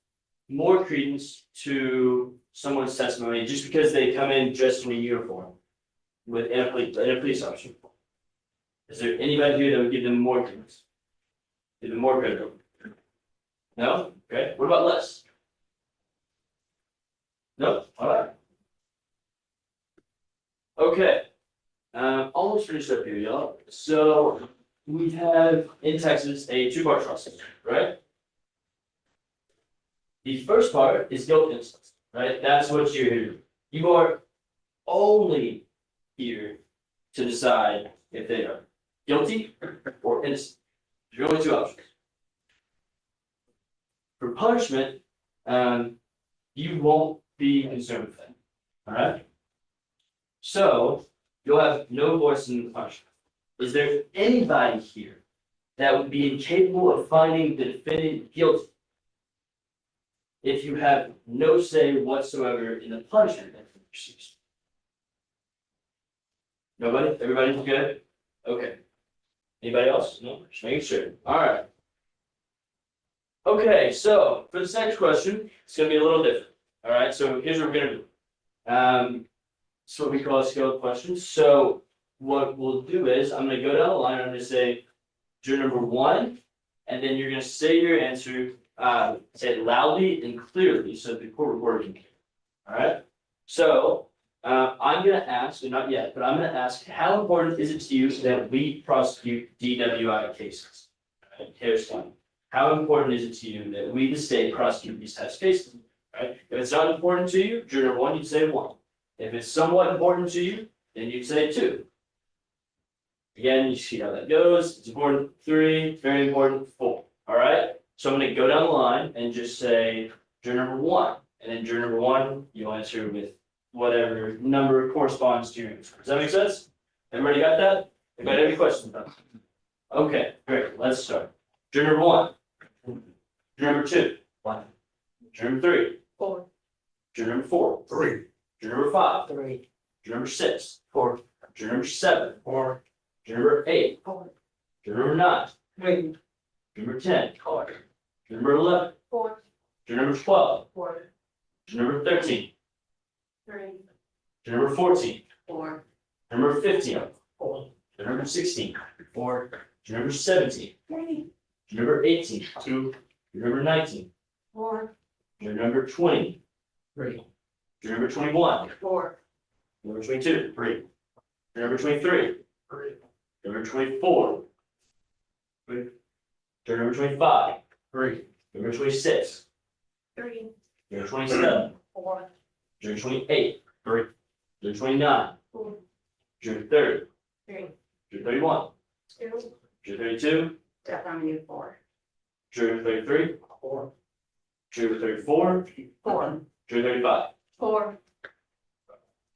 more credence to someone's testimony just because they come in dressed in a uniform with a police officer? Is there anybody here that would give them more credence? Give them more credibility? No? Okay. What about less? No? All right. Okay. Almost finished up here, y'all. So we have in Texas a two-part trial system, right? The first part is guilt innocence, right? That's what you're here to do. You are only here to decide if they are guilty or innocent. There's only two options. For punishment, you won't be concerned with that. All right? So you'll have no voice in the punishment. Is there anybody here that would be incapable of finding the defendant guilty if you have no say whatsoever in the punishment that he receives? Nobody? Everybody's good? Okay. Anybody else? No? Just making sure. All right. Okay, so for this next question, it's going to be a little different. All right, so here's what we're going to do. It's what we call a scaled question. So what we'll do is I'm going to go down the line. I'm going to say juror number 1, and then you're going to say your answer, say it loudly and clearly so the court reporter can hear. All right, so I'm going to ask, and not yet, but I'm going to ask, how important is it to you that we prosecute DWI cases? Right? Here's one. How important is it to you that we, the state, prosecute these types of cases? Right? If it's not important to you, juror number 1, you'd say 1. If it's somewhat important to you, then you'd say 2. Again, you see how that goes. It's important 3, very important 4. All right. So I'm going to go down the line and just say juror number 1, and then juror number 1, you'll answer with whatever number corresponds to your answer. Does that make sense? Everybody got that? Anybody have any questions about that? Okay, great. Let's start. Juror number 1. Juror number 2. 1. Juror number 3. 4. Juror number 4. 3. Juror number 5. 3. Juror number 6. 4. Juror number 7. 4. Juror number 8. 4. Juror number 9. 3. Juror number 10. 4. Juror number 11. 4. Juror number 12. 4. Juror number 13. 3. Juror number 14. 4. Juror number 15. 4. Juror number 16. 4. Juror number 17. 3. Juror number 18. 2. Juror number 19. 4. Juror number 20. 3. Juror number 21. 4. Juror number 22. 3. Juror number 23. 3. Juror number 24. 3. Juror number 25. 3. Juror number 26. 3. Juror 27. 4. Juror 28. 3. Juror 29. 4. Juror 30. 3. Juror 31. 2. Juror 32. Definitely 4. Juror 33. 4. Juror 34. 4. Juror 35. 4.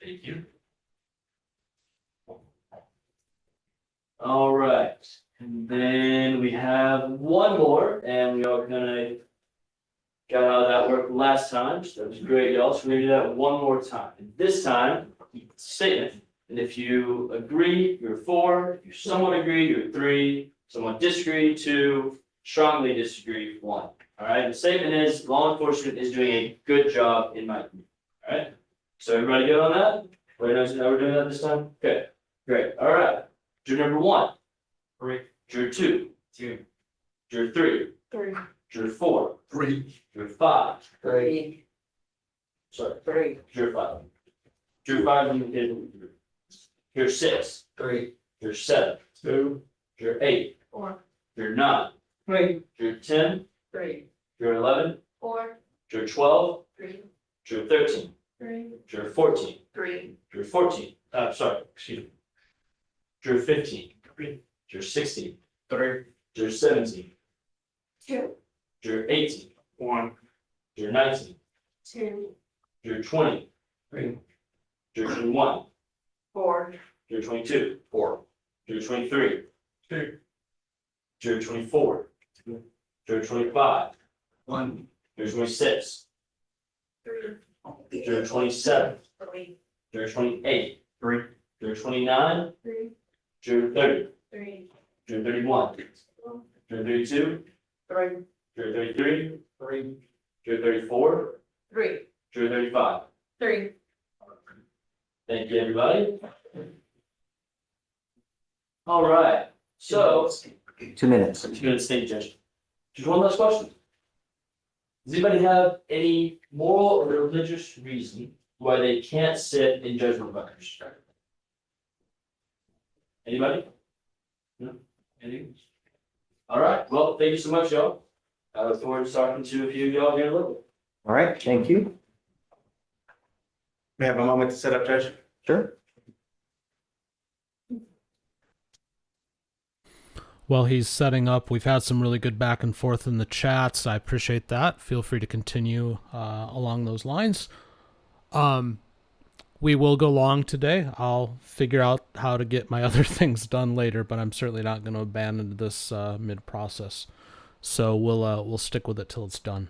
Thank you. All right, and then we have one more, and we all kind of got out of that work last time, so that was great, y'all. So we're gonna do that one more time. And this time, statement. And if you agree, you're 4. If you somewhat agree, you're 3. Somewhat disagree, 2. Strongly disagree, 1. All right. The statement is law enforcement is doing a good job in my community. All right. So everybody good on that? Everybody knows how we're doing that this time? Okay. Great, all right. Juror number one. Three. Juror two. Two. Juror three. Three. Juror four. Three. Juror five. Three. Sorry. Three. Juror five. Juror five, you did. Juror six. Three. Juror seven. Two. Juror eight. Four. Juror nine. Three. Juror 10. Three. Juror 11. Four. Juror 12. Three. Juror 13. Three. Juror 14. Three. Juror 14. Sorry, excuse me. Juror 15. Three. Juror 16. Three. Juror 17. Two. Juror 18. One. Juror 19. Two. Juror 20. Three. Juror 21. Four. Juror 22. Four. Juror 23. Two. Juror 24. Juror 25. One. Juror 26. Three. Juror 27. Three. Juror 28. Three. Juror 29. Three. Juror 30. Three. Juror 31. Juror 32. Three. Juror 33. Three. Juror 34. Three. Juror 35. Three. Thank you, everybody. All right, so, 2 minutes. 2 minutes, thank you, Judge. Just one last question. Does anybody have any moral or religious reason why they can't sit in judgment of others? Anybody? No? Anything? All right, well, thank you so much, y'all. I look forward to talking to a few of y'all here in a little bit. All right, thank you. May I have a moment to set up, Judge? Sure. While he's setting up, we've had some really good back and forth in the chats. I appreciate that. Feel free to continue along those lines. We will go long today. I'll figure out how to get my other things done later, but I'm certainly not going to abandon this mid-process. So we'll stick with it till it's done.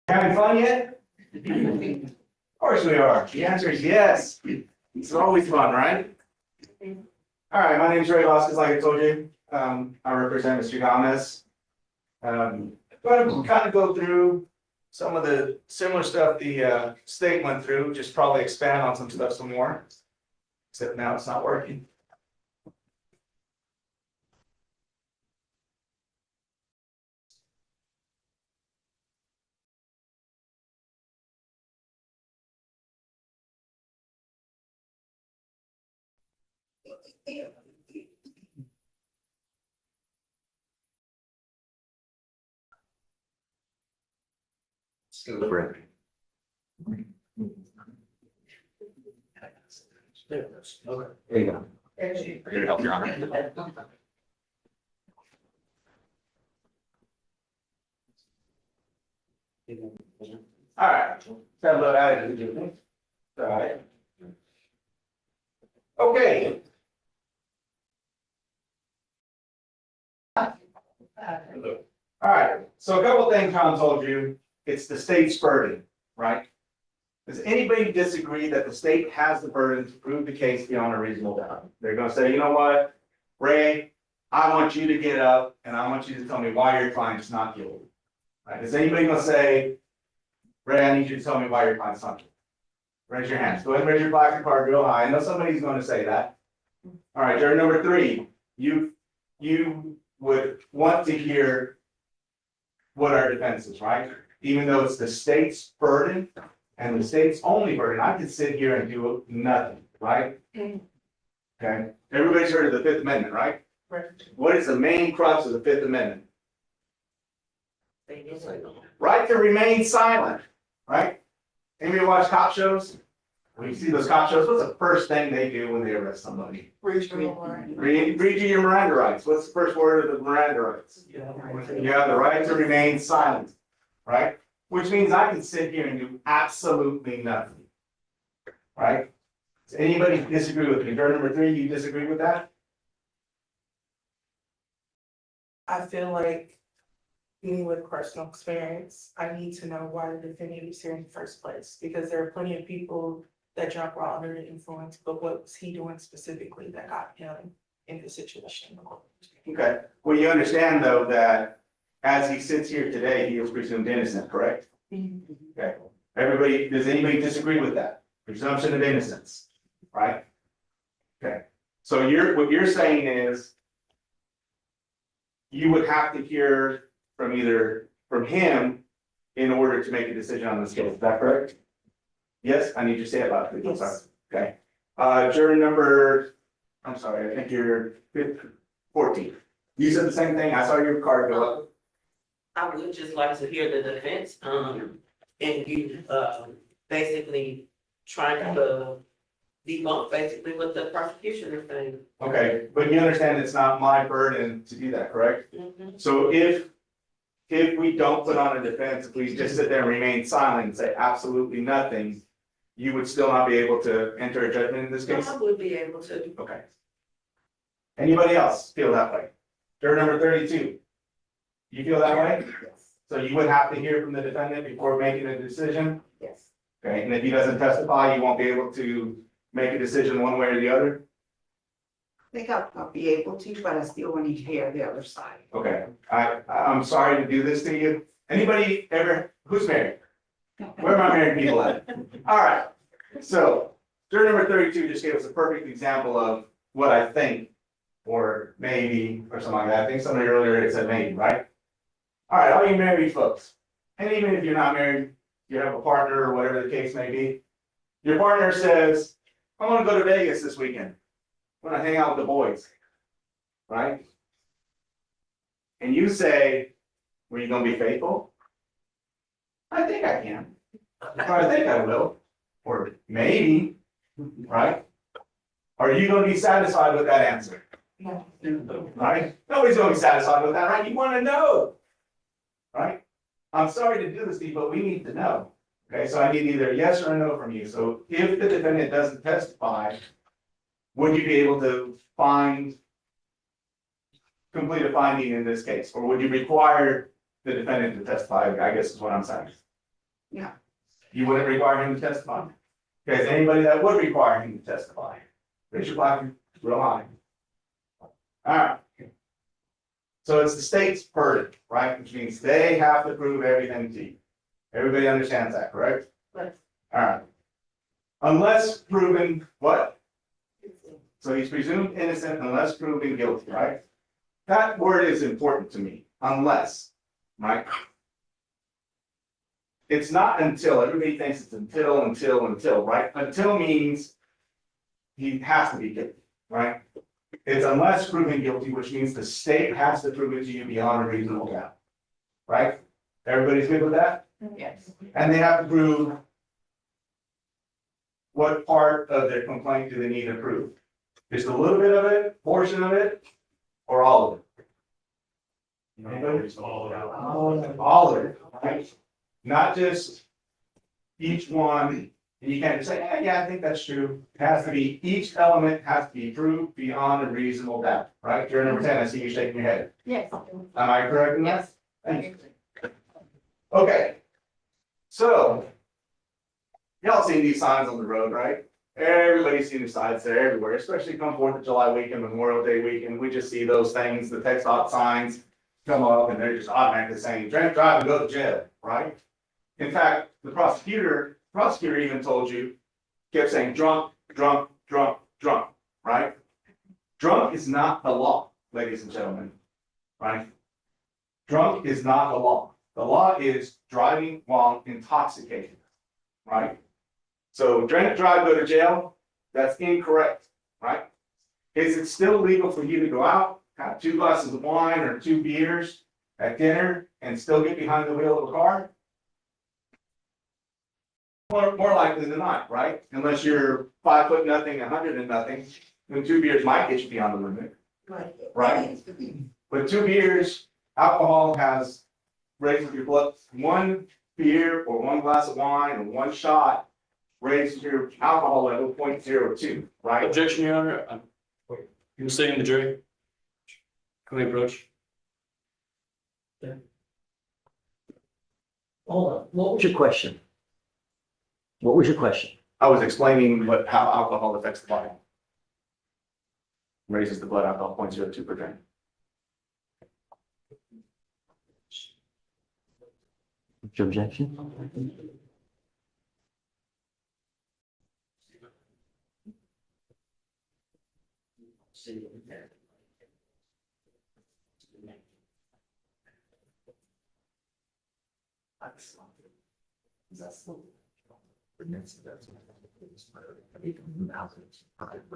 Having fun yet? Of course we are. The answer is yes. It's always fun, right? All right, my name is Ray Vasquez, like I told you. I represent Mr. Gomez. Going to kind of go through some of the similar stuff the state went through, just probably expand on some stuff some more. Except now it's not working. Super. There you go. Here to help, Your Honor. All right, got a little added. All right. Okay. All right, so a couple of things Tom told you, it's the state's burden, right? Does anybody disagree that the state has the burden to prove the case beyond a reasonable doubt? They're gonna say, you know what, Ray, I want you to get up and I want you to tell me why your client's not guilty. Right? Is anybody gonna say, Ray, I need you to tell me why your client's not guilty? Raise your hands. Go ahead and raise your black card real high. I know somebody's gonna say that. All right, jury number 3, you would want to hear what our defense is, right? Even though it's the state's burden and the state's only burden, I could sit here and do nothing, right? Okay, everybody's heard of the Fifth Amendment, right? What is the main crux of the Fifth Amendment? Right to remain silent, right? Anybody watch cop shows? When you see those cop shows, what's the first thing they do when they arrest somebody? Read you your Miranda rights. What's the first word of the Miranda rights? You have the right to remain silent, right? Which means I can sit here and do absolutely nothing, right? Does anybody disagree with me? Juror number 3, you disagree with that? I feel like, me with personal experience, I need to know why the defendant is here in the first place, because there are plenty of people that drunk while under the influence, but what was he doing specifically that got him in this situation? Okay, well, you understand though that as he sits here today, he is presumed innocent, correct? Okay, everybody, does anybody disagree with that? Presumption of innocence, right? Okay, so what you're saying is you would have to hear from him in order to make a decision on this case, is that correct? Yes, I need you to say it loud, please, I'm sorry. Okay, juror number, I'm sorry, I think you're 14. You said the same thing, I saw your card go up. I would just like to hear the defense, and you, basically trying to debunk basically what the prosecution is saying. Okay, but you understand it's not my burden to do that, correct? So if we don't put on a defense, if we just sit there and remain silent and say absolutely nothing, you would still not be able to enter a judgment in this case? I would be able to. Okay. Anybody else feel that way? Juror number 32. You feel that way? Yes. So you would have to hear from the defendant before making a decision? Yes. Okay, and if he doesn't testify, you won't be able to make a decision one way or the other? I think I'll be able to, but I still want to hear the other side. Okay, I'm sorry to do this to you. Anybody ever, who's married? Where are my married people at? All right, so juror number 32 just gave us a perfect example of what I think, or maybe, or something like that. I think somebody earlier had said maybe, right? All right, all you married folks, and even if you're not married, you have a partner or whatever the case may be. Your partner says, I want to go to Vegas this weekend. I want to hang out with the boys, right? And you say, were you going to be faithful? I think I can. Or I think I will. Or maybe, right? Are you going to be satisfied with that answer? No. Right? Nobody's going to be satisfied with that, right? You want to know, right? I'm sorry to do this to you, but we need to know. Okay, so I need either a yes or a no from you. So if the defendant doesn't testify, would you be able to complete a finding in this case? Or would you require the defendant to testify, I guess is what I'm saying. Yeah. You wouldn't require him to testify? Okay, is there anybody that would require him to testify? Raise your flag real high. All right. So it's the state's burden, right? Which means they have to prove everything to you. Everybody understands that, correct? Right. All right. Unless proven what? So he's presumed innocent unless proven guilty, right? That word is important to me, unless, right? It's not until, everybody thinks it's until, right? Until means he has to be guilty, right? It's unless proven guilty, which means the state has to prove it to you beyond a reasonable doubt, right? Everybody's good with that? Yes. And they have to prove what part of their complaint do they need to prove? Just a little bit of it, portion of it, or all of it? Anybody? All of it, right? Not just each one, and you can't just say, yeah, I think that's true. It has to be, each element has to be proved beyond a reasonable doubt, right? Juror number 10, I see you shaking your head. Yes. Am I correct in that? Yes. Thank you. Okay. So, y'all seen these signs on the road, right? Everybody's seen the signs there everywhere, especially come 4th of July weekend, Memorial Day weekend. We just see those things, the text off signs come up and they're just automatically saying, drink, drive, and go to jail, right? In fact, the prosecutor even told you, kept saying drunk, drunk, drunk, drunk, right? Drunk is not the law, ladies and gentlemen, right? Drunk is not the law. The law is driving while intoxicated, right? So drink, drive, go to jail, that's incorrect, right? Is it still legal for you to go out, have 2 glasses of wine or 2 beers at dinner and still get behind the wheel of a car? More likely than not, right? Unless you're 5 foot nothing, 100 and nothing, then 2 beers might get you beyond the limit, Right. right? But 2 beers, alcohol has raises your blood. 1 beer or 1 glass of wine or 1 shot raises your alcohol level 0.02, right? Objection, Your Honor. You're sitting the jury. Can we approach? Hold on, what was your question? What was your question? I was explaining how alcohol affects the body. Raises the blood alcohol 0.02 per gram. What's your objection?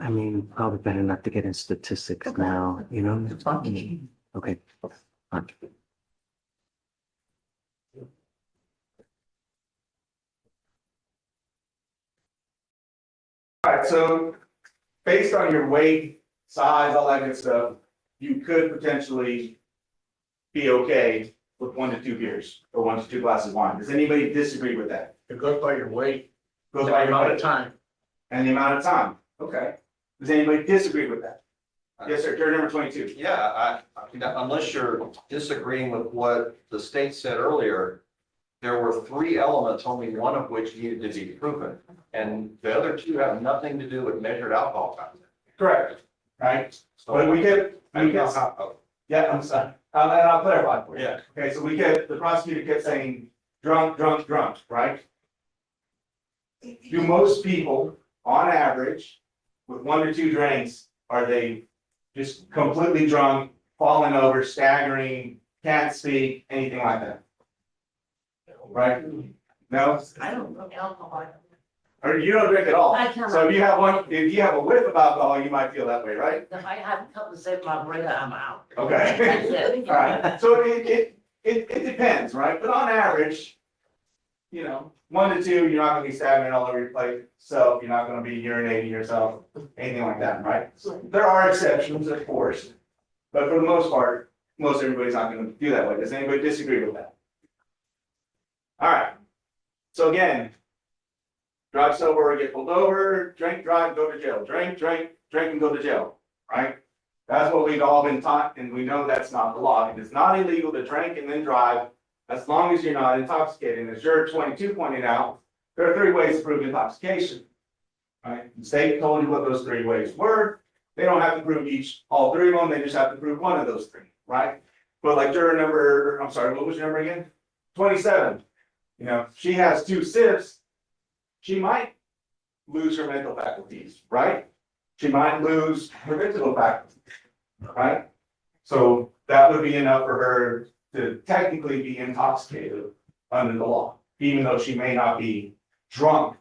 I mean, probably better not to get in statistics now, you know? Okay. Fine. All right, so based on your weight, size, all that good stuff, you could potentially be okay with 1 to 2 beers or 1 to 2 glasses of wine. Does anybody disagree with that? It goes by your weight. Goes by your weight time. and the amount of time. Okay. Does anybody disagree with that? Yes, sir. Juror number 22. Yeah, unless you're disagreeing with what the state said earlier, there were 3 elements, only one of which needed to be proven. And the other 2 have nothing to do with measured alcohol content. Correct. Right. So But oh, yeah, I'm sorry. And I'll clarify for you. Yeah. Okay, so the prosecutor kept saying drunk, drunk, drunk, right? Do most people, on average, with 1 to 2 drinks, are they just completely drunk, falling over, staggering, can't speak, anything like that? Right? No? I don't drink alcohol. Or you don't drink at all? I cannot. So if you have a whiff of alcohol, you might feel that way, right? If I have a couple of sips of my breath, I'm out. Okay. All right, so it depends, right? But on average, 1 to 2, you're not gonna be stabbing all over your plate, so you're not gonna be urinating yourself, anything like that, right? So there are exceptions, of course, but for the most part, most everybody's not gonna do that way. Does anybody disagree with that? All right, so again, drive sober or get pulled over, drink, drive, go to jail, drink, and go to jail, right? That's what we've all been taught, and we know that's not the law. It is not illegal to drink and then drive, as long as you're not intoxicated. And as Juror 22 pointed out, there are 3 ways to prove intoxication. Right? The state told you what those 3 ways were. They don't have to prove all 3 of them, they just have to prove one of those 3, right? But like what was your number again? 27. She has 2 sips, she might lose her mental faculties, right? She might lose her physical faculties, right? So that would be enough for her to technically be intoxicated under the law, even though she may not be drunk,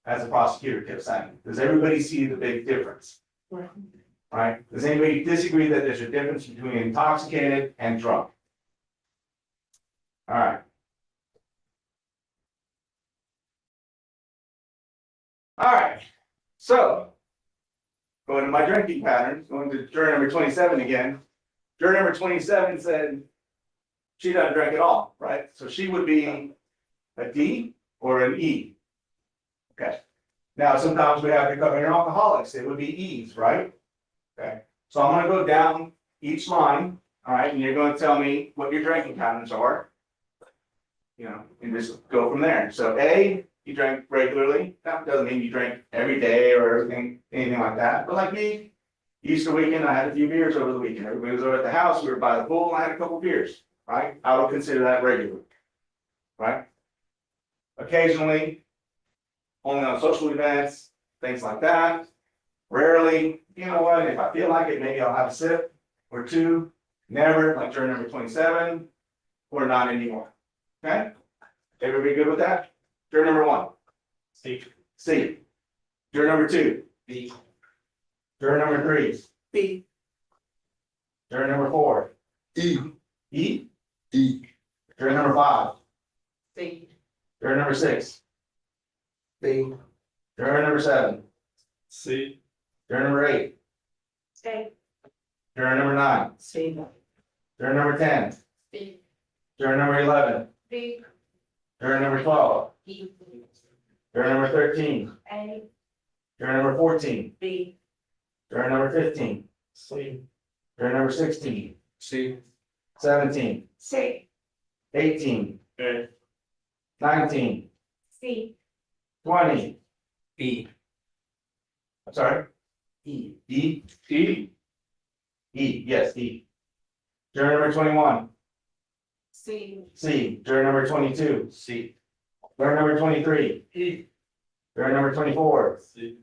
as the prosecutor kept saying. Does everybody see the big difference? Right? Does anybody disagree that there's a difference between intoxicated and drunk? All right. All right, so going to my drinking patterns, going to juror number 27 again. Juror number 27 said she doesn't drink at all, right? So she would be a D or an E. Okay. Now, sometimes we have to cover your alcoholics. It would be E's, right? Okay. So I'm going to go down each line, all right, and you're going to tell me what your drinking patterns are. And just go from there. So A, you drink regularly. That doesn't mean you drink every day or anything like that. But like me, Easter weekend, I had a few beers over the weekend. Everybody was over at the house. We were by the pool. I had a couple beers, right? I would consider that regular, right? Occasionally, only on social events, things like that. Rarely, if I feel like it, maybe I'll have a sip or 2. Never, like juror number 27, or not anymore. Okay? Everybody good with that? Juror number 1. C. Juror number 2. B. Juror number 3. B. Juror number 4. E. E. E. Juror number 5. C. Juror number 6. B. Juror number 7. C. Juror number 8. A. Juror number 9. C. Juror number 10. B. Juror number 11. B. Juror number 12. E. Juror number 13. A. Juror number 14. B. Juror number 15. C. Juror number 16. C. 17. C. 18, A. 19, C. 20. B. I'm sorry? E. E? E? E, yes, E. Juror number 21. C. C. Juror number 22. C. Juror number 23. E. Juror number 24. C.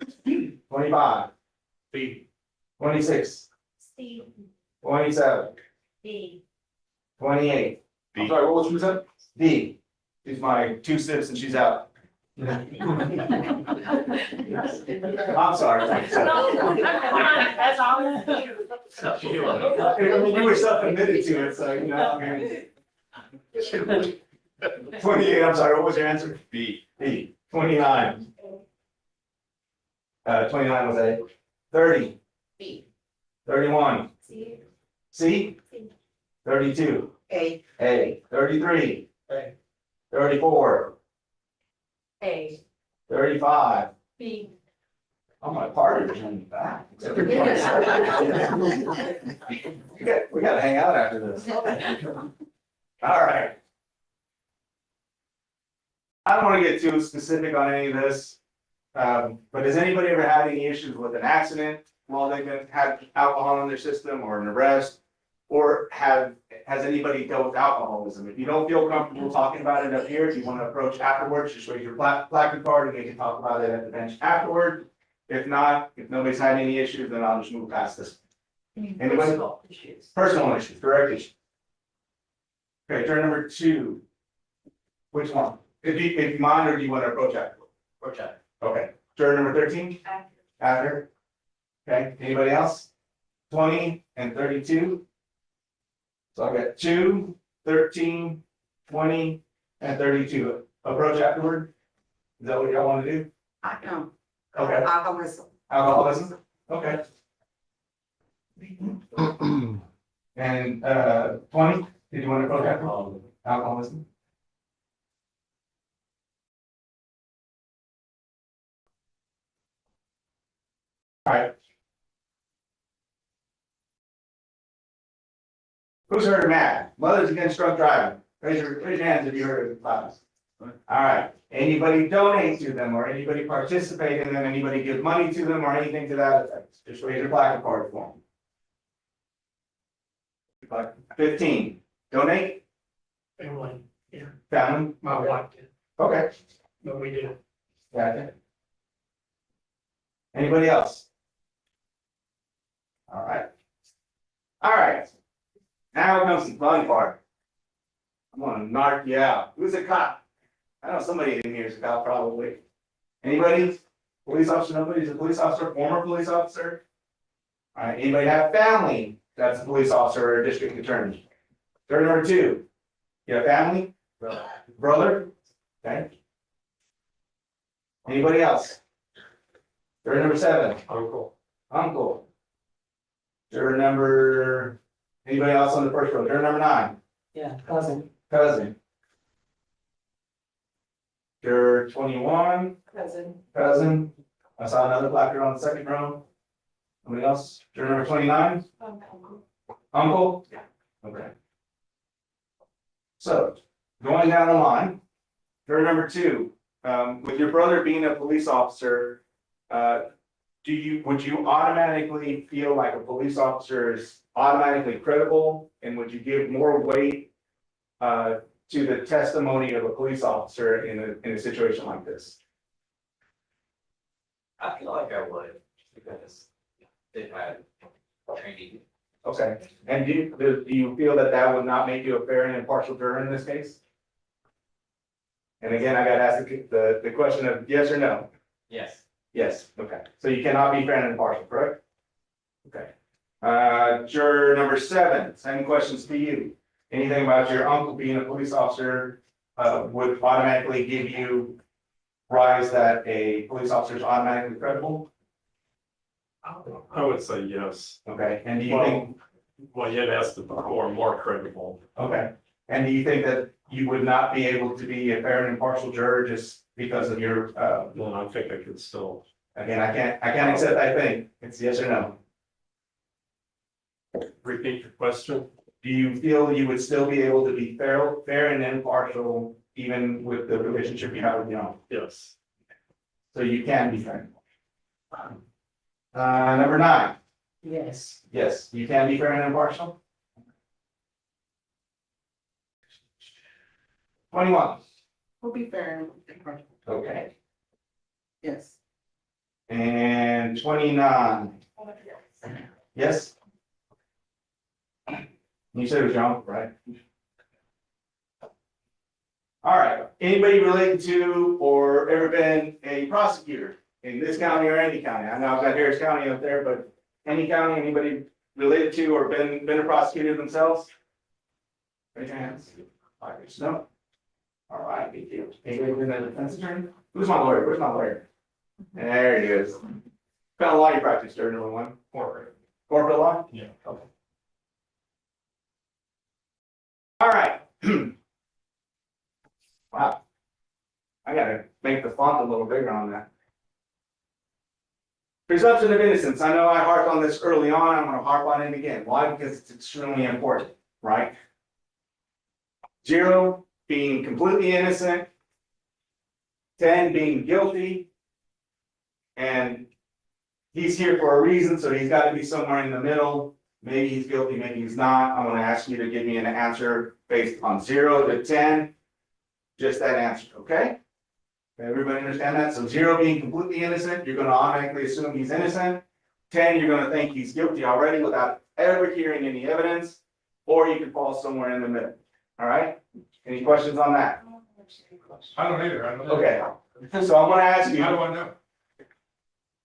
25. B. 26. C. 27. D. 28. I'm sorry, what was you said? D. She's my two sips and she's out. I'm sorry. That's all. You were self-admitted to it, so, you know, I mean. 28, I'm sorry, what was your answer? B. B. 29. 29 was A. 30. B. 31. C. C. 32. A. A. 33. A. 34. A. 35. B. Oh, my partner's in the back. We gotta hang out after this. All right. I don't want to get too specific on any of this. But has anybody ever had any issues with an accident while they've had alcohol in their system or an arrest? Or has anybody dealt with alcoholism? If you don't feel comfortable talking about it up here, if you want to approach afterwards, just raise your placard card and we can talk about it at the bench afterward. If not, if nobody's had any issues, then I'll just move past this. Anybody? Personal issues, direct issues. Okay, turn number 2. Which one? If you mind, or do you want to approach afterward? Approach after. Okay, turn number 13? After. Okay, anybody else? 20 and 32? So I got 2, 13, 20, and 32. Approach afterward? Is that what y'all want to do? I know. Okay. Alcoholism. Alcoholism? Okay. And 20, did you want to approach afterward? Alcoholism? All right. Who's heard of MAD? Mothers Against Drunk Driving. Raise your hands if you heard of the class. All right. Anybody donate to them or anybody participate in them, anybody give money to them or anything to that effect? Just raise your placard card for them. 15. Donate? Family. Yeah. Family? My wife did. Okay. But we did. Gotcha. Anybody else? All right. All right. Now comes the fun part. I'm gonna knock you out. Who's a cop? I know somebody in here is a cop probably. Anybody? Police officer, nobody's a police officer, former police officer? All right, anybody have family that's a police officer or a district attorney? Turn number 2. You have family? Brother? Okay. Anybody else? Juror number 7. Uncle. Uncle. Juror number, anybody else on the first row? Juror number 9. Yeah, cousin. Cousin. Juror 21. Cousin. Cousin. I saw another placard on the second row. Anybody else? Juror number 29. Uncle? Yeah. Okay. So, going down the line, juror number 2, with your brother being a police officer, would you automatically feel like a police officer is automatically credible? And would you give more weight to the testimony of a police officer in a situation like this? I feel like I would, because they've had training. Okay, and do you feel that that would not make you a fair and impartial juror in this case? And again, I got to ask the question of yes or no? Yes. Yes, okay, so you cannot be fair and impartial, correct? Okay. Juror number 7, same questions to you. Anything about your uncle being a police officer would automatically give you rise that a police officer is automatically credible? I would say yes. Okay, and do you think? Well, you'd ask the more credible. Okay, and do you think that you would not be able to be a fair and impartial juror just because of your, Well, I think I could still. again, I can't accept, I think, it's yes or no. Repeat your question. Do you feel you would still be able to be fair and impartial, even with the relationship you have with your own? Yes. So you can be fair. Number 9. Yes. Yes, you can be fair and impartial. 21. We'll be fair. Okay. Yes. And 29. Yes? You said it was John, right? All right, anybody related to or ever been a prosecutor in this county or any county? I know I've got Harris County up there, but any county, anybody related to or been a prosecutor themselves? Raise your hands. No? All right, big deal. Anybody been a defense attorney? Who's my lawyer? Where's my lawyer? There he is. Kind of law you practice during one? Corporate. Corporate law? Yeah. Okay. All right. Wow. I gotta make the font a little bigger on that. Presumption of innocence. I know I harped on this early on. I'm gonna harp on it again. Why? Because it's extremely important, right? 0 being completely innocent, 10 being guilty, and he's here for a reason, so he's got to be somewhere in the middle. Maybe he's guilty, maybe he's not. I'm going to ask you to give me an answer based on 0 to 10. Just that answer, okay? Everybody understand that? So 0 being completely innocent, you're going to automatically assume he's innocent. 10, you're going to think he's guilty already without ever hearing any evidence, or you can fall somewhere in the middle. All right? Any questions on that? I don't either. I don't know. Okay. So I'm going to ask you. How do I know?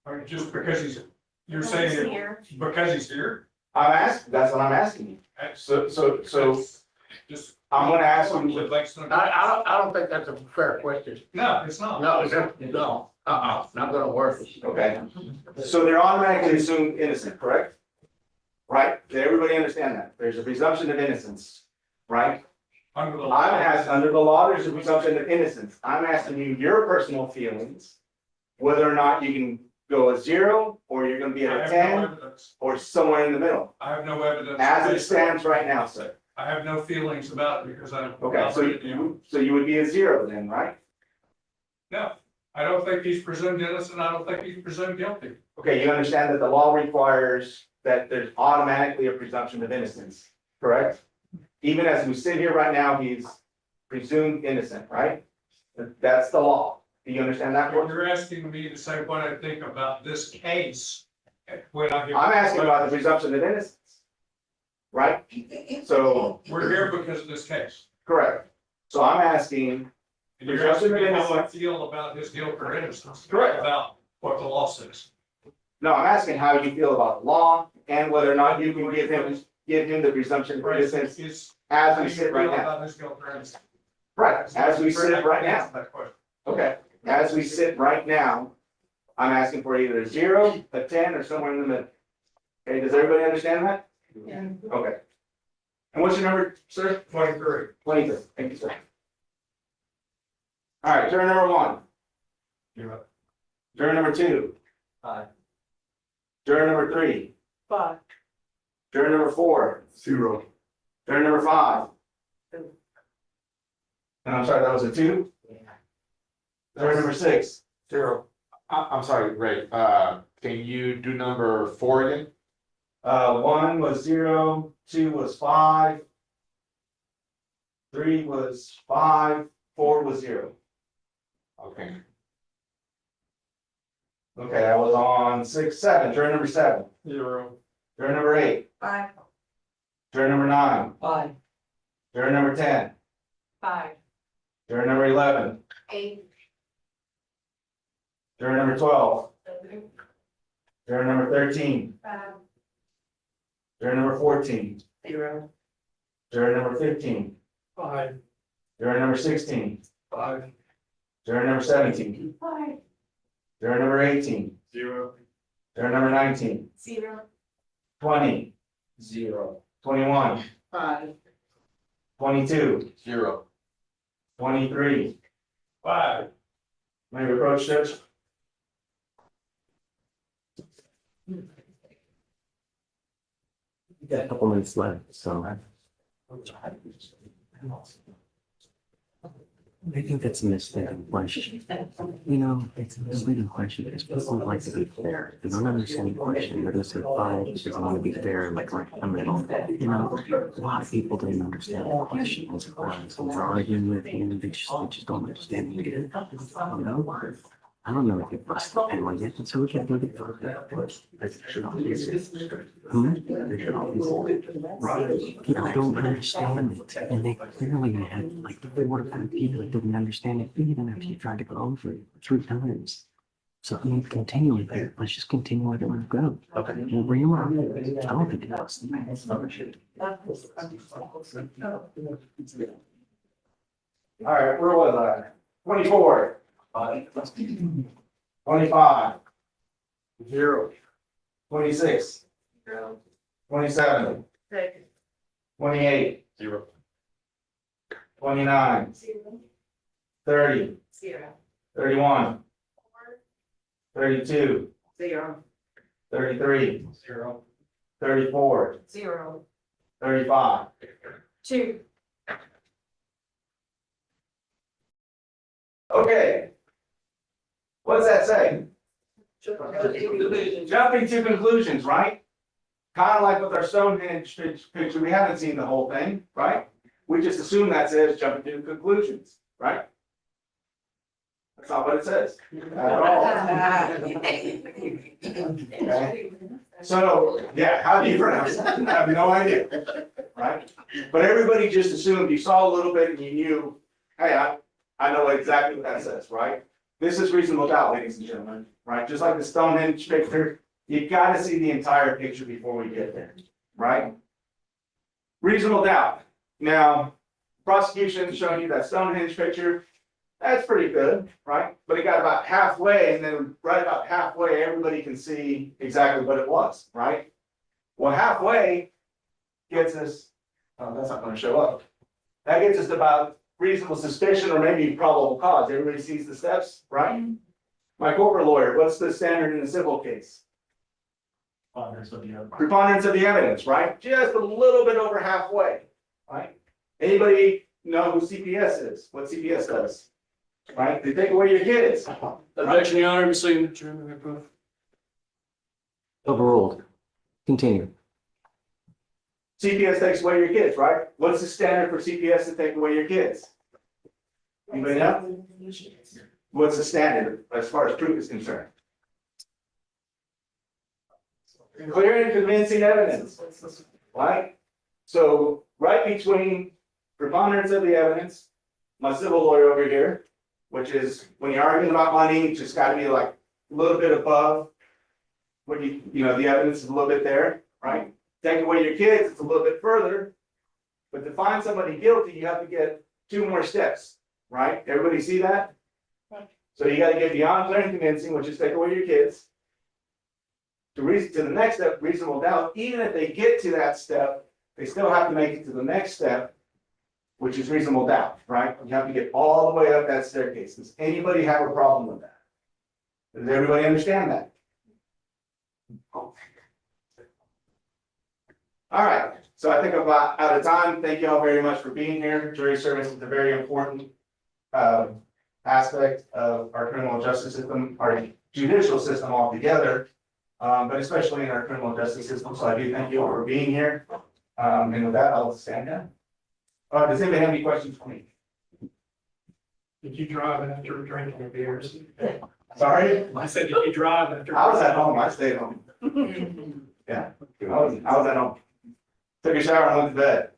Or just because you're saying it because he's here? I'm asking, that's what I'm asking you. So Just. I'm gonna ask you. I don't think that's a fair question. No, it's not. No, not gonna work. Okay, so they're automatically assumed innocent, correct? Right, did everybody understand that? There's a presumption of innocence, right? Under the law. I'm asking, under the law, there's a presumption of innocence. I'm asking you your personal feelings, whether or not you can go a 0, or you're gonna be at a 10, or somewhere in the middle. I have no evidence. As it stands right now, sir. I have no feelings about it because I'm. Okay, so you would be a 0 then, right? No, I don't think he's presumed innocent. I don't think he's presumed guilty. Okay, you understand that the law requires that there's automatically a presumption of innocence, correct? Even as we sit here right now, he's presumed innocent, right? That's the law. Do you understand that? You're asking me to say what I think about this case. When I'm asking about the presumption of innocence. Right? So. We're here because of this case. Correct. So I'm asking. And you're asking me how I feel about his guilt or innocence. Correct. About what the law says. No, I'm asking how you feel about the law and whether or not you can give him the presumption of innocence as we sit right now. Right, as we sit right now. Okay, as we sit right now, I'm asking for either a 0, a 10, or somewhere in the middle. Okay, does everybody understand that? Yeah. Okay. And what's your number, sir? 23. 23, thank you, sir. All right, juror number 1. Juror number 2. 5. Juror number 3. 5. Juror number 4. 0. Juror number 5. 2. And I'm sorry, that was a 2? Juror number 6. 0. I'm sorry, Ray, can you do number 4 again? 1 was 0, 2 was 5. 3 was 5, 4 was 0. Okay. Okay, I was on 6, 7, juror number 7. 0. Juror number 8. 5. Juror number 9. 5. Juror number 10. 5. Juror number 11. 8. Juror number 12. Juror number 13. 5. Juror number 14. 0. Juror number 15. 5. Juror number 16. 5. Juror number 17. 5. Juror number 18. 0. Juror number 19. 0. 20. 0. 21. 5. 22. 0. 23. 5. May we approach, Judge? You got a couple minutes left, so. I think that's a misleading question. You know, it's a misleading question because people like to be fair. They don't understand the question. They're gonna say five because I want to be fair and like right in the middle. You know, a lot of people didn't understand the question as well. So they're arguing with you and they just don't understand it. You know? I don't know if you pressed the pen one yet, so we can move it further. People don't understand it, and they clearly had like 4 to 5 people that didn't understand it, even after you tried to go over it 3 times. So I mean, continue with it. Let's just continue with it and go. Okay. We'll bring him up. I don't think it was. All right, where was I? 24. 25. 0. 26. 27. 28. 0. 29. 30. 31. 32. 33. 34. 35. 2. Okay. What's that say? Jumping to conclusions, right? Kind of like with our Stonehenge picture, we haven't seen the whole thing, right? We just assume that says jumping to conclusions, right? That's not what it says at all. Okay. So, yeah, how do you pronounce that? I have no idea, right? But everybody just assumed you saw a little bit and you knew, hey, I know exactly what that says, right? This is reasonable doubt, ladies and gentlemen, right? Just like the Stonehenge picture, you gotta see the entire picture before we get there, right? Reasonable doubt. Now, prosecution showing you that Stonehenge picture, that's pretty good, right? But it got about halfway, and then right about halfway, everybody can see exactly what it was, right? Well, halfway gets us, oh, that's not gonna show up. That gets us to about reasonable suspicion or maybe probable cause. Everybody sees the steps, right? My corporate lawyer, what's the standard in a civil case? Preponderance of the evidence, right? Just a little bit over halfway, right? Anybody know who CPS is? What CPS does? Right? They take away your kids. Objection, Your Honor, receiving proof. Overruled. Continue. CPS takes away your kids, right? What's the standard for CPS to take away your kids? Anybody know? What's the standard as far as proof is concerned? Clear and convincing evidence, right? So right between preponderance of the evidence, my civil lawyer over here, which is when you're arguing about money, just got to be like a little bit above what you know, the evidence is a little bit there, right? Take away your kids, it's a little bit further. But to find somebody guilty, you have to get 2 more steps, right? Everybody see that? So you got to get beyond clear and convincing, which is take away your kids. To the next step, reasonable doubt, even if they get to that step, they still have to make it to the next step, which is reasonable doubt, right? You have to get all the way up that staircase. Does anybody have a problem with that? Does everybody understand that? All right, so I think I'm about out of time. Thank you all very much for being here. Jury service is a very important aspect of our criminal justice system, our judicial system altogether, but especially in our criminal justice system. So I do thank you all for being here. And with that, I'll stand down. Does anybody have any questions for me? Did you drive after drinking your beers? Sorry? I said, did you drive after? I was at home. I stayed home. Yeah, I was at home. Took a shower and went to bed.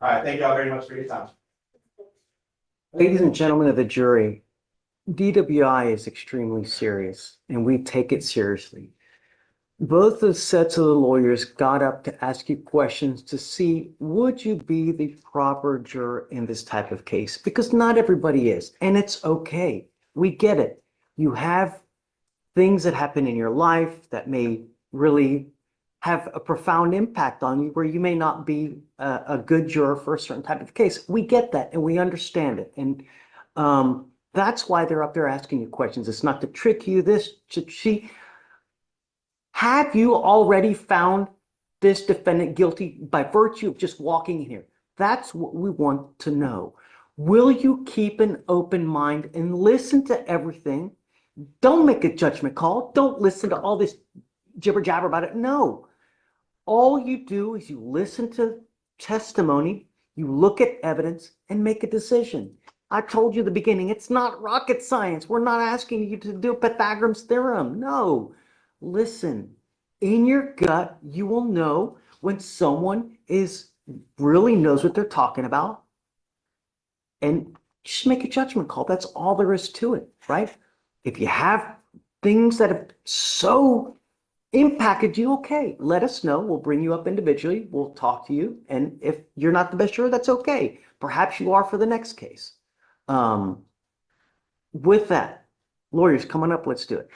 All right, thank you all very much for your time. Ladies and gentlemen of the jury, DWI is extremely serious and we take it seriously. Both the sets of the lawyers got up to ask you questions to see, would you be the proper juror in this type of case? Because not everybody is, and it's okay. We get it. You have things that happen in your life that may really have a profound impact on you where you may not be a good juror for a certain type of case. We get that and we understand it. And that's why they're up there asking you questions. It's not to trick you, this, to see. Have you already found this defendant guilty by virtue of just walking in here? That's what we want to know. Will you keep an open mind and listen to everything? Don't make a judgment call. Don't listen to all this jibber jabber about it. No. All you do is you listen to testimony, you look at evidence and make a decision. I told you at the beginning, it's not rocket science. We're not asking you to do Pythagoras theorem. No. Listen, in your gut, you will know when someone really knows what they're talking about, and just make a judgment call. That's all there is to it, right? If you have things that have so impacted you, okay, let us know. We'll bring you up individually. We'll talk to you. And if you're not the best juror, that's okay. Perhaps you are for the next case. With that, lawyers, come on up. Let's do it.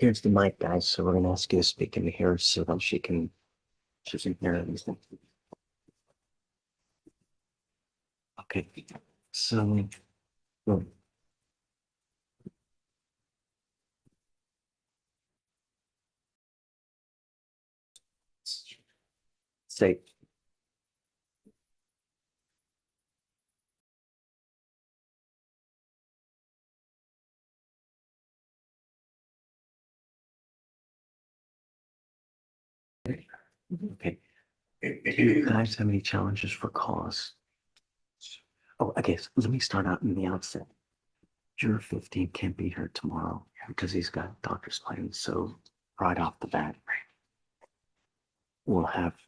Here's the mic, guys. So we're gonna ask you to speak into here so that she can hear everything. Okay, so say. Okay. Do you guys have any challenges for cause? Oh, I guess let me start out in the outset. Juror 15 can't be here tomorrow because he's got doctor's appointments. So right off the bat, we'll have